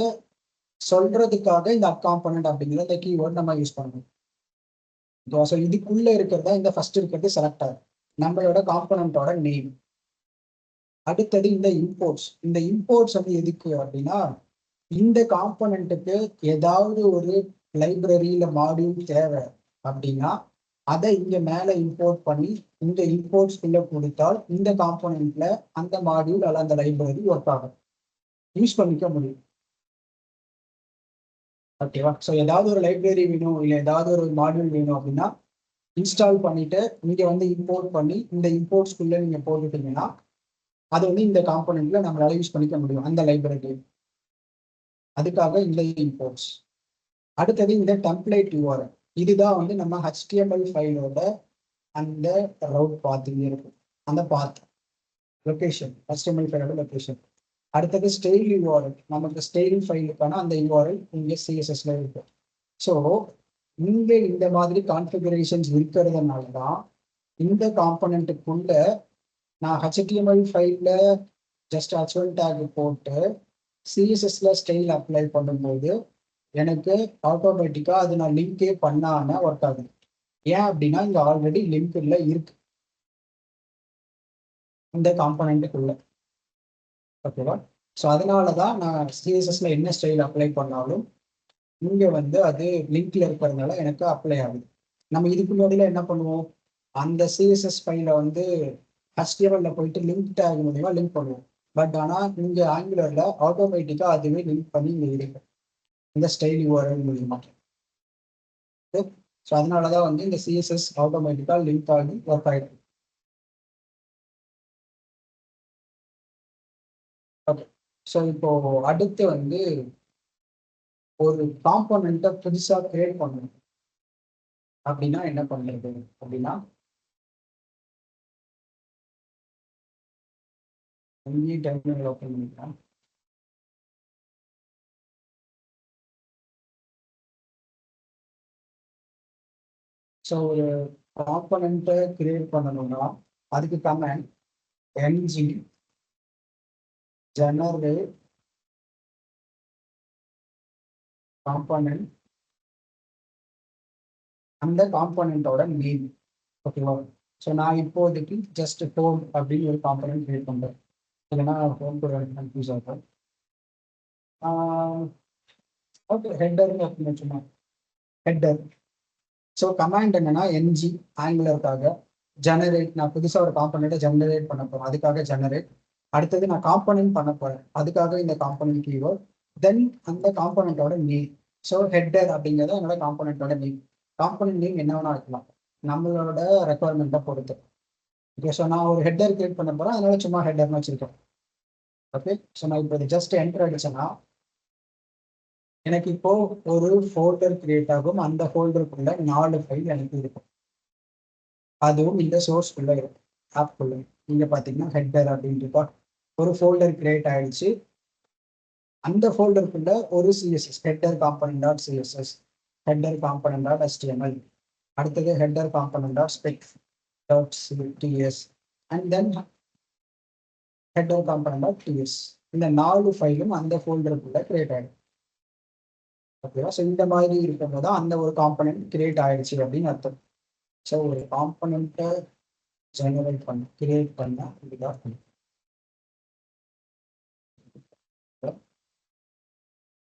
சொல்றதுக்காக இந்த ஆப் காம்பனண்ட் அப்படிங்கிற இந்த கீவேர்ட் நம்ம யூஸ் பண்ணணும். ஸோ இதுக்குள்ள இருக்கிறதா இந்த ஃபர்ஸ்ட் இருக்கிறது செலக்டர், நம்மளோட காம்பனண்ட்டோட நேம். அடுத்தது இந்த இம்போர்ட்ஸ். இந்த இம்போர்ட்ஸ் வந்து எதுக்கு அப்படின்னா இந்த காம்பனண்ட்டுக்கு ஏதாவது ஒரு லைப்ரரியில மாடியூல் தேவை அப்படின்னா அதை இங்க மேல இம்போர்ட் பண்ணி இந்த இம்போர்ட்ஸ்குள்ள கொடுத்தால் இந்த காம்பனண்ட்ல அந்த மாடியூல் அல்ல அந்த லைப்ரரி ஒர்க் ஆகும், யூஸ் பண்ணிக்க முடியும். ஓகேவா? ஸோ ஏதாவது ஒரு லைப்ரரி வேணும் இல்லை ஏதாவது ஒரு மாடியூல் வேணும் அப்படின்னா இன்ஸ்டால் பண்ணிட்டு இங்க வந்து இம்போர்ட் பண்ணி இந்த இம்போர்ட்ஸ்குள்ள நீங்க போட்டுட்டீங்கன்னா அது வந்து இந்த காம்பனண்ட்ல நம்மளால யூஸ் பண்ணிக்க முடியும் அந்த லைப்ரரி. அதுக்காக இந்த இம்போர்ட்ஸ். அடுத்தது இந்த டெம்ப்ளேட் யூஆர்எல். இதுதான் வந்து நம்ம HTML ஃபைலோட அந்த ரவுட் பாத் இங்க இருக்கும், அந்த பாத் லொகேஷன், HTML ஃபைலோட லொகேஷன். அடுத்தது ஸ்டைல் யூஆர்எல். நமக்கு ஸ்டைல் ஃபைலுக்கான அந்த யூஆர்எல் இங்கே சிஎஸ்எஸ்ல இருக்கு. ஸோ இங்க இந்த மாதிரி கான்ஃபிகரேஷன்ஸ் இருக்கிறதுனால தான் இந்த காம்பனண்ட்டுக்குள்ள நான் HTML ஃபைல்ல ஜஸ்ட் H1 டேக் போட்டு சிஎஸ்எஸ்ல ஸ்டைல் அப்ளை பண்ணும்போது எனக்கு ஆட்டோமேட்டிக்கா அது நான் லிங்கே பண்ணாம ஒர்க் ஆகுது. ஏன் அப்படின்னா இங்க ஆல்ரெடி லிங்க்ல இருக்கு இந்த காம்பனண்ட்டுக்குள்ள. ஓகேவா? ஸோ அதனால தான் நான் சிஎஸ்எஸ்ல என்ன ஸ்டைல் அப்ளை பண்ணாலும் இங்க வந்து அது லிங்க்ல இருக்கிறதுனால எனக்கு அப்ளை ஆகுது. நம்ம இதுக்கு முன்னாடியில என்ன பண்ணுவோம், அந்த சிஎஸ்எஸ் ஃபைல வந்து HTML போயிட்டு லிங்க் டேக் மூலியமா லிங்க் பண்ணுவோம். பட் ஆனால் இங்க ஆங்குலர்ல ஆட்டோமேட்டிக்கா அதுவே லிங்க் பண்ணி இங்க இருக்கு இந்த ஸ்டைல் யூஆர்எல் மூலியமா. ஸோ அதனாலதான் வந்து இந்த சிஎஸ்எஸ் ஆட்டோமேட்டிக்கா லிங்க் ஆகி ஒர்க் ஆயிருக்கு. ஓகே. ஸோ இப்போ அடுத்து வந்து ஒரு காம்போனண்ட்டை புதுசா கிரியேட் பண்ணணும் அப்படின்னா என்ன பண்ணுறது அப்படின்னா, இங்கேயும் டெர்மினல் ஓப்பன் பண்ணிக்கலாம். ஸோ ஒரு காம்போனண்ட்டை கிரியேட் பண்ணணும்னா அதுக்கு கமெண்ட் ng generate காம்போனன்ட், அந்த காம்போனண்ட்டோட நேம். ஓகேவா? ஸோ நான் இப்போதைக்கு ஜஸ்ட் ஹோம் அப்படின்னு ஒரு காம்போனன்ட் கிரியேட் பண்ணுறேன். இல்லைன்னா ஹோம் கூட கன்ஃபியூஸ் ஆகும். ஓகே, ஹெட்டர்னு அப்படின்னு வச்சுமா ஹெட்டர். ஸோ கமாண்ட் என்னன்னா என்ஜி ஆங்குலருக்காக ஜெனரேட், நான் புதுசாக ஒரு காம்பனண்ட்டை ஜெனரேட் பண்ண போகிறேன், அதுக்காக ஜெனரேட். அடுத்தது நான் காம்பனன்ட் பண்ண போகிறேன், அதுக்காக இந்த காம்பனன்ட் கீவேர்ட். தென் அந்த காம்பனண்ட்டோட நேம். ஸோ ஹெட்டர் அப்படிங்கிறது என்னோட காம்பனண்ட்டோட நேம். காம்பனன்ட் நேம் என்ன வேணா இருக்கலாம் நம்மளோட ரெக்குவயர்மெண்ட்டை பொறுத்து. ஓகே, ஸோ நான் ஒரு ஹெட்டர் கிரியேட் பண்ண போகிறேன், அதனால சும்மா ஹெட்டர்னு வச்சிருக்கேன். ஓகே, ஸோ நான் இப்போ இது ஜஸ்ட் என்டர் அடிச்சேன்னா எனக்கு இப்போ ஒரு ஃபோல்டர் கிரியேட் ஆகும். அந்த ஃபோல்டருக்குள்ள 4 ஃபைல் எனக்கு இருக்கும். அதுவும் இந்த சோர்ஸ்க்குள்ள இருக்கும், ஆப்குள்ள. நீங்க பாத்தீங்கன்னா ஹெட்டர் அப்படின்ட்டு ஒரு ஃபோல்டர் கிரியேட் ஆயிடுச்சு. அந்த ஃபோல்டருக்குள்ள ஒரு CSS header component dot CSS, header component dot HTML, அடுத்தது header component dot spec dot TS, and then header component dot TS. இந்த 4 ஃபைலும் அந்த ஃபோல்டருக்குள்ள கிரியேட் ஆயிடும். ஓகேவா? ஸோ இந்த மாதிரி இருக்கும்போது அந்த ஒரு காம்பனன்ட் கிரியேட் ஆயிடுச்சு அப்படின்னு அர்த்தம். ஸோ ஒரு காம்பனண்ட்டை ஜெனரேட் பண்ண கிரியேட் பண்ண இதுதான்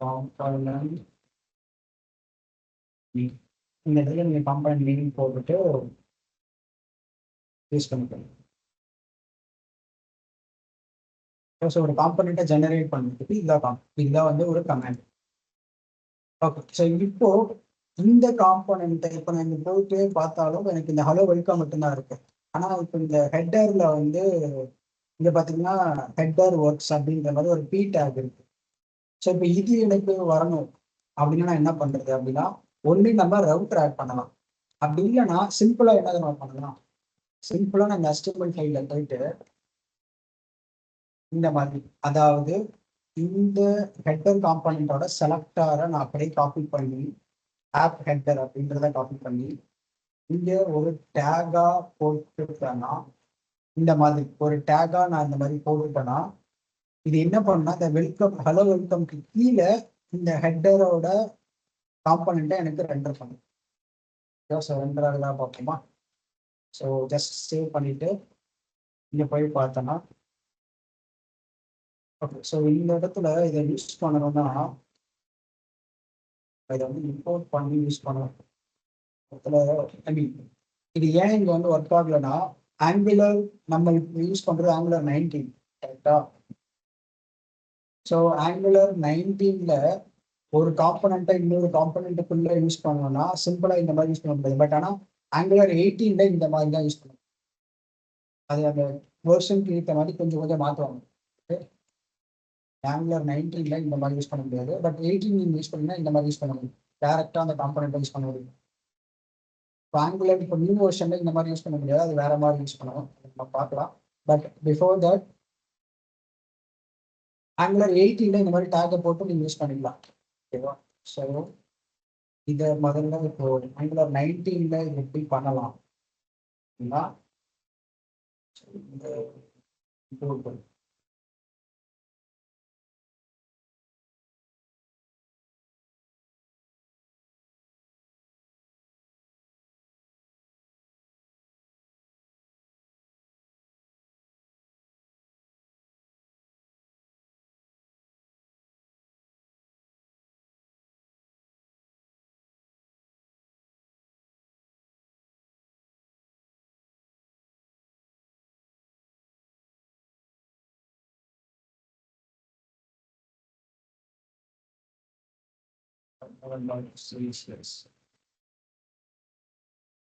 காம்பனன்ட். இந்த இடத்துல நீங்க காம்பனன்ட் நேம் போட்டுட்டு யூஸ் பண்ணிக்கணும். ஸோ ஒரு காம்பனண்ட்டை ஜெனரேட் பண்ணுறதுக்கு இதுதான் வந்து ஒரு கமாண்ட். ஓகே, ஸோ இப்போ இந்த காம்பனண்ட்டை இப்போ நான் இங்கே போயிட்டு பார்த்தாலும் எனக்கு இந்த ஹலோ வெல்கம் மட்டும்தான் இருக்கு. ஆனால் இப்போ இந்த ஹெட்டர்ல வந்து இங்கே பார்த்தீங்கன்னா ஹெட்டர் ஒர்க்ஸ் அப்படின்ற மாதிரி ஒரு பி டேக் இருக்கு. ஸோ இப்போ இது எனக்கு வரணும் அப்படின்னா நான் என்ன பண்றது அப்படின்னா, ஒன்லி நம்ம ரவுட்டர் ஆட் பண்ணலாம். அப்படி இல்லைன்னா சிம்பிளா என்ன நம்ம பண்ணலாம், சிம்பிளா நான் இந்த HTML ஃபைல்ல போயிட்டு இந்த மாதிரி, அதாவது இந்த ஹெட்டர் காம்பனண்டோட செலக்டாரை நான் அப்படியே காப்பி பண்ணி ஆப் ஹெட்டர் அப்படின்றத காப்பி பண்ணி இங்க ஒரு டேகா போட்டுட்டேன்னா, இந்த மாதிரி ஒரு டேகா நான் இந்த மாதிரி போட்டுட்டேன்னா இது என்ன பண்ணா, இந்த வெல்கம் ஹலோ வெல்கம்க்கு கீழே இந்த ஹெட்டரோட காம்பனண்ட்டை எனக்கு ரெண்டர் பண்ணும். ஸோ ரெண்டர் ஆகுதா பார்ப்போமா? ஸோ ஜஸ்ட் சேவ் பண்ணிட்டு இங்க போய் பார்த்தோன்னா, ஓகே, ஸோ இந்த இடத்துல இதை யூஸ் பண்ணணும்னா இதை வந்து இம்போர்ட் பண்ணி யூஸ் பண்ணணும். ஐ மீன் இது ஏன் இங்க வந்து ஒர்க் ஆகலைன்னா, ஆங்குலர் நம்ம யூஸ் பண்றது ஆங்குலர் 19 கரெக்டா? ஸோ ஆங்குலர் 19ல ஒரு காம்பனண்ட்டை இன்னொரு காம்பனண்ட்டுக்குள்ள யூஸ் பண்ணணும்னா சிம்பிளா இந்த மாதிரி யூஸ் பண்ண முடியாது. பட் ஆனால் ஆங்குலர் 18ல இந்த மாதிரி தான் யூஸ் பண்ணணும். அது அந்த வேர்ஷனுக்கு ஏற்ற மாதிரி கொஞ்சம் கொஞ்சம் மாற்றுவாங்க. ஆங்குலர் 19ல இந்த மாதிரி யூஸ் பண்ண முடியாது, பட் 18 நீங்கள் யூஸ் பண்ணீங்கன்னா இந்த மாதிரி யூஸ் பண்ண முடியும். டேரெக்டாக அந்த காம்பனண்ட்டை யூஸ் பண்ண முடியும். இப்போ ஆங்குலர் இப்போ நியூ வெர்ஷனில் இந்த மாதிரி யூஸ் பண்ண முடியாது, அது வேற மாதிரி யூஸ் பண்ணணும், நம்ம பார்க்கலாம். பட் பிஃபோர் தட் ஆங்குலர் 18ல இந்த மாதிரி டேக்கை போட்டு நீங்கள் யூஸ் பண்ணிக்கலாம். ஓகேவா? ஸோ இதை முதல்ல இப்போ ஆங்குலர் 19ல இது எப்படி பண்ணலாம் அப்படின்னா, இந்த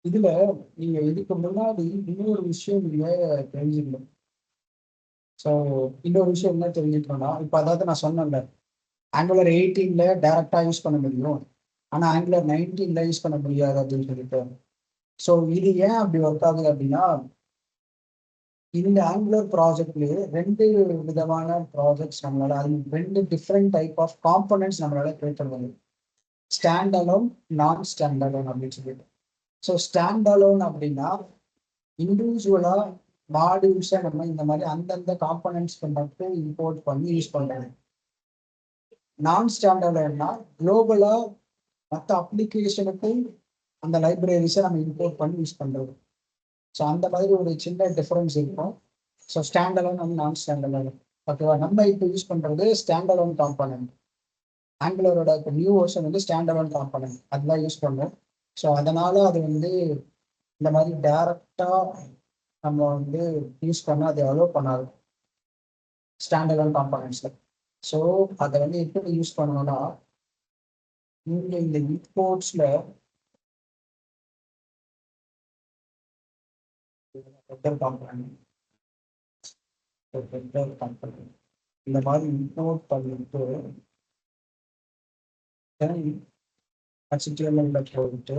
இதுல நீங்க இதுக்கு முன்னாடி இன்னொரு விஷயம் நீங்க தெரிஞ்சுக்கணும். ஸோ இன்னொரு விஷயம் என்ன தெரிஞ்சுக்கணும்னா, இப்போ அதாவது நான் சொன்னேன்ல, ஆங்குலர் 18ல டைரக்டா யூஸ் பண்ண முடியும், ஆனா ஆங்குலர் 19ல யூஸ் பண்ண முடியாது அப்படின்னு சொல்லிட்டு. ஸோ இது ஏன் அப்படி ஒர்க் ஆகுது அப்படின்னா, இந்த ஆங்குலர் ப்ராஜெக்ட்லயே 2 விதமான ப்ராஜெக்ட்ஸ் நம்மளால, அது 2 டிஃப்ரெண்ட் டைப் ஆஃப் காம்பனன்ட்ஸ் நம்மளால கிரியேட் பண்ண முடியும். ஸ்டாண்ட் அலோன், நான் ஸ்டாண்ட் அலோன் அப்படின்னு சொல்லிட்டு. ஸோ ஸ்டாண்ட் அலோன் அப்படின்னா இண்டிவிஜுவலா மாடியூல்ஸை நம்ம இந்த மாதிரி அந்தந்த காம்பனன்ட்ஸ்க்கு மட்டும் இம்போர்ட் பண்ணி யூஸ் பண்றது. நான் ஸ்டாண்ட் அலோன்னா குளோபலா மற்ற அப்ளிகேஷனுக்கும் அந்த லைப்ரரிஸை நம்ம இம்போர்ட் பண்ணி யூஸ் பண்றது. ஸோ அந்த மாதிரி ஒரு சின்ன டிஃபரன்ஸ் இருக்கும். ஸோ ஸ்டாண்ட் அலோன் அண்ட் நான் ஸ்டாண்ட் அலோன். ஓகேவா? நம்ம இப்போ யூஸ் பண்றது ஸ்டாண்ட் அலோன் காம்பனன்ட். ஆங்குலரோட இப்போ நியூ வெர்ஷன் வந்து ஸ்டாண்ட் அலோன் காம்பனன்ட் அதெல்லாம் யூஸ் பண்ணுவோம். ஸோ அதனால அது வந்து இந்த மாதிரி டைரக்டா நம்ம வந்து யூஸ் பண்ண அது அலோவ் பண்ணாது ஸ்டாண்ட் அலோன் காம்பனன்ட்ஸ்ல. ஸோ அதை வந்து எப்படி யூஸ் பண்ணணும்னா, நீங்க இந்த இம்போர்ட்ஸ்ல இந்த மாதிரி இம்போர்ட் பண்ணிட்டு HTML போயிட்டு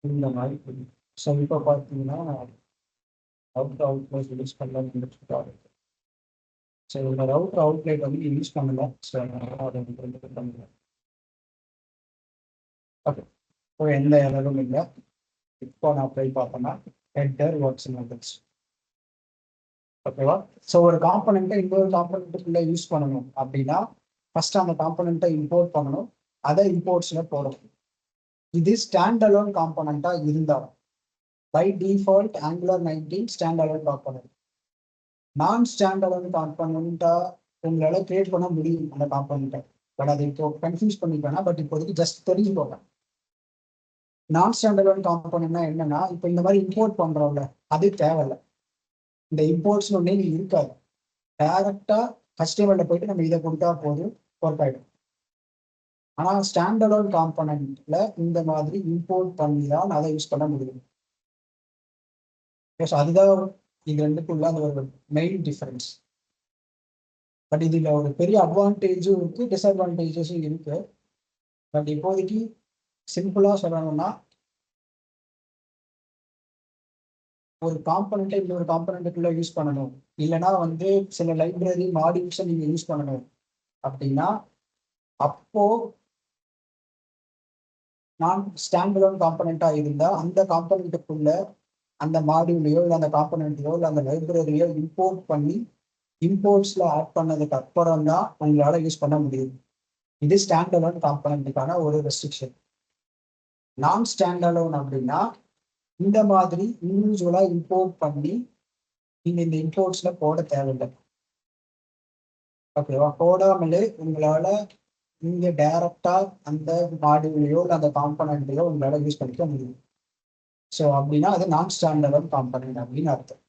இந்த மாதிரி. ஸோ இப்போ பார்த்தீங்கன்னா அவுட்லைட் யூஸ் பண்ணலாம். ஸோ இந்த ரவுட்டர் அவுட்லைட் வந்து யூஸ் பண்ணலாம். ஸோ அதை பண்ணலாம். ஓகே, இப்போ எந்த எரரும் இல்லை. இப்போ நான் போய் பார்த்தோம்னா ஹெட்டர் ஒர்க்ஸ் வந்துச்சு. ஓகேவா? ஸோ ஒரு காம்பனண்ட்டை இன்னொரு காம்பனண்ட்டுக்குள்ள யூஸ் பண்ணணும் அப்படின்னா ஃபர்ஸ்ட் அந்த காம்பனண்ட்டை இம்போர்ட் பண்ணணும், அதை இம்போர்ட்ஸ்ல போடணும். இது ஸ்டாண்ட் அலோன் காம்பனண்டா இருந்தால் by default Angular 19 standalone component. Non standalone காம்பனண்டா உங்களால கிரியேட் பண்ண முடியும் அந்த காம்பனண்ட்டை. பட் அதை இப்போ கன்ஃபியூஸ் பண்ணிக்கலாம். பட் இப்போதைக்கு ஜஸ்ட் தெரிஞ்சுக்கோங்க. நான் ஸ்டாண்ட் அலோன் காம்பனண்ட்னா என்னன்னா, இப்போ இந்த மாதிரி இம்போர்ட் பண்றோம்ல, அது தேவையில்லை. இந்த இம்போர்ட்ஸ் ஒன்னே இருக்காது. டைரக்டா HTML போயிட்டு நம்ம இதை கொடுத்தா போதும், ஒர்க் ஆகிடும். ஆனால் ஸ்டாண்ட் அலோன் காம்பனண்ட்ல இந்த மாதிரி இம்போர்ட் பண்ணி தான் அதை யூஸ் பண்ண முடியும். அதுதான் இது ரெண்டுக்குள்ள அந்த ஒரு மெயின் டிஃபரன்ஸ். பட் இதுல ஒரு பெரிய அட்வான்டேஜும் இருக்கு, டிஸ்அட்வான்டேஜஸும் இருக்கு. பட் இப்போதைக்கு சிம்பிளா சொல்லணும்னா, ஒரு காம்பனண்ட்டை இன்னொரு காம்பனண்ட்டுக்குள்ள யூஸ் பண்ணணும், இல்லைன்னா வந்து சில லைப்ரரி மாடியூல்ஸை நீங்க யூஸ் பண்ணணும் அப்படின்னா, அப்போ நான் ஸ்டாண்ட் அலோன் காம்பனண்டா இருந்தா அந்த காம்பனண்ட்டுக்குள்ள அந்த மாடியூலையோ இல்லை அந்த காம்பனண்ட்டையோ இல்லை அந்த லைப்ரரியோ இம்போர்ட் பண்ணி இம்போர்ட்ஸ்ல ஆட் பண்ணதுக்கு அப்புறம் தான் உங்களால யூஸ் பண்ண முடியும். இது ஸ்டாண்ட் அலோன் காம்பனண்ட்டுக்கான ஒரு ரெஸ்ட்ரிக்ஷன். நான் ஸ்டாண்ட் அலோன் அப்படின்னா இந்த மாதிரி இண்டிவிஜுவலா இம்போர்ட் பண்ணி நீங்க இந்த இம்போர்ட்ஸ்ல போட தேவையில்லை. ஓகேவா? போடாமலே உங்களால நீங்க டைரக்டா அந்த மாடியூலையோ இல்லை அந்த காம்பனண்ட்டையோ உங்களால யூஸ் பண்ணிக்க முடியும். ஸோ அப்படின்னா அது நான் ஸ்டாண்ட் அலோன் காம்பனண்ட் அப்படின்னு அர்த்தம்.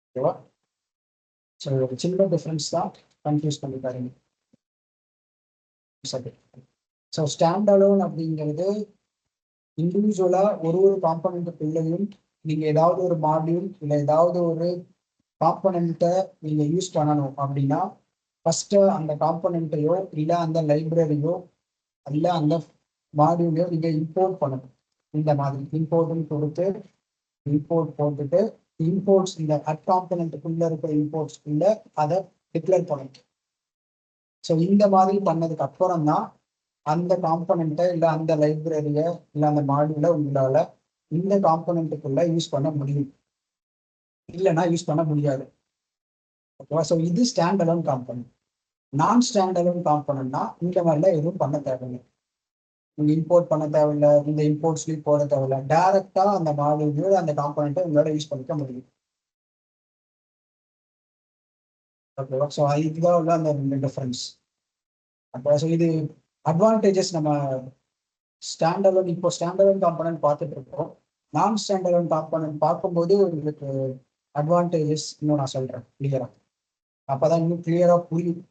ஓகேவா? ஸோ ஒரு சின்ன டிஃபரன்ஸ் தான், கன்ஃபியூஸ் பண்ணி பாருங்க. சரி. ஸோ ஸ்டாண்ட் அலோன் அப்படிங்கிறது இண்டிவிஜுவலா ஒரு காம்பனண்ட்டுக்குள்ளேயும் நீங்க ஏதாவது ஒரு மாடியூல் இல்லை ஏதாவது ஒரு காம்பனண்ட்டை நீங்க யூஸ் பண்ணணும் அப்படின்னா ஃபர்ஸ்ட் அந்த காம்பனண்ட்டையோ இல்லை அந்த லைப்ரரியோ இல்லை அந்த மாடியூலையோ நீங்க இம்போர்ட் பண்ணணும். இந்த மாதிரி இம்போர்ட்னு கொடுத்து இம்போர்ட் போட்டுட்டு இம்போர்ட்ஸ் இந்த அட் காம்பனண்ட்டுக்குள்ள இருக்கிற இம்போர்ட்ஸ்க்குள்ள அதை டிக்ளேர் பண்ணணும். ஸோ இந்த மாதிரி பண்ணதுக்கு அப்புறம் தான் அந்த காம்பனண்ட்டை இல்லை அந்த லைப்ரரியை இல்லை அந்த மாடியூலை உங்களால இந்த காம்பனண்ட்டுக்குள்ள யூஸ் பண்ண முடியும், இல்லைன்னா யூஸ் பண்ண முடியாது. ஓகேவா? ஸோ இது stand alone component. Non stand alone காம்பனண்ட்னா இந்த மாதிரிலாம் எதுவும் பண்ண தேவையில்லை. நீங்க இம்போர்ட் பண்ண தேவையில்லை, இந்த இம்போர்ட்ஸ்லையும் போட தேவையில்லை, டைரக்டா அந்த மாடியூல் அந்த காம்பனண்ட்டை உங்களால யூஸ் பண்ணிக்க முடியும். ஓகேவா? ஸோ இதுதான் உள்ள அந்த ரெண்டு டிஃபரன்ஸ். அப்போ ஸோ இது அட்வான்டேஜஸ். நம்ம ஸ்டாண்ட் அலோன் இப்போ ஸ்டாண்ட் அலோன் காம்பனண்ட் பார்த்துட்டு இருக்கோம். நான் ஸ்டாண்ட் அலோன் காம்பனண்ட் பார்க்கும்போது உங்களுக்கு அட்வான்டேஜஸ் இன்னும் நான் சொல்றேன் கிளியரா. அப்பதான் இன்னும் கிளியரா புரியும்.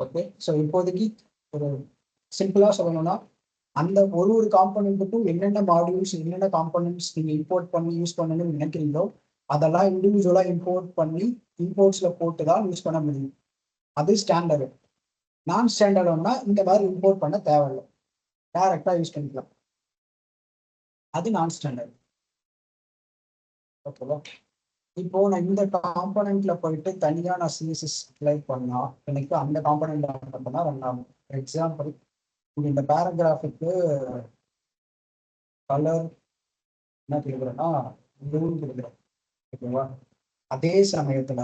ஓகே. ஸோ இப்போதைக்கு ஒரு சிம்பிளா சொல்லணும்னா அந்த ஒரு காம்பனண்ட்டுக்கும் என்னென்ன மாடியூல்ஸ் என்னென்ன காம்பனண்ட்ஸ் நீங்க இம்போர்ட் பண்ணி யூஸ் பண்ணணும்னு நினைக்கிறீங்களோ அதெல்லாம் இண்டிவிஜுவலா இம்போர்ட் பண்ணி இம்போர்ட்ஸ்ல போட்டு தான் யூஸ் பண்ண முடியும். அது ஸ்டாண்ட் அலோன். நான் ஸ்டாண்ட் அலோன்னா இந்த மாதிரி இம்போர்ட் பண்ண தேவையில்லை, டைரக்டா யூஸ் பண்ணிக்கலாம். அது நான் ஸ்டாண்டர்ட். ஓகேவா? இப்போ நான் இந்த காம்பனண்ட்ல போயிட்டு தனியா நான் சிஎஸ்எஸ் அப்ளை பண்ணா எனக்கு அந்த காம்பனண்ட் பண்ணா ரன் ஆகும். ஃபார் எக்ஸாம்பிள் இந்த பேராகிராஃபுக்கு கலர் என்ன கொடுக்குறேன்னா ப்ளூன்னு கொடுக்குறேன். ஓகேவா? அதே சமயத்துல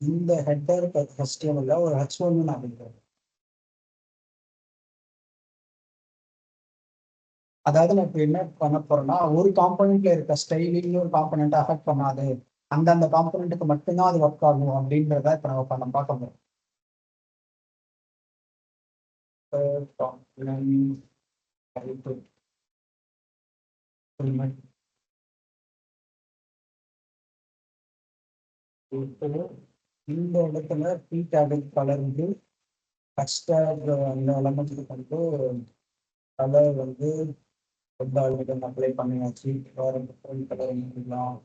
இந்த ஹெட்டர் HTML ஒரு H1 நான் கொடுக்குறேன். அதாவது நான் இப்போ என்ன பண்ண போறேன்னா ஒரு காம்பனண்ட்ல இருக்க ஸ்டைலிங் ஒரு காம்பனண்ட் அஃபெக்ட் பண்ணாது, அந்தந்த காம்பனண்ட்டுக்கு மட்டும்தான் அது ஒர்க் ஆகும் அப்படின்றத இப்போ நம்ம பார்க்க முடியும். இந்த இடத்துல பி டேக் கலர் வந்து ஃபர்ஸ்ட் அந்த எலமெண்ட்ஸுக்கு வந்து கலர் வந்து அப்ளை பண்ணியாச்சு. வேற டிஃப்ரெண்ட் கலர் பண்ணிக்கலாம்.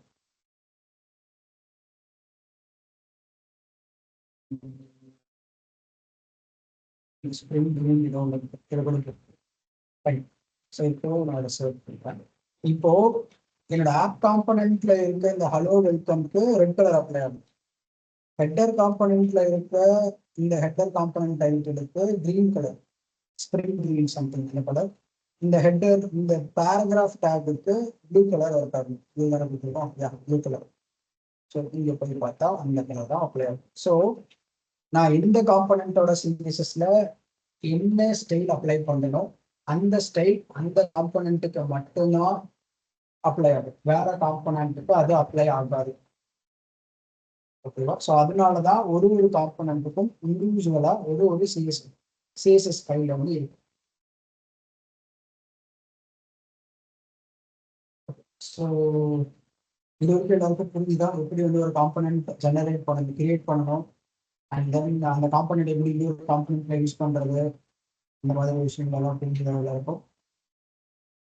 ஸ்ப்ரிங் கிரீன் இது ஒன்று. ஸோ இப்போ நான் சர்ச் பண்ணுறேன். இப்போ என்னோட ஆப் காம்பனண்ட்ல இருக்க இந்த ஹலோ வெல்கம்க்கு ரெட் கலர் அப்ளை ஆகும். ஹெட்டர் காம்பனண்ட்ல இருக்க இந்த ஹெட்டர் காம்பனண்ட் டைட்டிலுக்கு green colour, spring green something இந்த கலர். இந்த ஹெட்டர் இந்த பேராகிராஃப் டேக்குக்கு ப்ளூ கலர் இருக்காது. ப்ளூ கலர் கொடுத்துருக்கோம், ப்ளூ கலர். ஸோ இங்க போய் பார்த்தா அந்த கலர் தான் அப்ளை ஆகும். ஸோ நான் எந்த காம்பனண்ட்டோட சிஎஸ்எஸ்ல என்ன ஸ்டைல் அப்ளை பண்ணணும் அந்த ஸ்டைல் அந்த காம்பனண்ட்டுக்கு மட்டும்தான் அப்ளை ஆகும், வேற காம்பனண்ட்டுக்கு அது அப்ளை ஆகாது. ஓகேவா? ஸோ அதனாலதான் ஒரு காம்பனண்ட்டுக்கும் இண்டிவிஜுவலா ஒரு சிஎஸ்எஸ் ஃபைல் வந்து இருக்கு. ஸோ இது வரைக்கும் எல்லாருக்கும் புரிஞ்சுதான் எப்படி வந்து ஒரு காம்பனண்ட் ஜெனரேட் பண்ணணும், கிரியேட் பண்ணணும், அண்ட் தென் அந்த காம்பனண்ட் எப்படி இன்னொரு காம்பனண்ட்ல யூஸ் பண்றது, இந்த மாதிரி விஷயங்கள்லாம் புரிஞ்சுதான் எல்லாருக்கும்.